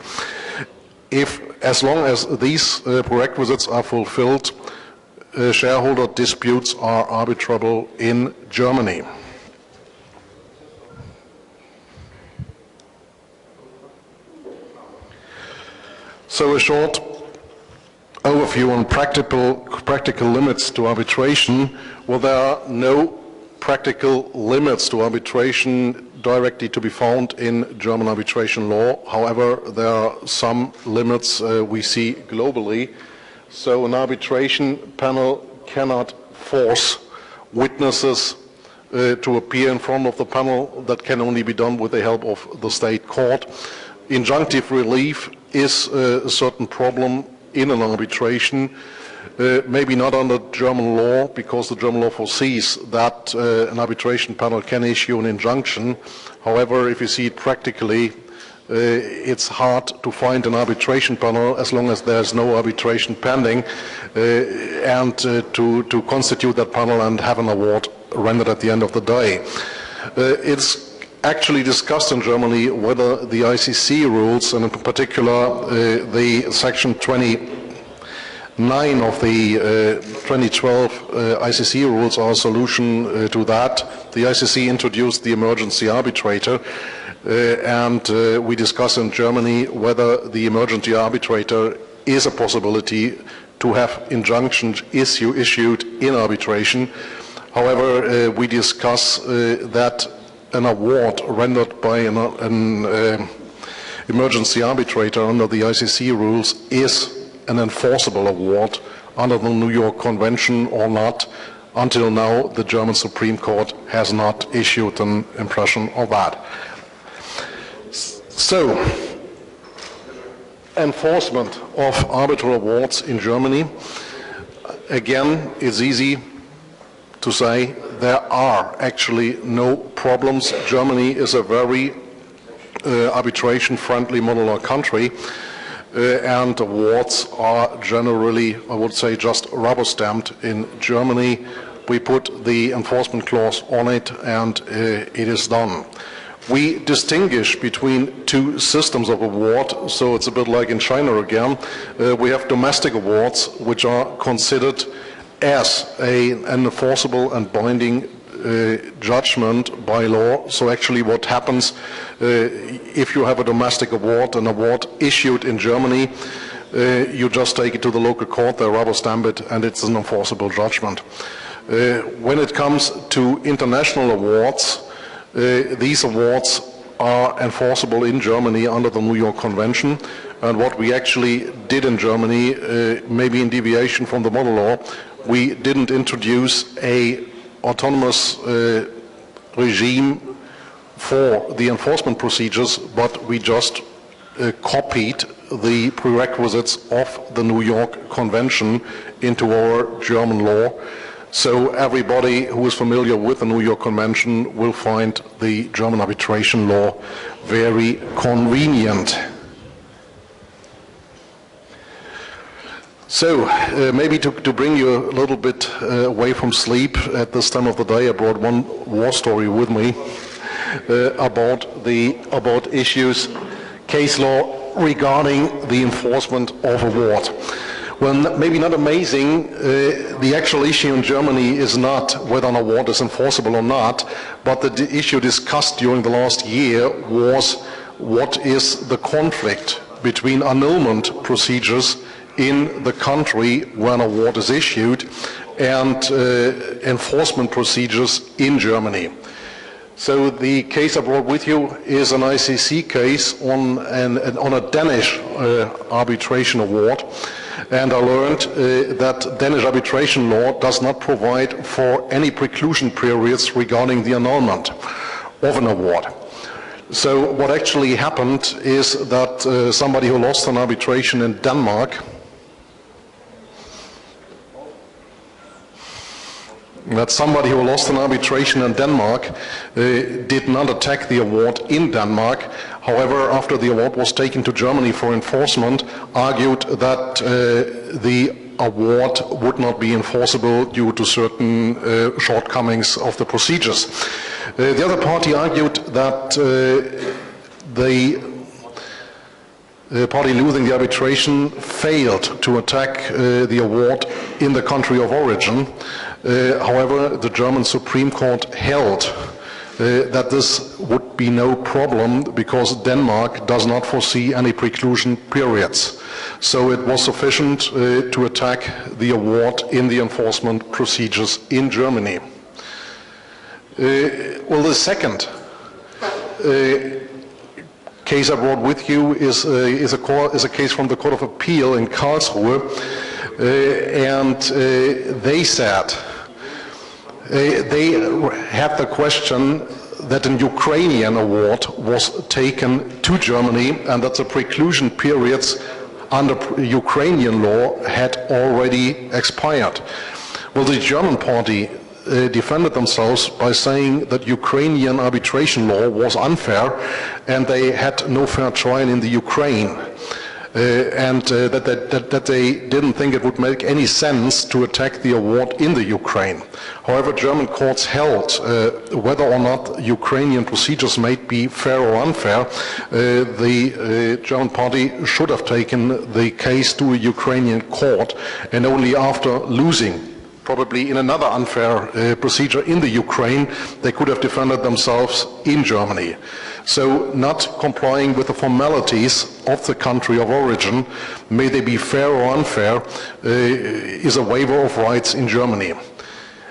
As long as these prerequisites are fulfilled, shareholder disputes are arbitrable in Germany. So a short overview on practical limits to arbitration. Well, there are no practical limits to arbitration directly to be found in German arbitration law. However, there are some limits we see globally. So an arbitration panel cannot force witnesses to appear in front of the panel. That can only be done with the help of the state court. Injunctive relief is a certain problem in an arbitration, maybe not under German law, because the German law foresees that an arbitration panel can issue an injunction. However, if you see it practically, it's hard to find an arbitration panel as long as there's no arbitration pending, and to constitute that panel and have an award rendered at the end of the day. It's actually discussed in Germany whether the ICC rules, and in particular the section 29 of the 2012 ICC rules are a solution to that. The ICC introduced the emergency arbitrator, and we discuss in Germany whether the emergency arbitrator is a possibility to have injunctions issued in arbitration. However, we discuss that an award rendered by an emergency arbitrator under the ICC rules is an enforceable award under the New York Convention or not. Until now, the German Supreme Court has not issued an impression of that. So, enforcement of arbitral awards in Germany. Again, it's easy to say there are actually no problems. Germany is a very arbitration-friendly modular country, and awards are generally, I would say, just rubber-stamped in Germany. We put the enforcement clause on it, and it is done. We distinguish between two systems of award, so it's a bit like in China again. We have domestic awards, which are considered as an enforceable and binding judgment by law. So actually what happens if you have a domestic award, an award issued in Germany, you just take it to the local court, they rubber stamp it, and it's an enforceable judgment. When it comes to international awards, these awards are enforceable in Germany under the New York Convention, and what we actually did in Germany, maybe in deviation from the model law, we didn't introduce a autonomous regime for the enforcement procedures, but we just copied the prerequisites of the New York Convention into our German law. So everybody who is familiar with the New York Convention will find the German arbitration law very convenient. So maybe to bring you a little bit away from sleep at this time of the day, I brought one war story with me about issues, case law regarding the enforcement of award. Well, maybe not amazing, the actual issue in Germany is not whether an award is enforceable or not, but the issue discussed during the last year was what is the conflict between annulment procedures in the country where an award is issued and enforcement procedures in Germany. So the case I brought with you is an ICC case on a Danish arbitration award, and I learned that Danish arbitration law does not provide for any preclusion periods regarding the annulment of an award. So what actually happened is that somebody who lost an arbitration in Denmark did not attack the award in Denmark. However, after the award was taken to Germany for enforcement, argued that the award would not be enforceable due to certain shortcomings of the procedures. The other party argued that the party losing the arbitration failed to attack the award in the country of origin. However, the German Supreme Court held that this would be no problem because Denmark does not foresee any preclusion periods. So it was sufficient to attack the award in the enforcement procedures in Germany. Well, the second case I brought with you is a case from the Court of Appeal in Karlsruhe, and they said they had the question that an Ukrainian award was taken to Germany and that the preclusion periods under Ukrainian law had already expired. Well, the German party defended themselves by saying that Ukrainian arbitration law was unfair and they had no fair trial in the Ukraine. That they didn't think it would make any sense to attack the award in the Ukraine. However, German courts held whether or not Ukrainian procedures may be fair or unfair, the German party should have taken the case to a Ukrainian court, and only after losing probably in another unfair procedure in the Ukraine, they could have defended themselves in Germany. So not complying with the formalities of the country of origin, may they be fair or unfair, is a waiver of rights in Germany.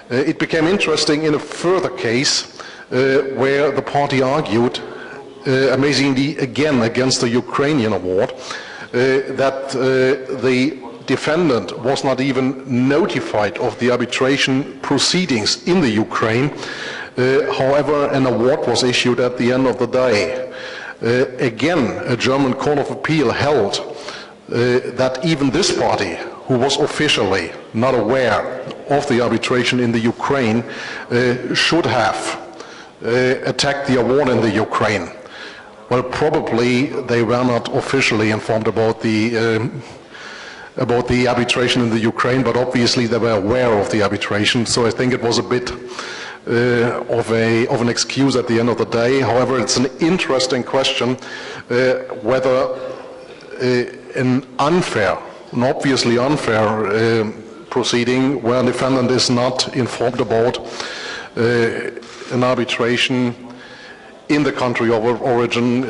It became interesting in a further case where the party argued, amazingly again against the Ukrainian award, that the defendant was not even notified of the arbitration proceedings in the Ukraine. However, an award was issued at the end of the day. Again, a German Court of Appeal held that even this party, who was officially not aware of the arbitration in the Ukraine, should have attacked the award in the Ukraine. Well, probably they were not officially informed about the arbitration in the Ukraine, but obviously they were aware of the arbitration, so I think it was a bit of an excuse at the end of the day. However, it's an interesting question whether an obviously unfair proceeding where a defendant is not informed about an arbitration in the country of origin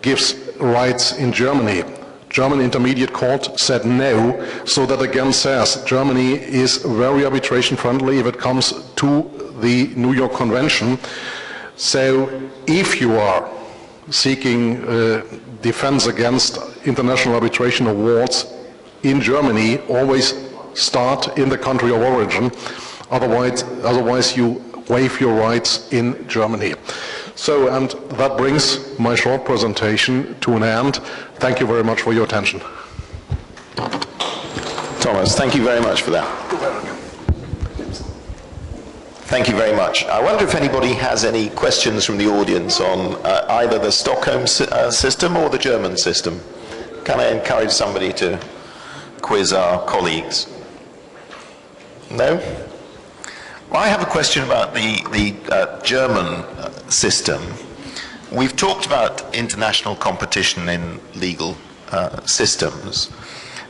gives rights in Germany German Intermediate Court said no, so that again says Germany is very arbitration friendly if it comes to the New York Convention. So if you are seeking defense against international arbitration awards in Germany, always start in the country of origin, otherwise you waive your rights in Germany. So, and that brings my short presentation to an end. Thank you very much for your attention. Thomas, thank you very much for that. Thank you very much. I wonder if anybody has any questions from the audience on either the Stockholm system or the German system. Can I encourage somebody to quiz our colleagues? No? Well, I have a question about the German system. We've talked about international competition in legal systems,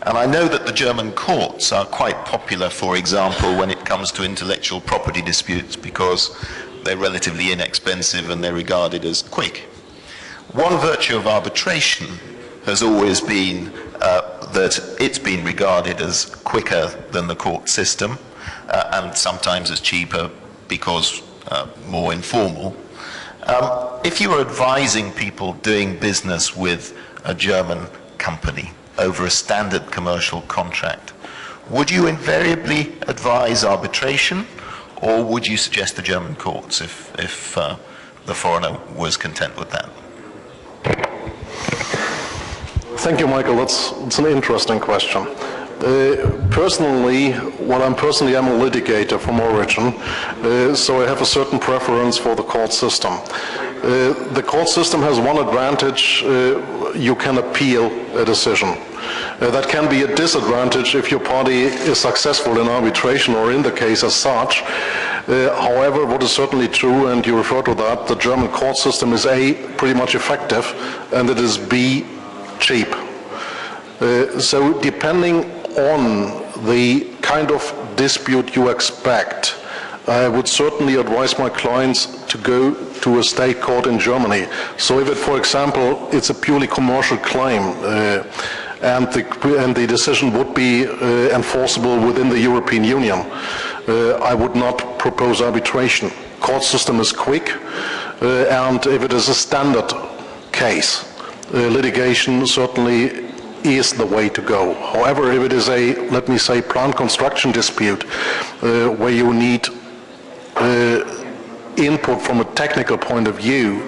and I know that the German courts are quite popular, for example, when it comes to intellectual property disputes, because they're relatively inexpensive and they're regarded as quick. One virtue of arbitration has always been that it's been regarded as quicker than the court system, and sometimes as cheaper because more informal. If you were advising people doing business with a German company over a standard commercial contract, would you invariably advise arbitration, or would you suggest the German courts if the foreigner was content with that? Thank you, Michael. It's an interesting question. Personally, I'm a litigator from origin, so I have a certain preference for the court system. The court system has one advantage: you can appeal a decision. That can be a disadvantage if your party is successful in arbitration or in the case as such. However, what is certainly true, and you refer to that, the German court system is A, pretty much effective, and it is B, cheap. So depending on the kind of dispute you expect, I would certainly advise my clients to go to a state court in Germany. So if it, for example, it's a purely commercial claim, and the decision would be enforceable within the European Union, I would not propose arbitration. Court system is quick, and if it is a standard case, litigation certainly is the way to go. However, if it is a, let me say, plant construction dispute, where you need input from a technical point of view,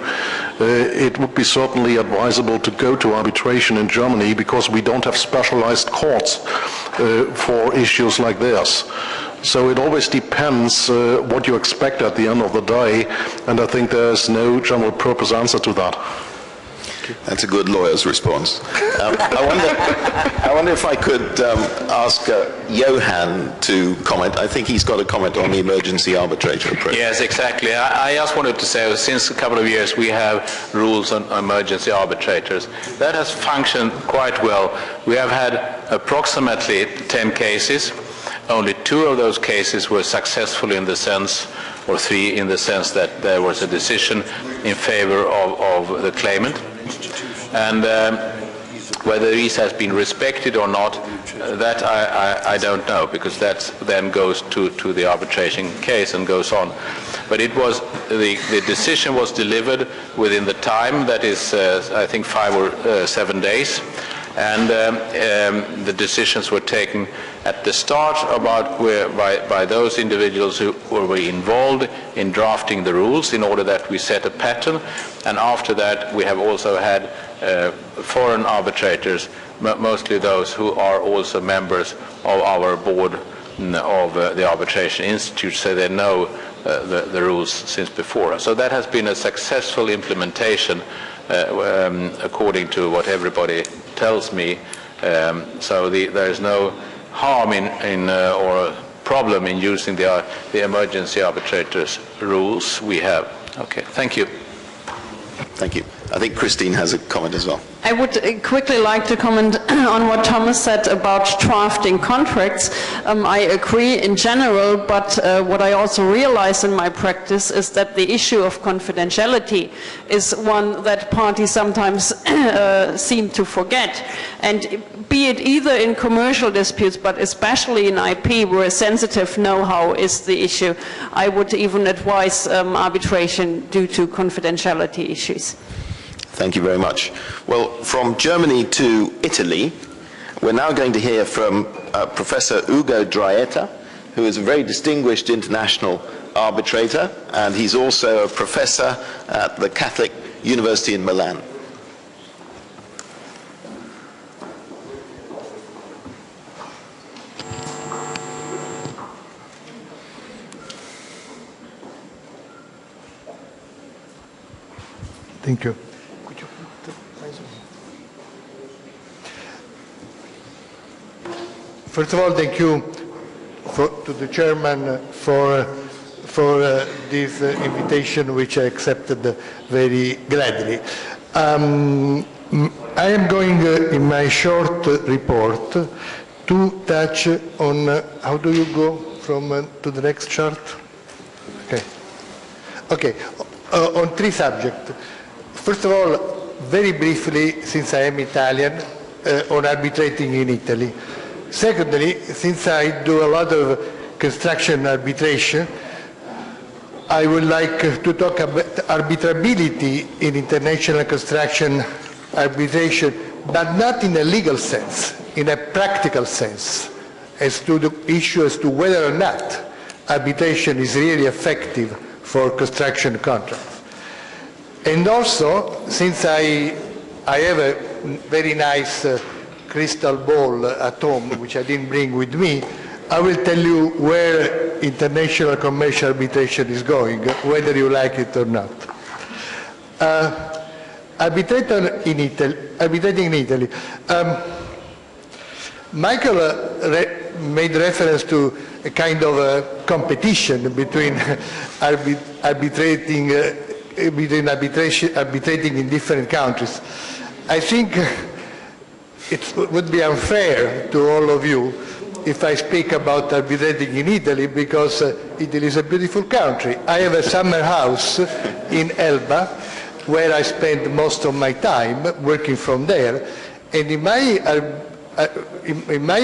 it would be certainly advisable to go to arbitration in Germany, because we don't have specialized courts for issues like this. So it always depends what you expect at the end of the day, and I think there's no general purpose answer to that. That's a good lawyer's response. I wonder if I could ask Johan to comment. I think he's got a comment on the emergency arbitrator approach. Yes, exactly. I just wanted to say, since a couple of years we have rules on emergency arbitrators. That has functioned quite well. We have had approximately 10 cases. Only 2 of those cases were successful in the sense, or 3 in the sense that there was a decision in favor of the claimant. And whether this has been respected or not, that I don't know, because that then goes to the arbitration case and goes on. But it was the decision was delivered within the time, that is, I think 5 or 7 days, and the decisions were taken at the start by those individuals who were involved in drafting the rules, in order that we set a pattern. And after that, we have also had foreign arbitrators, mostly those who are also members of our board of the Arbitration Institute, so they know the rules since before. So that has been a successful implementation, according to what everybody tells me. So there is no harm or a problem in using the emergency arbitrators rules we have. Okay, thank you. Thank you. I think Christine has a comment as well. I would quickly like to comment on what Thomas said about drafting contracts. I agree in general, but what I also realize in my practice is that the issue of confidentiality is one that parties sometimes seem to forget. And be it either in commercial disputes, but especially in IP, where sensitive know-how is the issue, I would even advise arbitration due to confidentiality issues. Thank you very much. Well, from Germany to Italy, we're now going to hear from Professor Ugo Draeta, who is a very distinguished international arbitrator, and he's also a professor at the Catholic University in Milan. Thank you. First of all, thank you to the chairman for this invitation, which I accepted very gladly. I am going in my short report to touch on how do you go from to the next chart? Okay, on three subjects. First of all, very briefly, since I am Italian, on arbitrating in Italy. Secondly, since I do a lot of construction arbitration, I would like to talk about arbitrability in international construction arbitration, but not in a legal sense, in a practical sense, as to the issue as to whether or not arbitration is really effective for construction contracts. And also, since I have a very nice crystal ball at home, which I didn't bring with me, I will tell you where international commercial arbitration is going, whether you like it or not. Arbitrating in Italy. Michael made reference to a kind of a competition between arbitrating in different countries. I think it would be unfair to all of you if I speak about arbitrating in Italy, because Italy is a beautiful country. I have a summer house in Elba where I spend most of my time working from there, and in my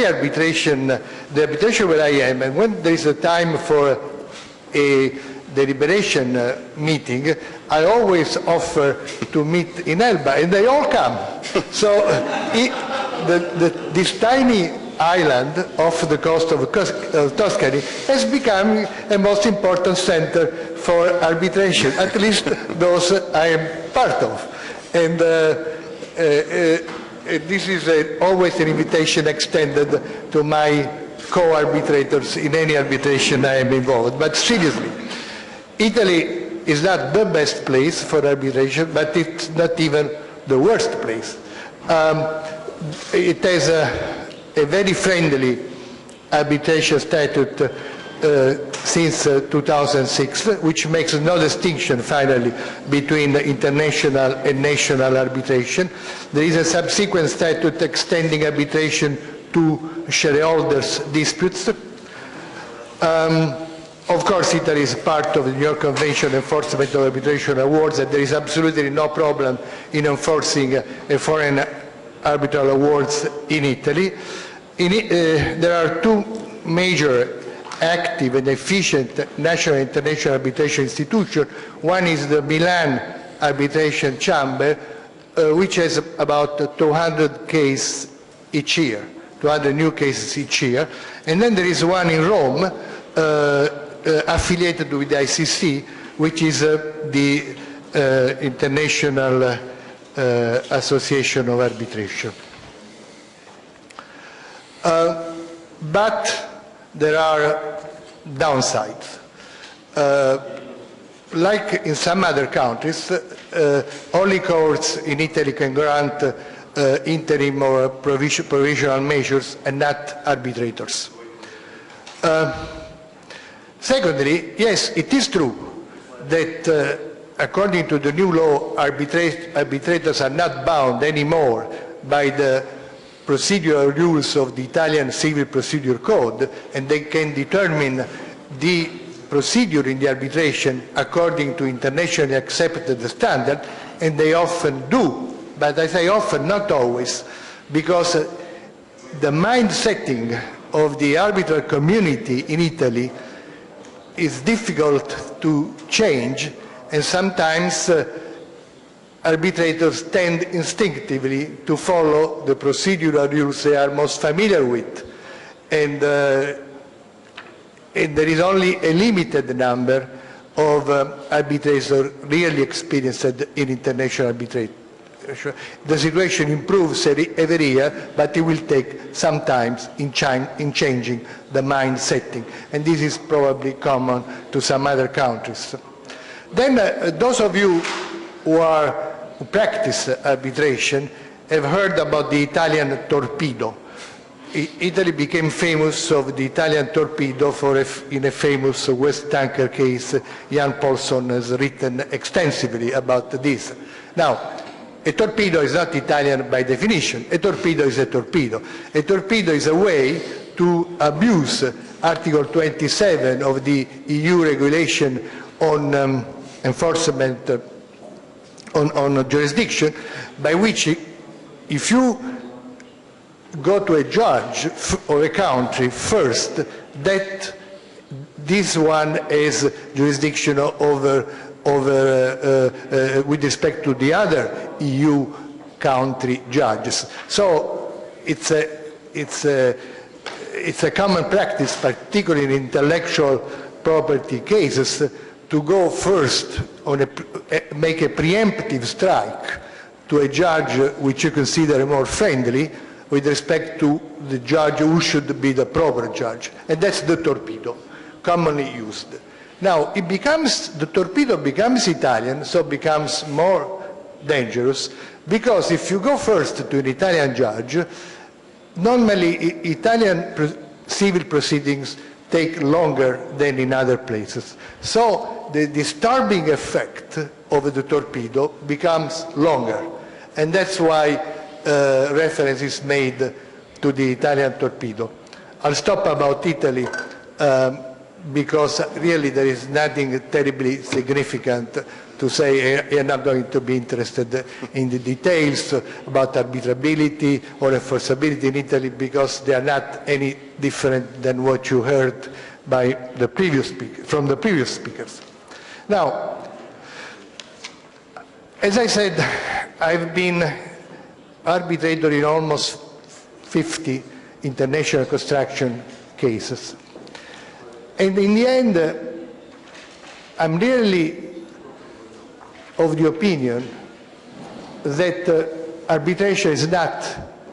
arbitration, the arbitration where I am, and when there is a time for a deliberation meeting, I always offer to meet in Elba, and they all come. So this tiny island off the coast of Tuscany has become a most important center for arbitration, at least those I am part of. And this is always an invitation extended to my co-arbitrators in any arbitration I am involved. But seriously, Italy is not the best place for arbitration, but it's not even the worst place. It has a very friendly arbitration statute since 2006, which makes no distinction, finally, between international and national arbitration. There is a subsequent statute extending arbitration to shareholders' disputes. Of course, Italy is part of the New York Convention enforcement of arbitration awards, and there is absolutely no problem in enforcing a foreign arbitral awards in Italy. There are two major active and efficient national and international arbitration institutions. One is the Milan Arbitration Chamber, which has about 200 cases each year, 200 new cases each year. And then there is one in Rome, affiliated with the ICC, which is the International Association of Arbitration. But there are downsides. Like in some other countries, only courts in Italy can grant interim or provisional measures and not arbitrators. Secondly, yes, it is true that according to the new law, arbitrators are not bound anymore by the procedural rules of the Italian Civil Procedure Code, and they can determine the procedure in the arbitration according to internationally accepted standard, and they often do. But I say often, not always, because the mind setting of the arbitral community in Italy is difficult to change, and sometimes arbitrators tend instinctively to follow the procedural rules they are most familiar with. And there is only a limited number of arbitrators really experienced in international arbitration. The situation improves every year, but it will take some time in changing the mind setting. And this is probably common to some other countries. Then those of you who practice arbitration have heard about the Italian torpedo. Italy became famous of the Italian torpedo in a famous West tanker case. Jan Paulson has written extensively about this. Now, a torpedo is not Italian by definition. A torpedo is a torpedo. A torpedo is a way to abuse Article 27 of the EU regulation on enforcement on jurisdiction, by which if you go to a judge or a country first, that this one has jurisdiction over with respect to the other EU country judges. So it's a common practice, particularly in intellectual property cases, to go first on make a preemptive strike to a judge which you consider more friendly with respect to the judge who should be the proper judge. And that's the torpedo, commonly used. Now, the torpedo becomes Italian, so becomes more dangerous, because if you go first to an Italian judge, normally Italian civil proceedings take longer than in other places. So the disturbing effect of the torpedo becomes longer. And that's why reference is made to the Italian torpedo. I'll stop about Italy because really there is nothing terribly significant to say. I'm not going to be interested in the details about arbitrability or enforceability in Italy, because they are not any different than what you heard by the from the previous speakers. Now, as I said, I've been arbitrator in almost 50 international construction cases. And in the end, I'm really of the opinion that arbitration is not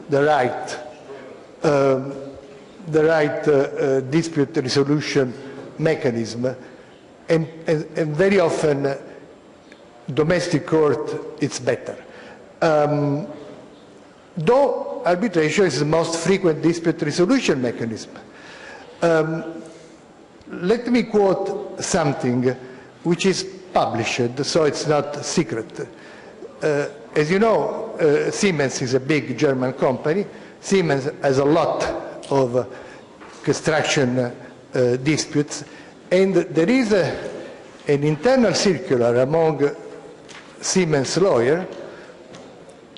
the right dispute resolution mechanism, and very often domestic court is better. Though arbitration is the most frequent dispute resolution mechanism. Let me quote something which is published, so it's not secret. As you know, Siemens is a big German company. Siemens has a lot of construction disputes, and there is an internal circular among Siemens lawyers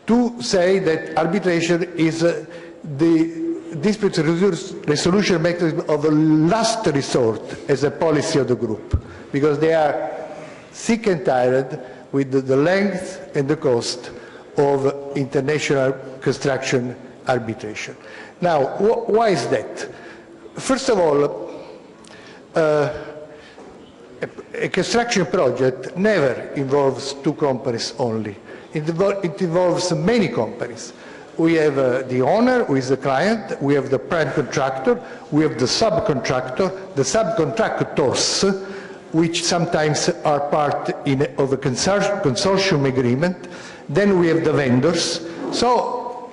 to say that arbitration is the dispute resolution mechanism of a last resort as a policy of the group, because they are sick and tired with the length and the cost of international construction arbitration. Now, why is that? First of all, a construction project never involves two companies only. It involves many companies. We have the owner, who is the client, we have the prime contractor, we have the subcontractor, the subcontractors, which sometimes are part of a consortium agreement. Then we have the vendors. So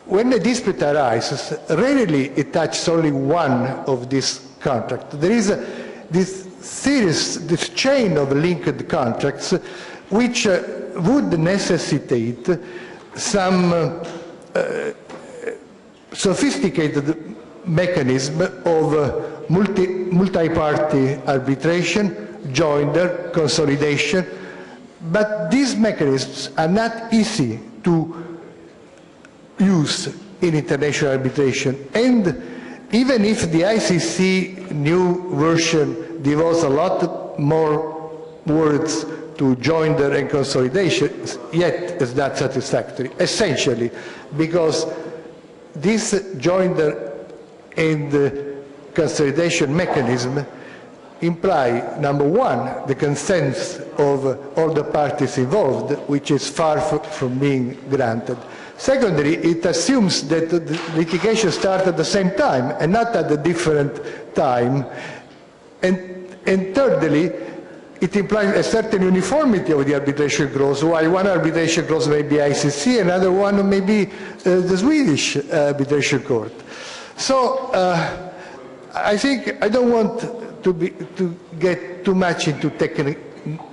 when a dispute arises, rarely it touches only one of these contracts. There is this this chain of linked contracts, which would necessitate some sophisticated mechanism of multi-party arbitration, joinder, consolidation, but these mechanisms are not easy to use in international arbitration. And even if the ICC new version devotes a lot more words to joinder and consolidation, yet it's not satisfactory, essentially because this joinder and consolidation mechanism imply, number one, the consent of all the parties involved, which is far from being granted. Secondly, it assumes that the litigation starts at the same time and not at a different time. And thirdly, it implies a certain uniformity of the arbitration clause, while one arbitration clause may be ICC, another one may be the Swedish arbitration court. So I think I don't want to get too much into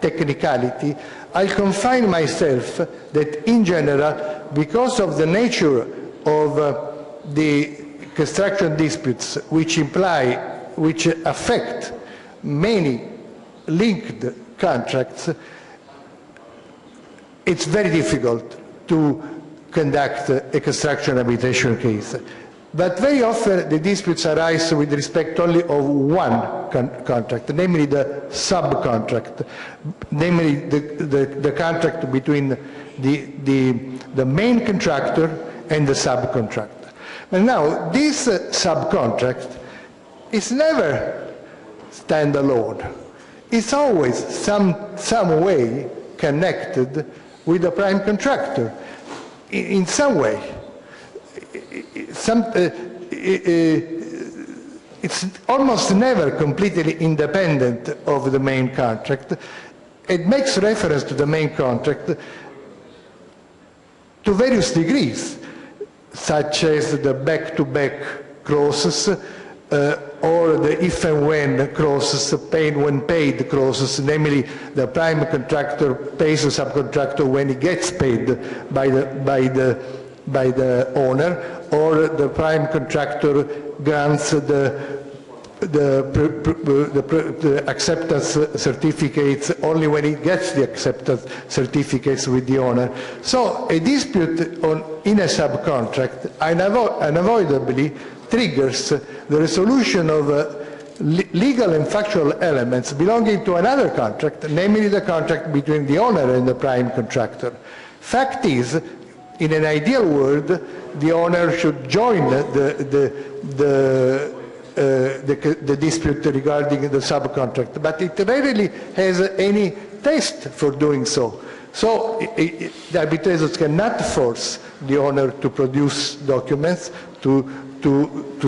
technicality. I'll confine myself that in general, because of the nature of the construction disputes which affect many linked contracts, it's very difficult to conduct a construction arbitration case. But very often the disputes arise with respect only of one contract, namely the subcontract, namely the contract between the main contractor and the subcontractor. And now, this subcontract is never standalone. It's always some way connected with the prime contractor in some way. It's almost never completely independent of the main contract. It makes reference to the main contract to various degrees, such as the back-to-back clauses or the if and when clauses, paid when paid clauses, namely the prime contractor pays the subcontractor when he gets paid by the owner, or the prime contractor grants the acceptance certificates only when he gets the acceptance certificates with the owner. So a dispute in a subcontract unavoidably triggers the resolution of legal and factual elements belonging to another contract, namely the contract between the owner and the prime contractor. Fact is, in an ideal world, the owner should join the dispute regarding the subcontract, but it rarely has any taste for doing so. So the arbitrators cannot force the owner to produce documents, to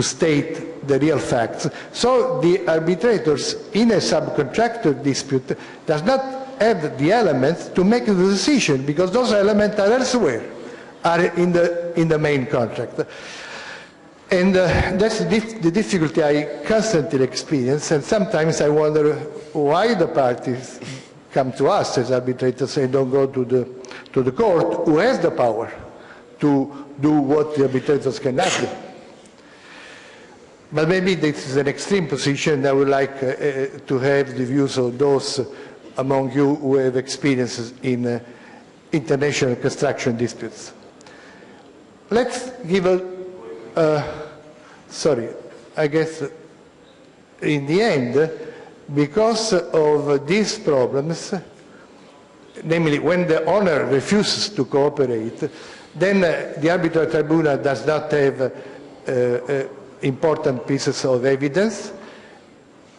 state the real facts. So the arbitrators in a subcontractor dispute does not have the elements to make the decision, because those elements are elsewhere, are in the main contract. And that's the difficulty I constantly experience, and sometimes I wonder why the parties come to us as arbitrators and don't go to the court, who has the power to do what the arbitrators cannot do. But maybe this is an extreme position. I would like to have the views of those among you who have experiences in international construction disputes. Let's give I guess in the end, because of these problems, namely when the owner refuses to cooperate, then the arbitral tribunal does not have important pieces of evidence,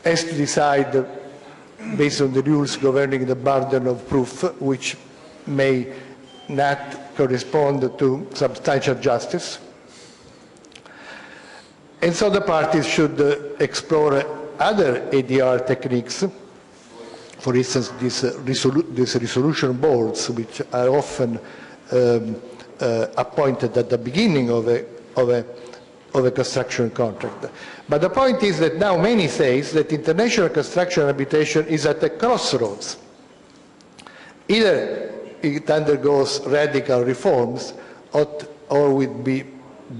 has to decide based on the rules governing the burden of proof, which may not correspond to substantial justice. And so the parties should explore other ADR techniques, for instance, these resolution boards, which are often appointed at the beginning of of a construction contract. But the point is that now many say that international construction arbitration is at a crossroads. Either it undergoes radical reforms or will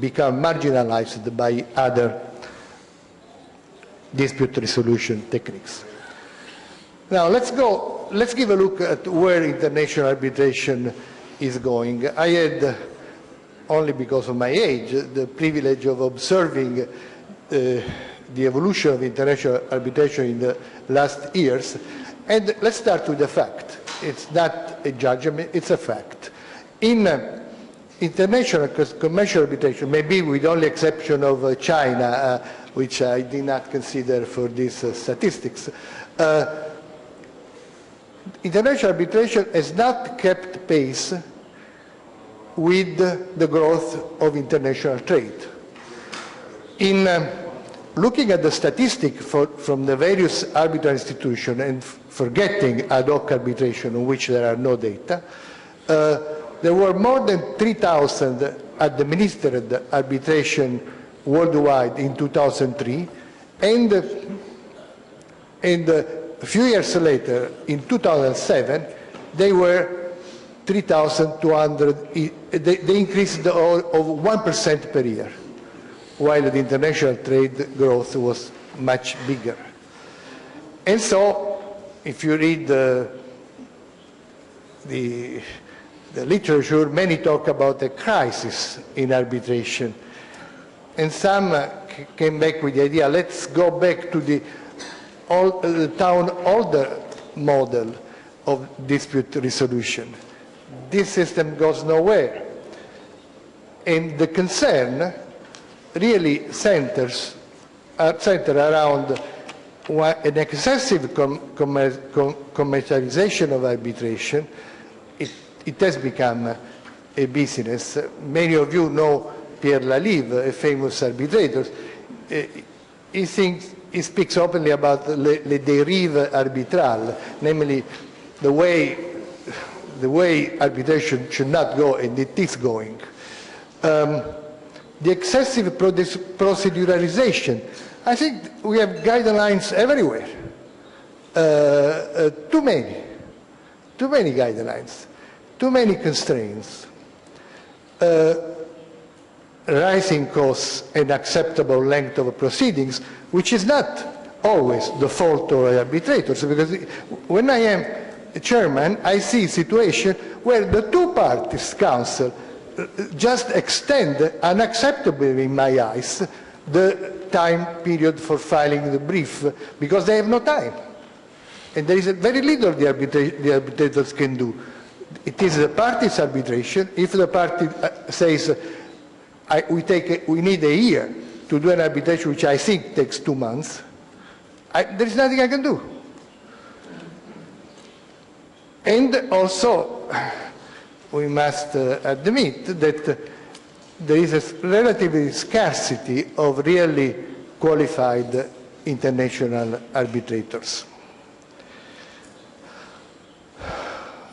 become marginalized by other dispute resolution techniques. Now let's give a look at where international arbitration is going. I had, only because of my age, the privilege of observing the evolution of international arbitration in the last years. And let's start with the fact. It's not a judgment, it's a fact. In international commercial arbitration, maybe with only exception of China, which I did not consider for these statistics, international arbitration has not kept pace with the growth of international trade. In looking at the statistics from the various arbitral institutions and forgetting ad hoc arbitration on which there are no data, there were more than 3,000 administered arbitration worldwide in 2003, and a few years later, in 2007, they were 3,200. They increased of 1% per year, while the international trade growth was much bigger. And so, if you read the literature, many talk about a crisis in arbitration. And some came back with the idea, let's go back to the older model of dispute resolution. This system goes nowhere. And the concern really centers around an excessive commercialization of arbitration. It has become a business. Many of you know Pierre Lalive, a famous arbitrator. He speaks openly about le dérive arbitral, namely the way arbitration should not go, and it is going. The excessive proceduralization. I think we have guidelines everywhere. Too many guidelines, too many constraints. Rising costs and acceptable length of proceedings, which is not always the fault of arbitrators, because when I am a chairman, I see a situation where the two parties counsel just extend unacceptably, in my eyes, the time period for filing the brief, because they have no time. And there is very little the arbitrators can do. It is the party's arbitration. If the party says, we need a year to do an arbitration, which I think takes 2 months, there is nothing I can do. And also, we must admit that there is a relative scarcity of really qualified international arbitrators.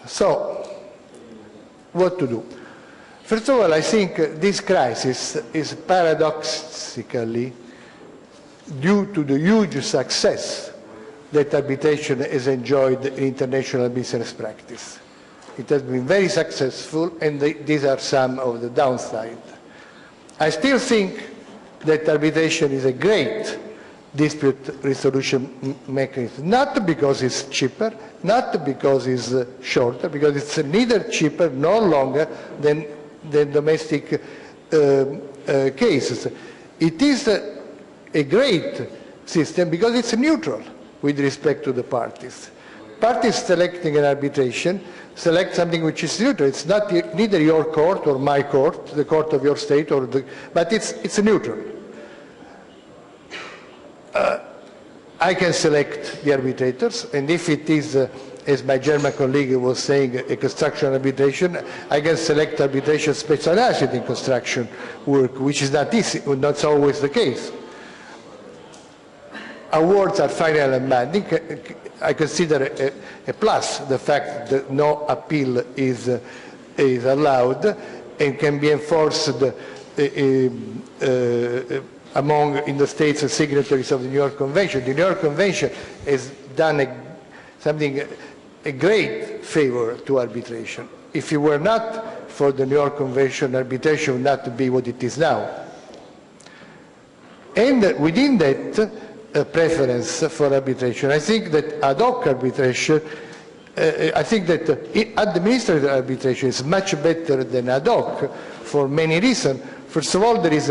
So, what to do? First of all, I think this crisis is paradoxically due to the huge success that arbitration has enjoyed in international business practice. It has been very successful, and these are some of the downsides. I still think that arbitration is a great dispute resolution mechanism, not because it's cheaper, not because it's shorter, because it's neither cheaper nor longer than domestic cases. It is a great system because it's neutral with respect to the parties. Parties selecting an arbitration select something which is neutral. It's not neither your court or my court, the court of your state, but it's neutral. I can select the arbitrators, and if it is, as my German colleague was saying, a construction arbitration, I can select arbitration specialized in construction work, which is not easy, not always the case. Awards are final and binding. I consider a plus the fact that no appeal is allowed and can be enforced in the states and signatories of the New York Convention. The New York Convention has done a great favor to arbitration. If it were not for the New York Convention, arbitration would not be what it is now. And within that preference for arbitration, I think that ad hoc arbitration, I think that administrative arbitration is much better than ad hoc for many reasons. First of all, there is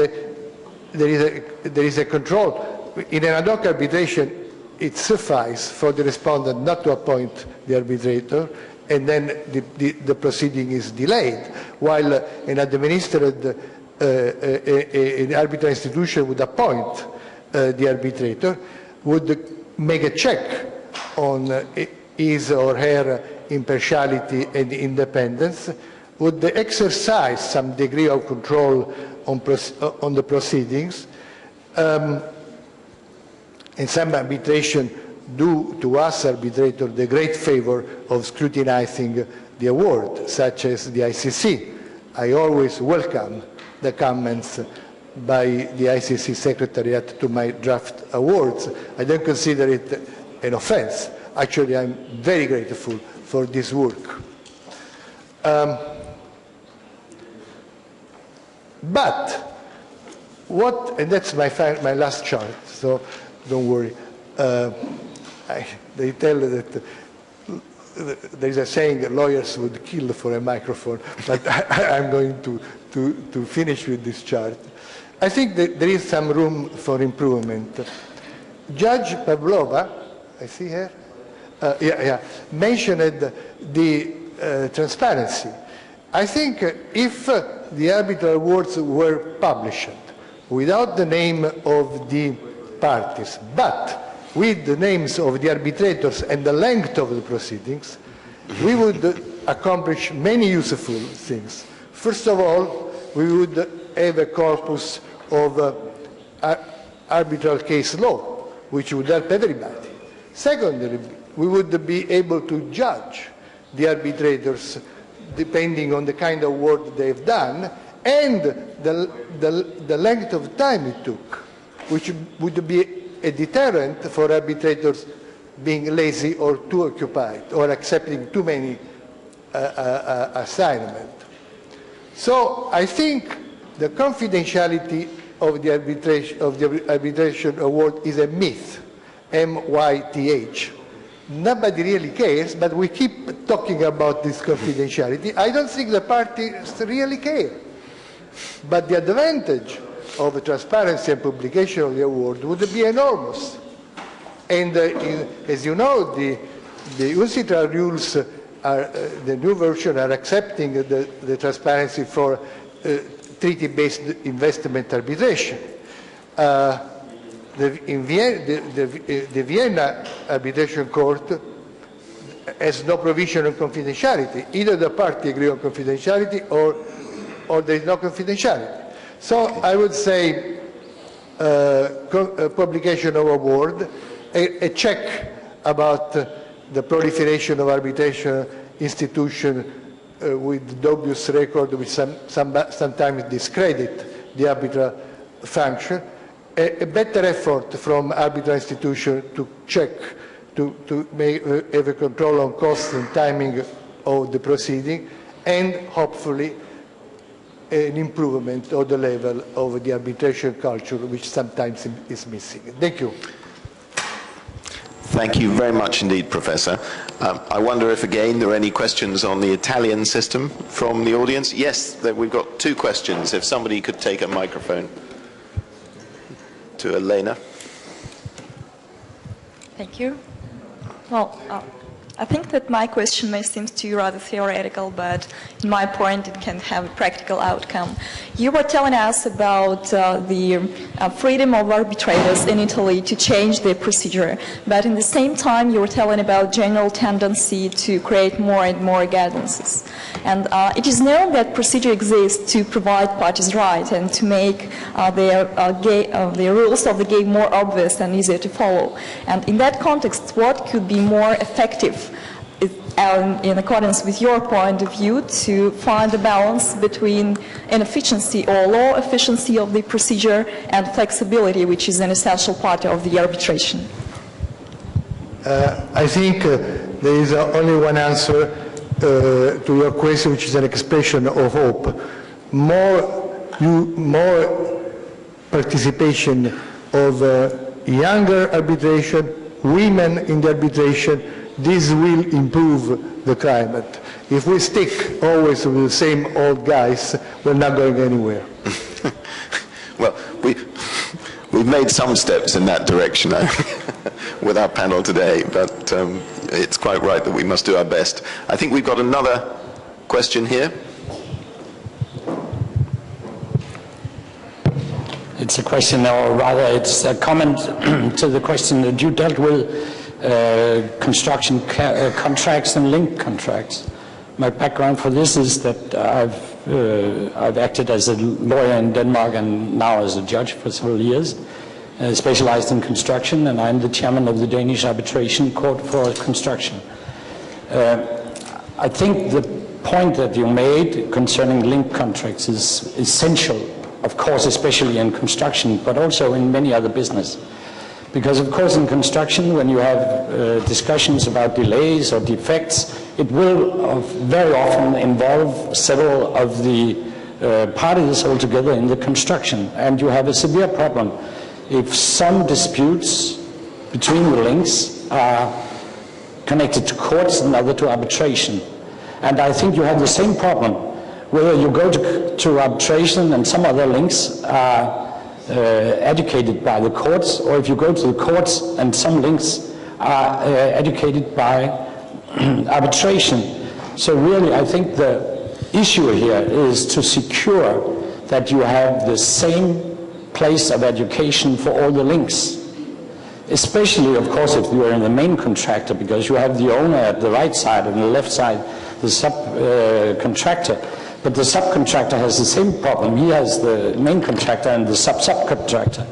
a control. In an ad hoc arbitration, it suffices for the respondent not to appoint the arbitrator, and then the proceeding is delayed, while an administered an arbitral institution would appoint the arbitrator, would make a check on his or her impartiality and independence, would exercise some degree of control on the proceedings, and some arbitration do to us arbitrator the great favor of scrutinizing the award, such as the ICC. I always welcome the comments by the ICC Secretariat to my draft awards. I don't consider it an offense. Actually, I'm very grateful for this work. But what, and that's my last chart, so don't worry. They tell that there's a saying that lawyers would kill for a microphone, but I'm going to finish with this chart. I think that there is some room for improvement. Judge Pavlova, I see her, mentioned the transparency. I think if the arbitral awards were published without the name of the parties, but with the names of the arbitrators and the length of the proceedings, we would accomplish many useful things. First of all, we would have a corpus of arbitral case law, which would help everybody. Secondly, we would be able to judge the arbitrators depending on the kind of work they've done and the length of time it took, which would be a deterrent for arbitrators being lazy or too occupied or accepting too many assignments. So I think the confidentiality of the arbitration award is a myth, M-Y-T-H. Nobody really cares, but we keep talking about this confidentiality. I don't think the parties really care. But the advantage of transparency and publication of the award would be enormous. And as you know, the UNCITRAL rules, the new version, are accepting the transparency for treaty-based investment arbitration. The Vienna Arbitration Court has no provision on confidentiality. Either the party agree on confidentiality or there is no confidentiality. So I would say publication of award, a check about the proliferation of arbitration institution with dubious record, which sometimes discredit the arbitral function, a better effort from arbitral institution to check, to have a control on cost and timing of the proceeding, and hopefully an improvement of the level of the arbitration culture, which sometimes is missing. Thank you. Thank you very much indeed, Professor. I wonder if, again, there are any questions on the Italian system from the audience. Yes, we've got two questions. If somebody could take a microphone to Elena. Thank you. Well, I think that my question may seem to you rather theoretical, but in my point it can have a practical outcome. You were telling us about the freedom of arbitrators in Italy to change their procedure, but in the same time you were telling about general tendency to create more and more guidances. And it is known that procedure exists to provide parties' rights and to make their rules of the game more obvious and easier to follow. And in that context, what could be more effective and in accordance with your point of view, to find a balance between inefficiency or low efficiency of the procedure and flexibility, which is an essential part of the arbitration? I think there is only one answer to your question, which is an expression of hope. More participation of younger arbitration, women in the arbitration, this will improve the climate. If we stick always with the same old guys, we're not going anywhere. Well, we've made some steps in that direction with our panel today, but it's quite right that we must do our best. I think we've got another question here. It's a question, or rather it's a comment to the question that you dealt with, construction contracts and link contracts. My background for this is that I've acted as a lawyer in Denmark and now as a judge for several years, specialized in construction, and I'm the chairman of the Danish Arbitration Court for Construction. I think the point that you made concerning link contracts is essential, of course, especially in construction, but also in many other business. Because, of course, in construction, when you have discussions about delays or defects, it will very often involve several of the parties altogether in the construction. And you have a severe problem if some disputes between the links are connected to courts and other to arbitration. And I think you have the same problem whether you go to arbitration and some other links are educated by the courts, or if you go to the courts and some links are educated by arbitration. So really, I think the issue here is to secure that you have the same place of education for all the links. Especially, of course, if you are in the main contractor, because you have the owner at the right side and the left side, the subcontractor. But the subcontractor has the same problem. He has the main contractor and the subcontractor.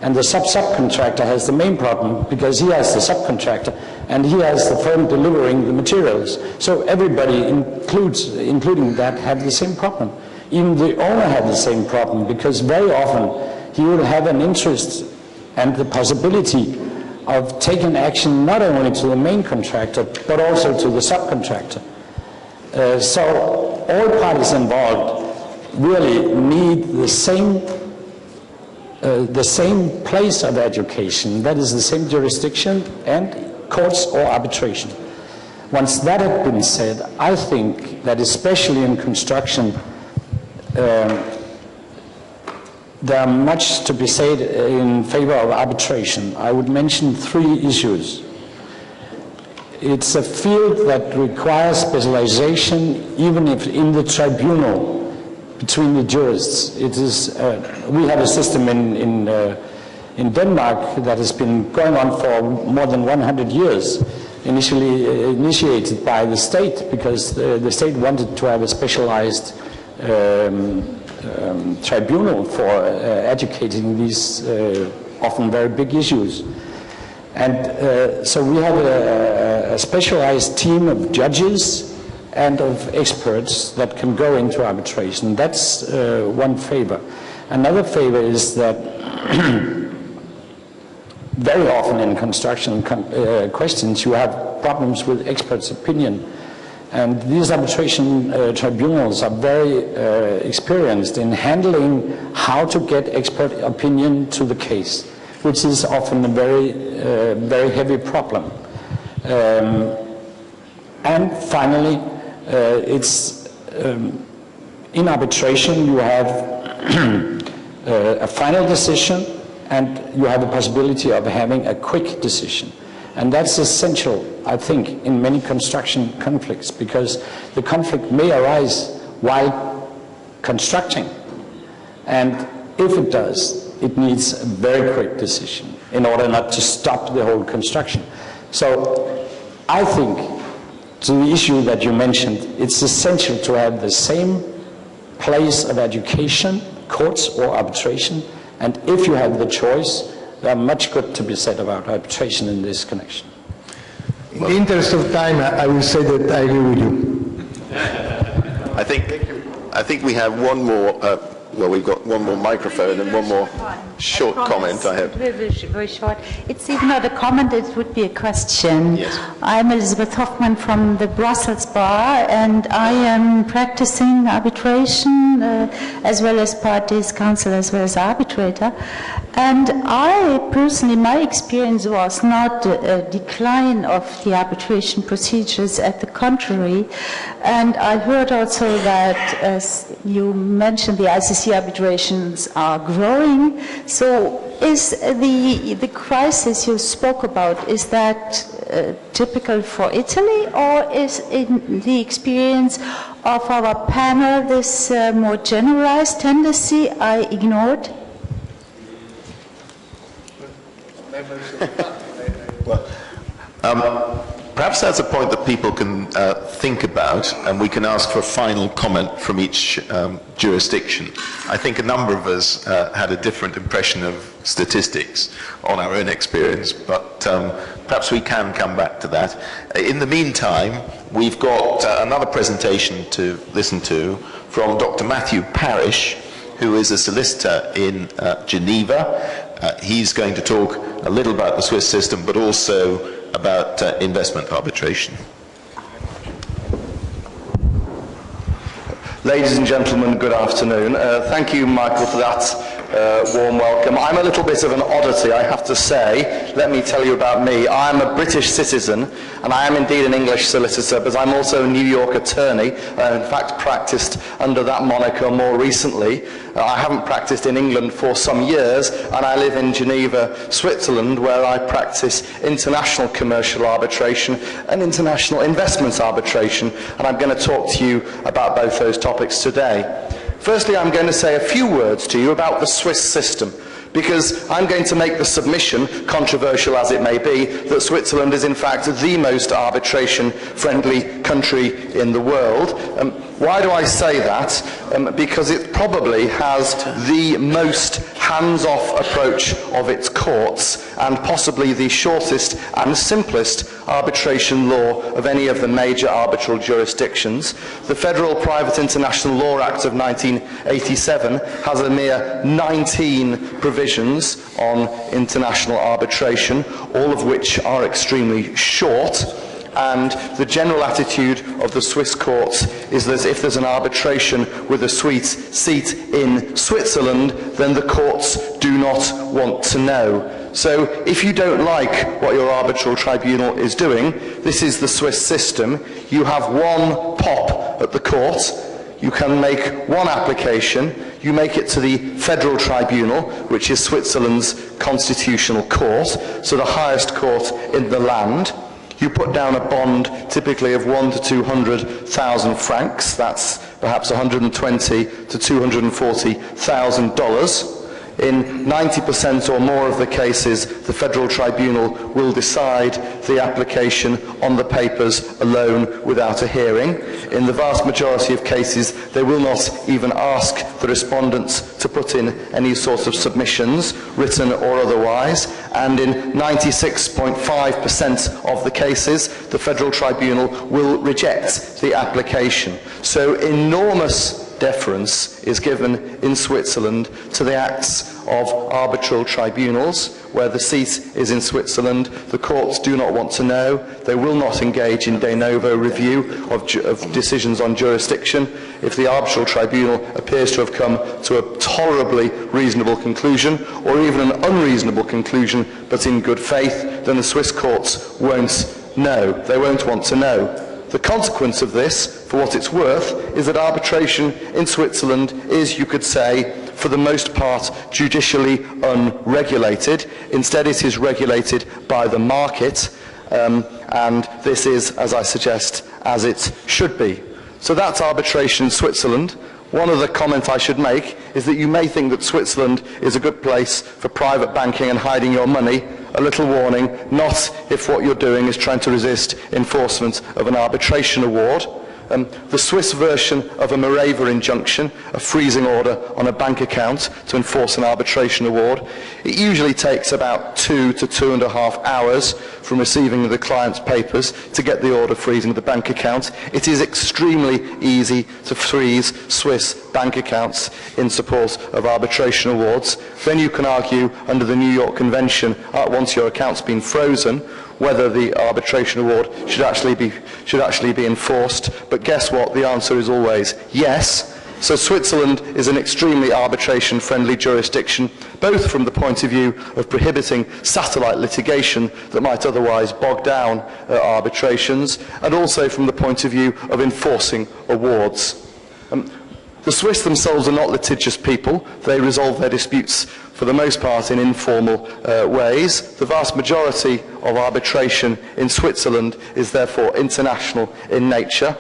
And the subcontractor has the main problem because he has the subcontractor and he has the firm delivering the materials. So everybody, including that, have the same problem. Even the owner had the same problem because very often he will have an interest and the possibility of taking action not only to the main contractor but also to the subcontractor. So all parties involved really need the same place of education, that is the same jurisdiction and courts or arbitration. Once that had been said, I think that especially in construction, there are much to be said in favor of arbitration. I would mention 3 issues. It's a field that requires specialization even if in the tribunal between the jurists. It is, we have a system in Denmark that has been going on for more than 100 years, initially initiated by the state because the state wanted to have a specialized tribunal for educating these often very big issues. And so we have a specialized team of judges and of experts that can go into arbitration. That's one favor. Another favor is that very often in construction questions you have problems with experts' opinion. And these arbitration tribunals are very experienced in handling how to get expert opinion to the case, which is often a very heavy problem. And finally, it's in arbitration you have a final decision and you have the possibility of having a quick decision. And that's essential, I think, in many construction conflicts, because the conflict may arise while constructing. And if it does, it needs a very quick decision in order not to stop the whole construction. So I think, to the issue that you mentioned, it's essential to have the same place of education, courts or arbitration, and if you have the choice, there are much good to be said about arbitration in this connection. In the interest of time, I will say that I agree with you. I think we have one more, well, we've got one more microphone and one more short comment, I hope. Very short. It's even not a comment, it would be a question. Yes. I'm Elizabeth Hoffman from the Brussels Bar, and I am practicing arbitration as well as parties counsel as well as arbitrator. And I personally, my experience was not a decline of the arbitration procedures, at the contrary. And I heard also that, as you mentioned, the ICC arbitrations are growing. So is the crisis you spoke about, is that typical for Italy, or is in the experience of our panel this more generalized tendency I ignored? Well, perhaps that's a point that people can think about, and we can ask for a final comment from each jurisdiction. I think a number of us had a different impression of statistics on our own experience, but perhaps we can come back to that. In the meantime, we've got another presentation to listen to from Dr. Matthew Parish, who is a solicitor in Geneva. He's going to talk a little about the Swiss system, but also about investment arbitration. Ladies and gentlemen, good afternoon. Thank you, Michael, for that warm welcome. I'm a little bit of an oddity, I have to say. Let me tell you about me. I'm a British citizen, and I am indeed an English solicitor, but I'm also a New York attorney. In fact, practiced under that moniker more recently. I haven't practiced in England for some years, and I live in Geneva, Switzerland, where I practice international commercial arbitration and international investment arbitration, and I'm going to talk to you about both those topics today. Firstly, I'm going to say a few words to you about the Swiss system, because I'm going to make the submission, controversial as it may be, that Switzerland is in fact the most arbitration-friendly country in the world. Why do I say that? Because it probably has the most hands-off approach of its courts, and possibly the shortest and simplest arbitration law of any of the major arbitral jurisdictions. The Federal Private International Law Act of 1987 has a mere 19 provisions on international arbitration, all of which are extremely short. And the general attitude of the Swiss courts is that if there's an arbitration with a seat in Switzerland, then the courts do not want to know. So if you don't like what your arbitral tribunal is doing, this is the Swiss system. You have one pop at the court. You can make one application. You make it to the Federal Tribunal, which is Switzerland's constitutional court, so the highest court in the land. You put down a bond typically of 100,000 to 200,000 francs. That's perhaps $120,000 to $240,000. In 90% or more of the cases, the Federal Tribunal will decide the application on the papers alone without a hearing. In the vast majority of cases, they will not even ask the respondents to put in any sort of submissions, written or otherwise. And in 96.5% of the cases, the Federal Tribunal will reject the application. So enormous deference is given in Switzerland to the acts of arbitral tribunals. Where the seat is in Switzerland, the courts do not want to know. They will not engage in de novo review of decisions on jurisdiction. If the arbitral tribunal appears to have come to a tolerably reasonable conclusion, or even an unreasonable conclusion, but in good faith, then the Swiss courts won't know. They won't want to know. The consequence of this, for what it's worth, is that arbitration in Switzerland is, you could say, for the most part, judicially unregulated. Instead, it is regulated by the market, and this is, as I suggest, as it should be. So that's arbitration in Switzerland. One other comment I should make is that you may think that Switzerland is a good place for private banking and hiding your money. A little warning, not if what you're doing is trying to resist enforcement of an arbitration award. The Swiss version of a Morava injunction, a freezing order on a bank account to enforce an arbitration award, it usually takes about 2 to 2.5 hours from receiving the client's papers to get the order freezing the bank account. It is extremely easy to freeze Swiss bank accounts in support of arbitration awards. Then you can argue under the New York Convention, once your account's been frozen, whether the arbitration award should actually be enforced. But guess what? The answer is always yes. So Switzerland is an extremely arbitration-friendly jurisdiction, both from the point of view of prohibiting satellite litigation that might otherwise bog down arbitrations, and also from the point of view of enforcing awards. The Swiss themselves are not litigious people. They resolve their disputes for the most part in informal ways. The vast majority of arbitration in Switzerland is therefore international in nature.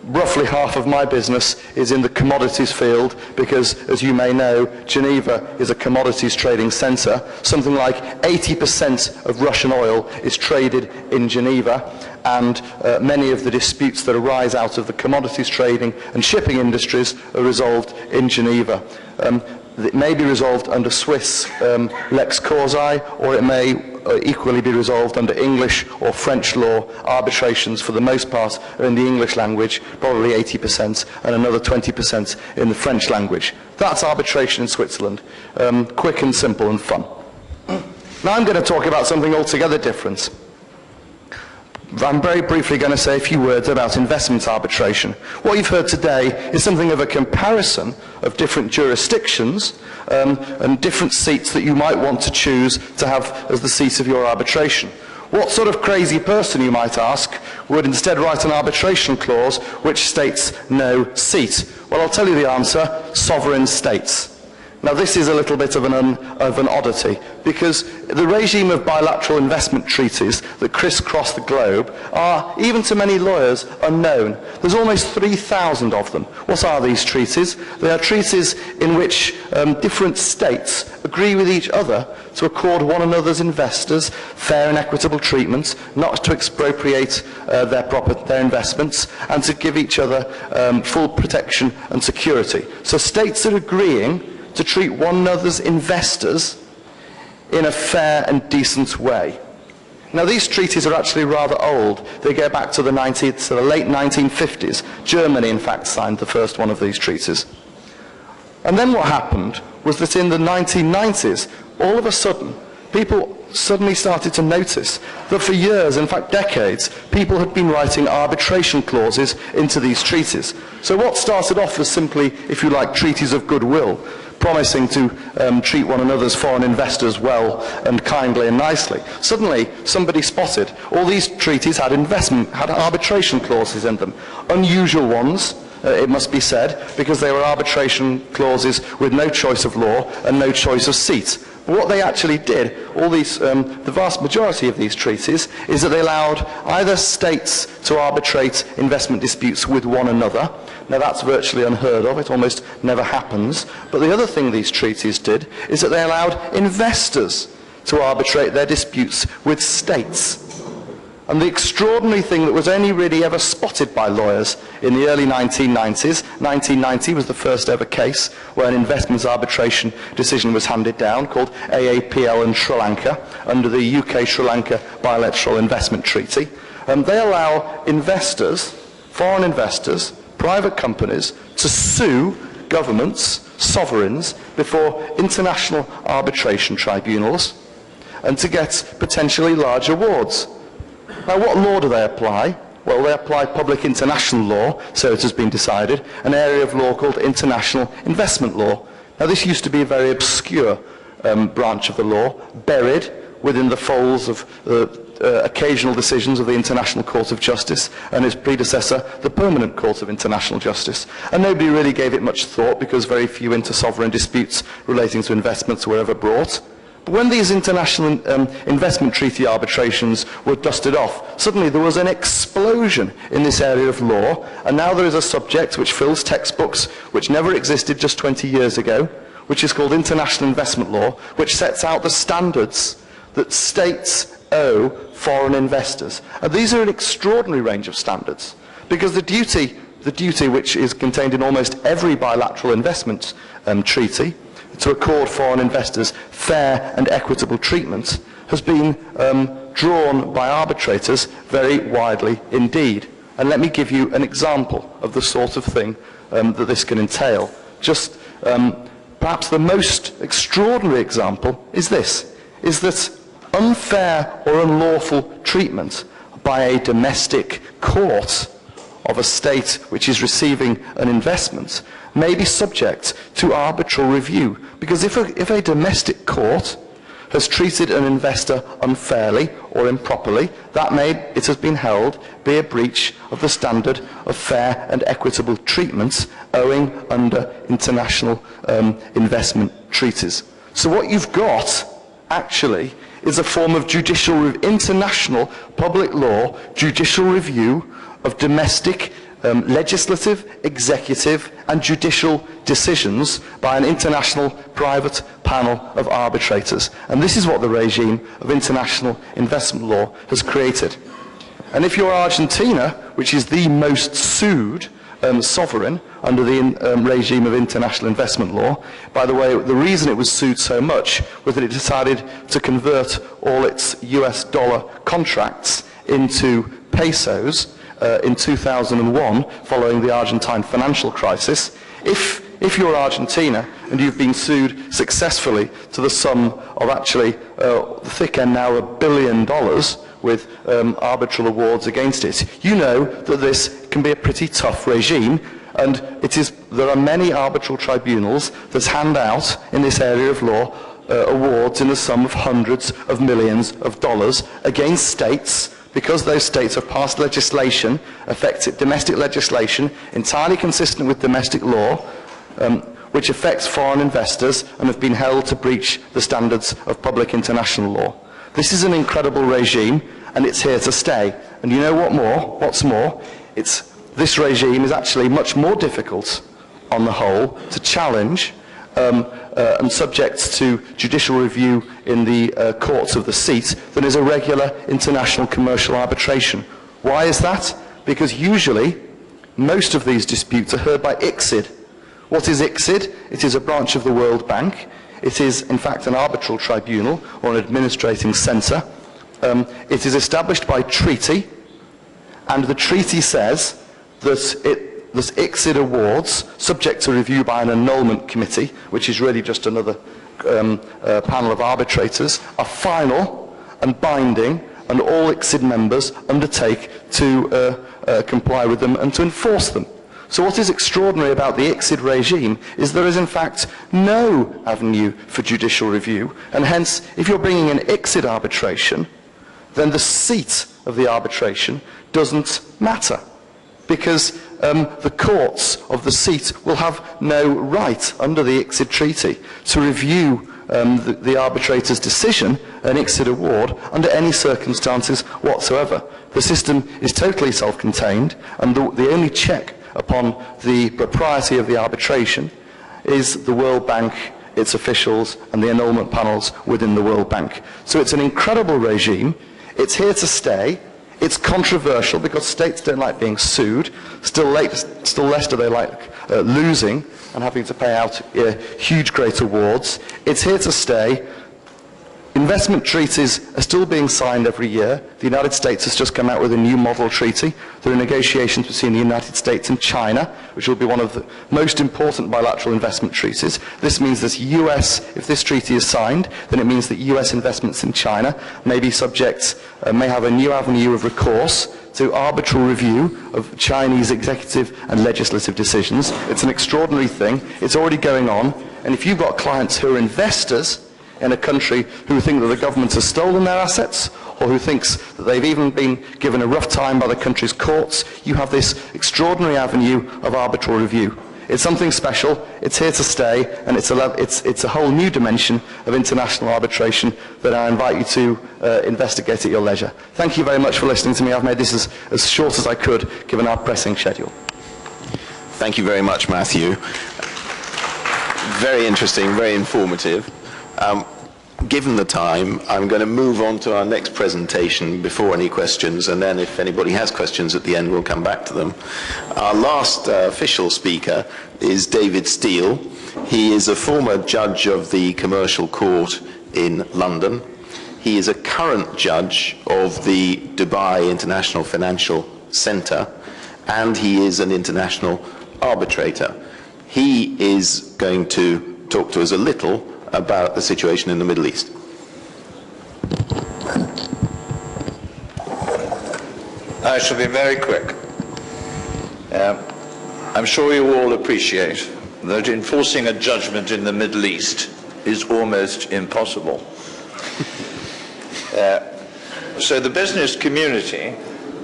Roughly half of my business is in the commodities field because, as you may know, Geneva is a commodities trading centre. Something like 80% of Russian oil is traded in Geneva, and many of the disputes that arise out of the commodities trading and shipping industries are resolved in Geneva. It may be resolved under Swiss lex causae, or it may equally be resolved under English or French law. Arbitrations, for the most part, are in the English language, probably 80%, and another 20% in the French language. That's arbitration in Switzerland. Quick and simple and fun. Now I'm going to talk about something altogether different. I'm very briefly going to say a few words about investment arbitration. What you've heard today is something of a comparison of different jurisdictions and different seats that you might want to choose to have as the seat of your arbitration. What sort of crazy person, you might ask, would instead write an arbitration clause which states no seat? Well, I'll tell you the answer: sovereign states. Now, this is a little bit of an oddity, because the regime of bilateral investment treaties that crisscross the globe are, even to many lawyers, unknown. There's almost 3,000 of them. What are these treaties? They are treaties in which different states agree with each other to accord one another's investors fair and equitable treatment, not to expropriate their investments, and to give each other full protection and security. So states are agreeing to treat one another's investors in a fair and decent way. Now, these treaties are actually rather old. They go back to the late 1950s. Germany, in fact, signed the first one of these treaties. And then what happened was that in the 1990s, all of a sudden, people suddenly started to notice that for years, in fact decades, people had been writing arbitration clauses into these treaties. So what started off as simply, if you like, treaties of goodwill, promising to treat one another's foreign investors well and kindly and nicely, suddenly somebody spotted all these treaties had arbitration clauses in them. Unusual ones, it must be said, because they were arbitration clauses with no choice of law and no choice of seat. But what they actually did, the vast majority of these treaties, is that they allowed either states to arbitrate investment disputes with one another. Now, that's virtually unheard of. It almost never happens. But the other thing these treaties did is that they allowed investors to arbitrate their disputes with states. And the extraordinary thing that was only really ever spotted by lawyers in the early 1990s, 1990 was the first ever case where an investment arbitration decision was handed down, called AAPL and Sri Lanka, under the UK-Sri Lanka Bilateral Investment Treaty. They allow investors, foreign investors, private companies, to sue governments, sovereigns, before international arbitration tribunals, and to get potentially large awards. Now, what law do they apply? Well, they apply public international law, so it has been decided, an area of law called international investment law. Now, this used to be a very obscure branch of the law, buried within the folds of occasional decisions of the International Court of Justice and its predecessor, the Permanent Court of International Justice. And nobody really gave it much thought because very few inter-sovereign disputes relating to investments were ever brought. But when these international investment treaty arbitrations were dusted off, suddenly there was an explosion in this area of law, and now there is a subject which fills textbooks, which never existed just 20 years ago, which is called international investment law, which sets out the standards that states owe foreign investors. And these are an extraordinary range of standards, because the duty which is contained in almost every bilateral investment treaty, to accord foreign investors fair and equitable treatment, has been drawn by arbitrators very widely indeed. And let me give you an example of the sort of thing that this can entail. Just perhaps the most extraordinary example is this, is that unfair or unlawful treatment by a domestic court of a state which is receiving an investment may be subject to arbitral review. Because if a domestic court has treated an investor unfairly or improperly, that may, it has been held, be a breach of the standard of fair and equitable treatment owing under international investment treaties. So what you've got, actually, is a form of international public law judicial review of domestic legislative, executive and judicial decisions by an international private panel of arbitrators. And this is what the regime of international investment law has created. And if you're Argentina, which is the most sued sovereign under the regime of international investment law, by the way, the reason it was sued so much was that it decided to convert all its US dollar contracts into pesos in 2001, following the Argentine financial crisis. If you're Argentina and you've been sued successfully to the sum of actually the thick end now $1 billion with arbitral awards against it, you know that this can be a pretty tough regime, and there are many arbitral tribunals that hand out in this area of law awards in the sum of hundreds of millions of dollars against states, because those states have passed legislation, domestic legislation, entirely consistent with domestic law, which affects foreign investors and have been held to breach the standards of public international law. This is an incredible regime, and it's here to stay. And you know what's more? This regime is actually much more difficult, on the whole, to challenge and subject to judicial review in the courts of the seat than is a regular international commercial arbitration. Why is that? Because usually most of these disputes are heard by ICSID. What is ICSID? It is a branch of the World Bank. It is in fact an arbitral tribunal or an administrating centre. It is established by treaty, and the treaty says that ICSID awards, subject to review by an annulment committee, which is really just another panel of arbitrators, are final and binding, and all ICSID members undertake to comply with them and to enforce them. So what is extraordinary about the ICSID regime is there is in fact no avenue for judicial review, and hence if you're bringing an ICSID arbitration, then the seat of the arbitration doesn't matter, because the courts of the seat will have no right under the ICSID treaty to review the arbitrator's decision, an ICSID award, under any circumstances whatsoever. The system is totally self-contained, and the only check upon the propriety of the arbitration is the World Bank, its officials, and the annulment panels within the World Bank. So it's an incredible regime. It's here to stay. It's controversial because states don't like being sued. Still less do they like losing and having to pay out huge great awards. It's here to stay. Investment treaties are still being signed every year. The United States has just come out with a new model treaty. There are negotiations between the United States and China, which will be one of the most important bilateral investment treaties. This means that if this treaty is signed, then it means that US investments in China may be subject, may have a new avenue of recourse to arbitral review of Chinese executive and legislative decisions. It's an extraordinary thing. It's already going on. And if you've got clients who are investors in a country who think that the government has stolen their assets, or who thinks that they've even been given a rough time by the country's courts, you have this extraordinary avenue of arbitral review. It's something special, it's here to stay, and it's a whole new dimension of international arbitration that I invite you to investigate at your leisure. Thank you very much for listening to me. I've made this as short as I could, given our pressing schedule. Thank you very much, Matthew. Very interesting, very informative. Given the time, I'm going to move on to our next presentation before any questions, and then if anybody has questions at the end, we'll come back to them. Our last official speaker is David Steele. He is a former judge of the Commercial Court in London. He is a current judge of the Dubai International Financial Center, and he is an international arbitrator. He is going to talk to us a little about the situation in the Middle East. I shall be very quick. I'm sure you all appreciate that enforcing a judgment in the Middle East is almost impossible. So the business community,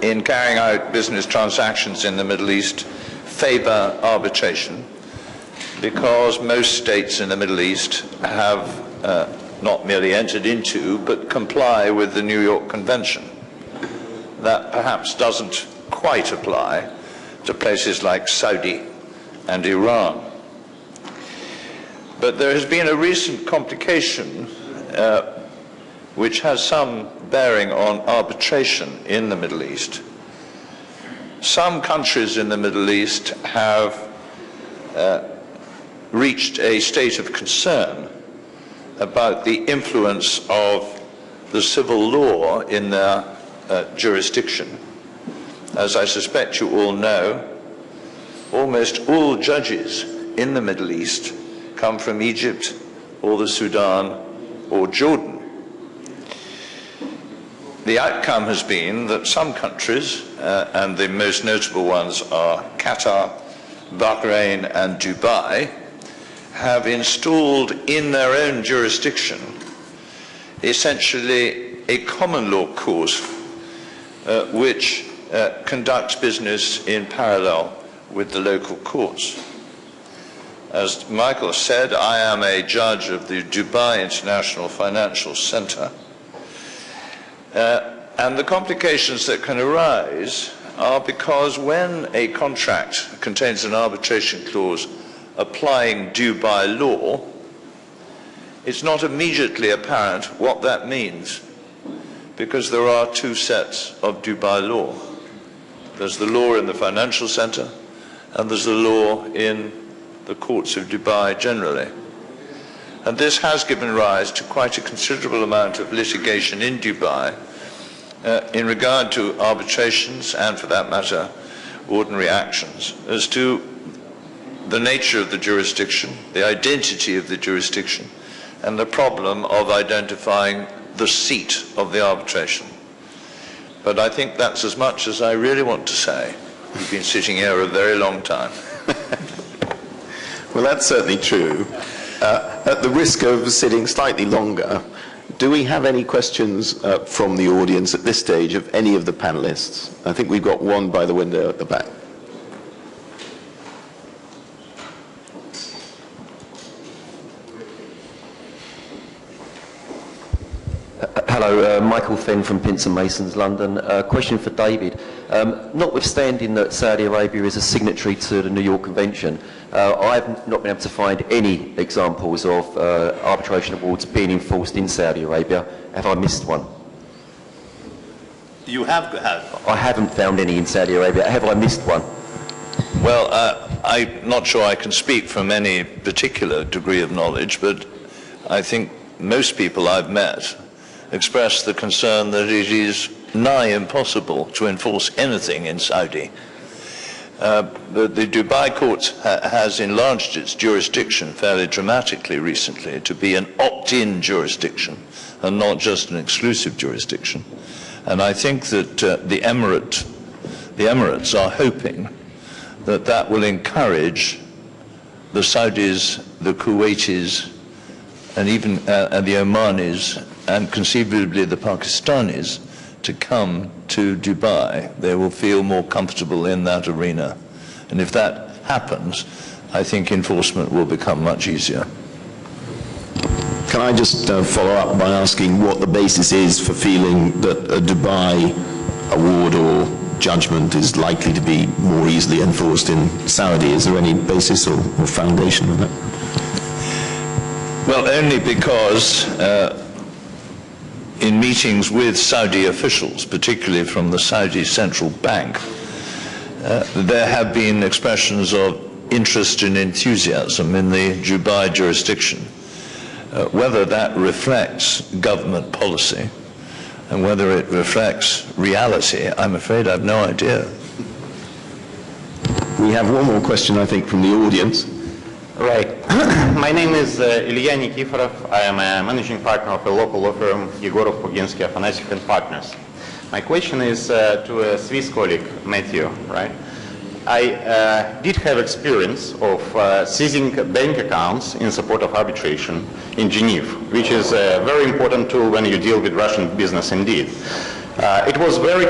in carrying out business transactions in the Middle East, favor arbitration because most states in the Middle East have not merely entered into, but comply with the New York Convention. That perhaps doesn't quite apply to places like Saudi and Iran. But there has been a recent complication which has some bearing on arbitration in the Middle East. Some countries in the Middle East have reached a state of concern about the influence of the civil law in their jurisdiction. As I suspect you all know, almost all judges in the Middle East come from Egypt or the Sudan or Jordan. The outcome has been that some countries, and the most notable ones are Qatar, Bahrain and Dubai, have installed in their own jurisdiction essentially a common law court which conducts business in parallel with the local courts. As Michael said, I am a judge of the Dubai International Financial Center. And the complications that can arise are because when a contract contains an arbitration clause applying Dubai law, it's not immediately apparent what that means, because there are two sets of Dubai law. There's the law in the financial center, and there's the law in the courts of Dubai generally. And this has given rise to quite a considerable amount of litigation in Dubai in regard to arbitrations and, for that matter, ordinary actions as to the nature of the jurisdiction, the identity of the jurisdiction, and the problem of identifying the seat of the arbitration. But I think that's as much as I really want to say. We've been sitting here a very long time. Well, that's certainly true. At the risk of sitting slightly longer, do we have any questions from the audience at this stage of any of the panelists? I think we've got one by the window at the back. Hello, Michael Fenn from Pinson Masons, London. Question for David. Notwithstanding that Saudi Arabia is a signatory to the New York Convention, I've not been able to find any examples of arbitration awards being enforced in Saudi Arabia. Have I missed one? You have? I haven't found any in Saudi Arabia. Have I missed one? Well, I'm not sure I can speak from any particular degree of knowledge, but I think most people I've met express the concern that it is nigh impossible to enforce anything in Saudi. The Dubai court has enlarged its jurisdiction fairly dramatically recently to be an opt-in jurisdiction and not just an exclusive jurisdiction. And I think that the Emirates are hoping that that will encourage the Saudis, the Kuwaitis, and even the Omanis, and conceivably the Pakistanis, to come to Dubai. They will feel more comfortable in that arena. And if that happens, I think enforcement will become much easier. Can I just follow up by asking what the basis is for feeling that a Dubai award or judgment is likely to be more easily enforced in Saudi? Is there any basis or foundation of that? Well, only because in meetings with Saudi officials, particularly from the Saudi Central Bank, there have been expressions of interest and enthusiasm in the Dubai jurisdiction. Whether that reflects government policy and whether it reflects reality, I'm afraid I've no idea. We have one more question, I think, from the audience. Right. My name is Ilya Nikiforov. I am a managing partner of a local law firm, Yegorov, Puginsky, Afanasyev and Partners. My question is to a Swiss colleague, Matthew, right? I did have experience of seizing bank accounts in support of arbitration in Geneva, which is a very important tool when you deal with Russian business indeed. It was very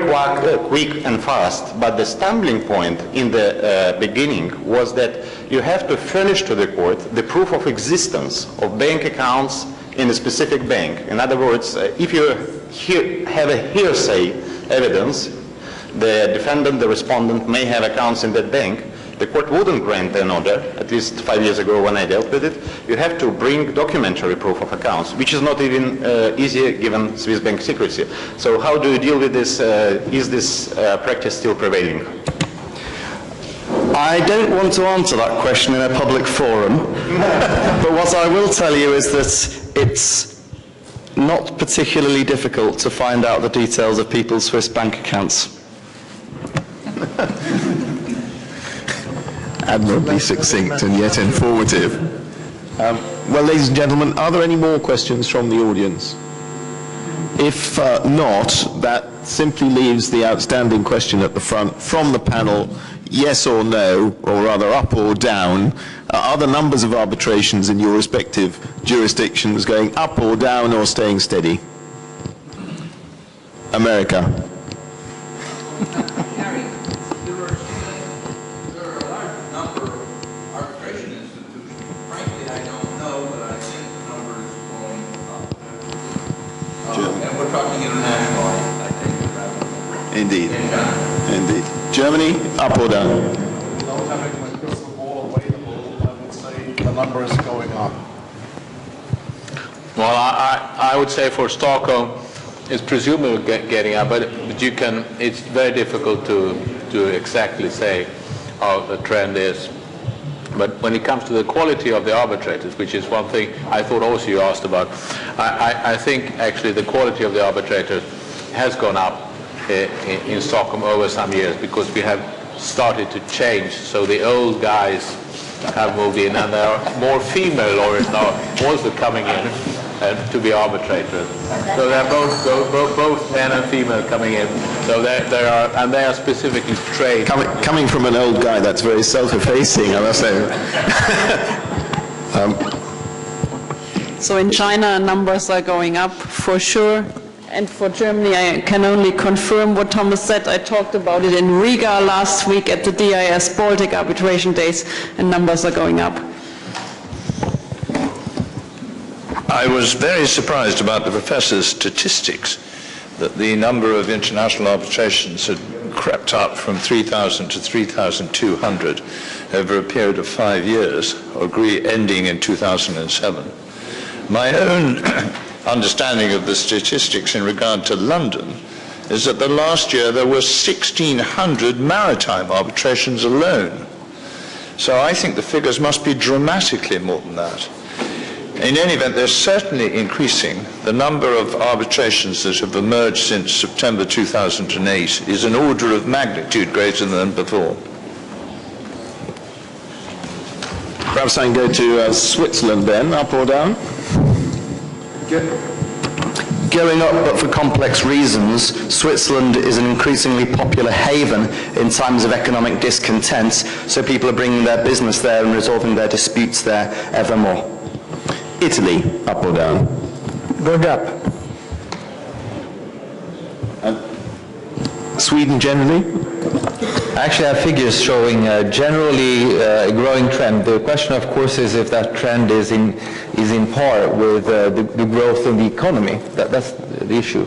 quick and fast, but the stumbling point in the beginning was that you have to furnish to the court the proof of existence of bank accounts in a specific bank. In other words, if you have a hearsay evidence, the defendant, the respondent may have accounts in that bank, the court wouldn't grant an order, at least 5 years ago when I dealt with it. You have to bring documentary proof of accounts, which is not even easy given Swiss bank secrecy. So how do you deal with this? Is this practice still prevailing? I don't want to answer that question in a public forum, but what I will tell you is that it's not particularly difficult to find out the details of people's Swiss bank accounts. Admirably succinct and yet informative. Well, ladies and gentlemen, are there any more questions from the audience? If not, that simply leaves the outstanding question at the front from the panel, yes or no, or rather up or down. Are the numbers of arbitrations in your respective jurisdictions going up or down or staying steady? America. Indeed. Indeed. Germany, up or down? Without having my crystal ball available, I would say the number is going up. Well, I would say for Stockholm, it's presumably getting up, but you can. It's very difficult to exactly say how the trend is. But when it comes to the quality of the arbitrators, which is one thing I thought also you asked about, I think actually the quality of the arbitrators has gone up in Stockholm over some years because we have started to change. So the old guys have moved in, and there are more female lawyers now also coming in to be arbitrators. So they're both men and female coming in. So they are specifically trained. Coming from an old guy, that's very self-effacing, I must say. So in China, numbers are going up for sure. And for Germany, I can only confirm what Thomas said. I talked about it in Riga last week at the DIS Baltic Arbitration Days, and numbers are going up. I was very surprised about the professor's statistics that the number of international arbitrations had crept up from 3,000 to 3,200 over a period of 5 years, ending in 2007. My own understanding of the statistics in regard to London is that the last year there were 1,600 maritime arbitrations alone. So I think the figures must be dramatically more than that. In any event, they're certainly increasing. The number of arbitrations that have emerged since September 2008 is an order of magnitude greater than before. Perhaps I can go to Switzerland then, up or down? Going up, but for complex reasons. Switzerland is an increasingly popular haven in times of economic discontent, so people are bringing their business there and resolving their disputes there ever more. Italy, up or down? Going up. Sweden generally? Actually, I have figures showing generally a growing trend. The question, of course, is if that trend is in par with the growth of the economy. That's the issue.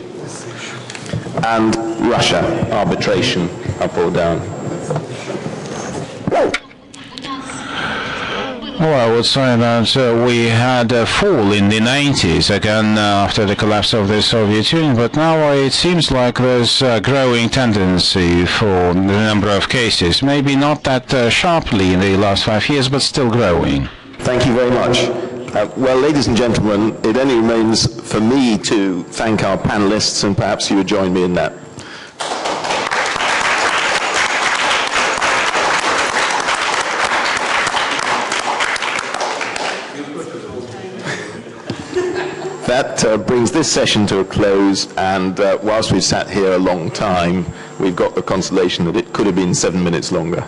And Russia, arbitration, up or down? Well, I would say that we had a fall in the 90s again after the collapse of the Soviet Union, but now it seems like there's a growing tendency for the number of cases. Maybe not that sharply in the last 5 years, but still growing. Thank you very much. Well, ladies and gentlemen, it only remains for me to thank our panelists, and perhaps you would join me in that. That brings this session to a close, and whilst we've sat here a long time, we've got the consolation that it could have been 7 minutes longer.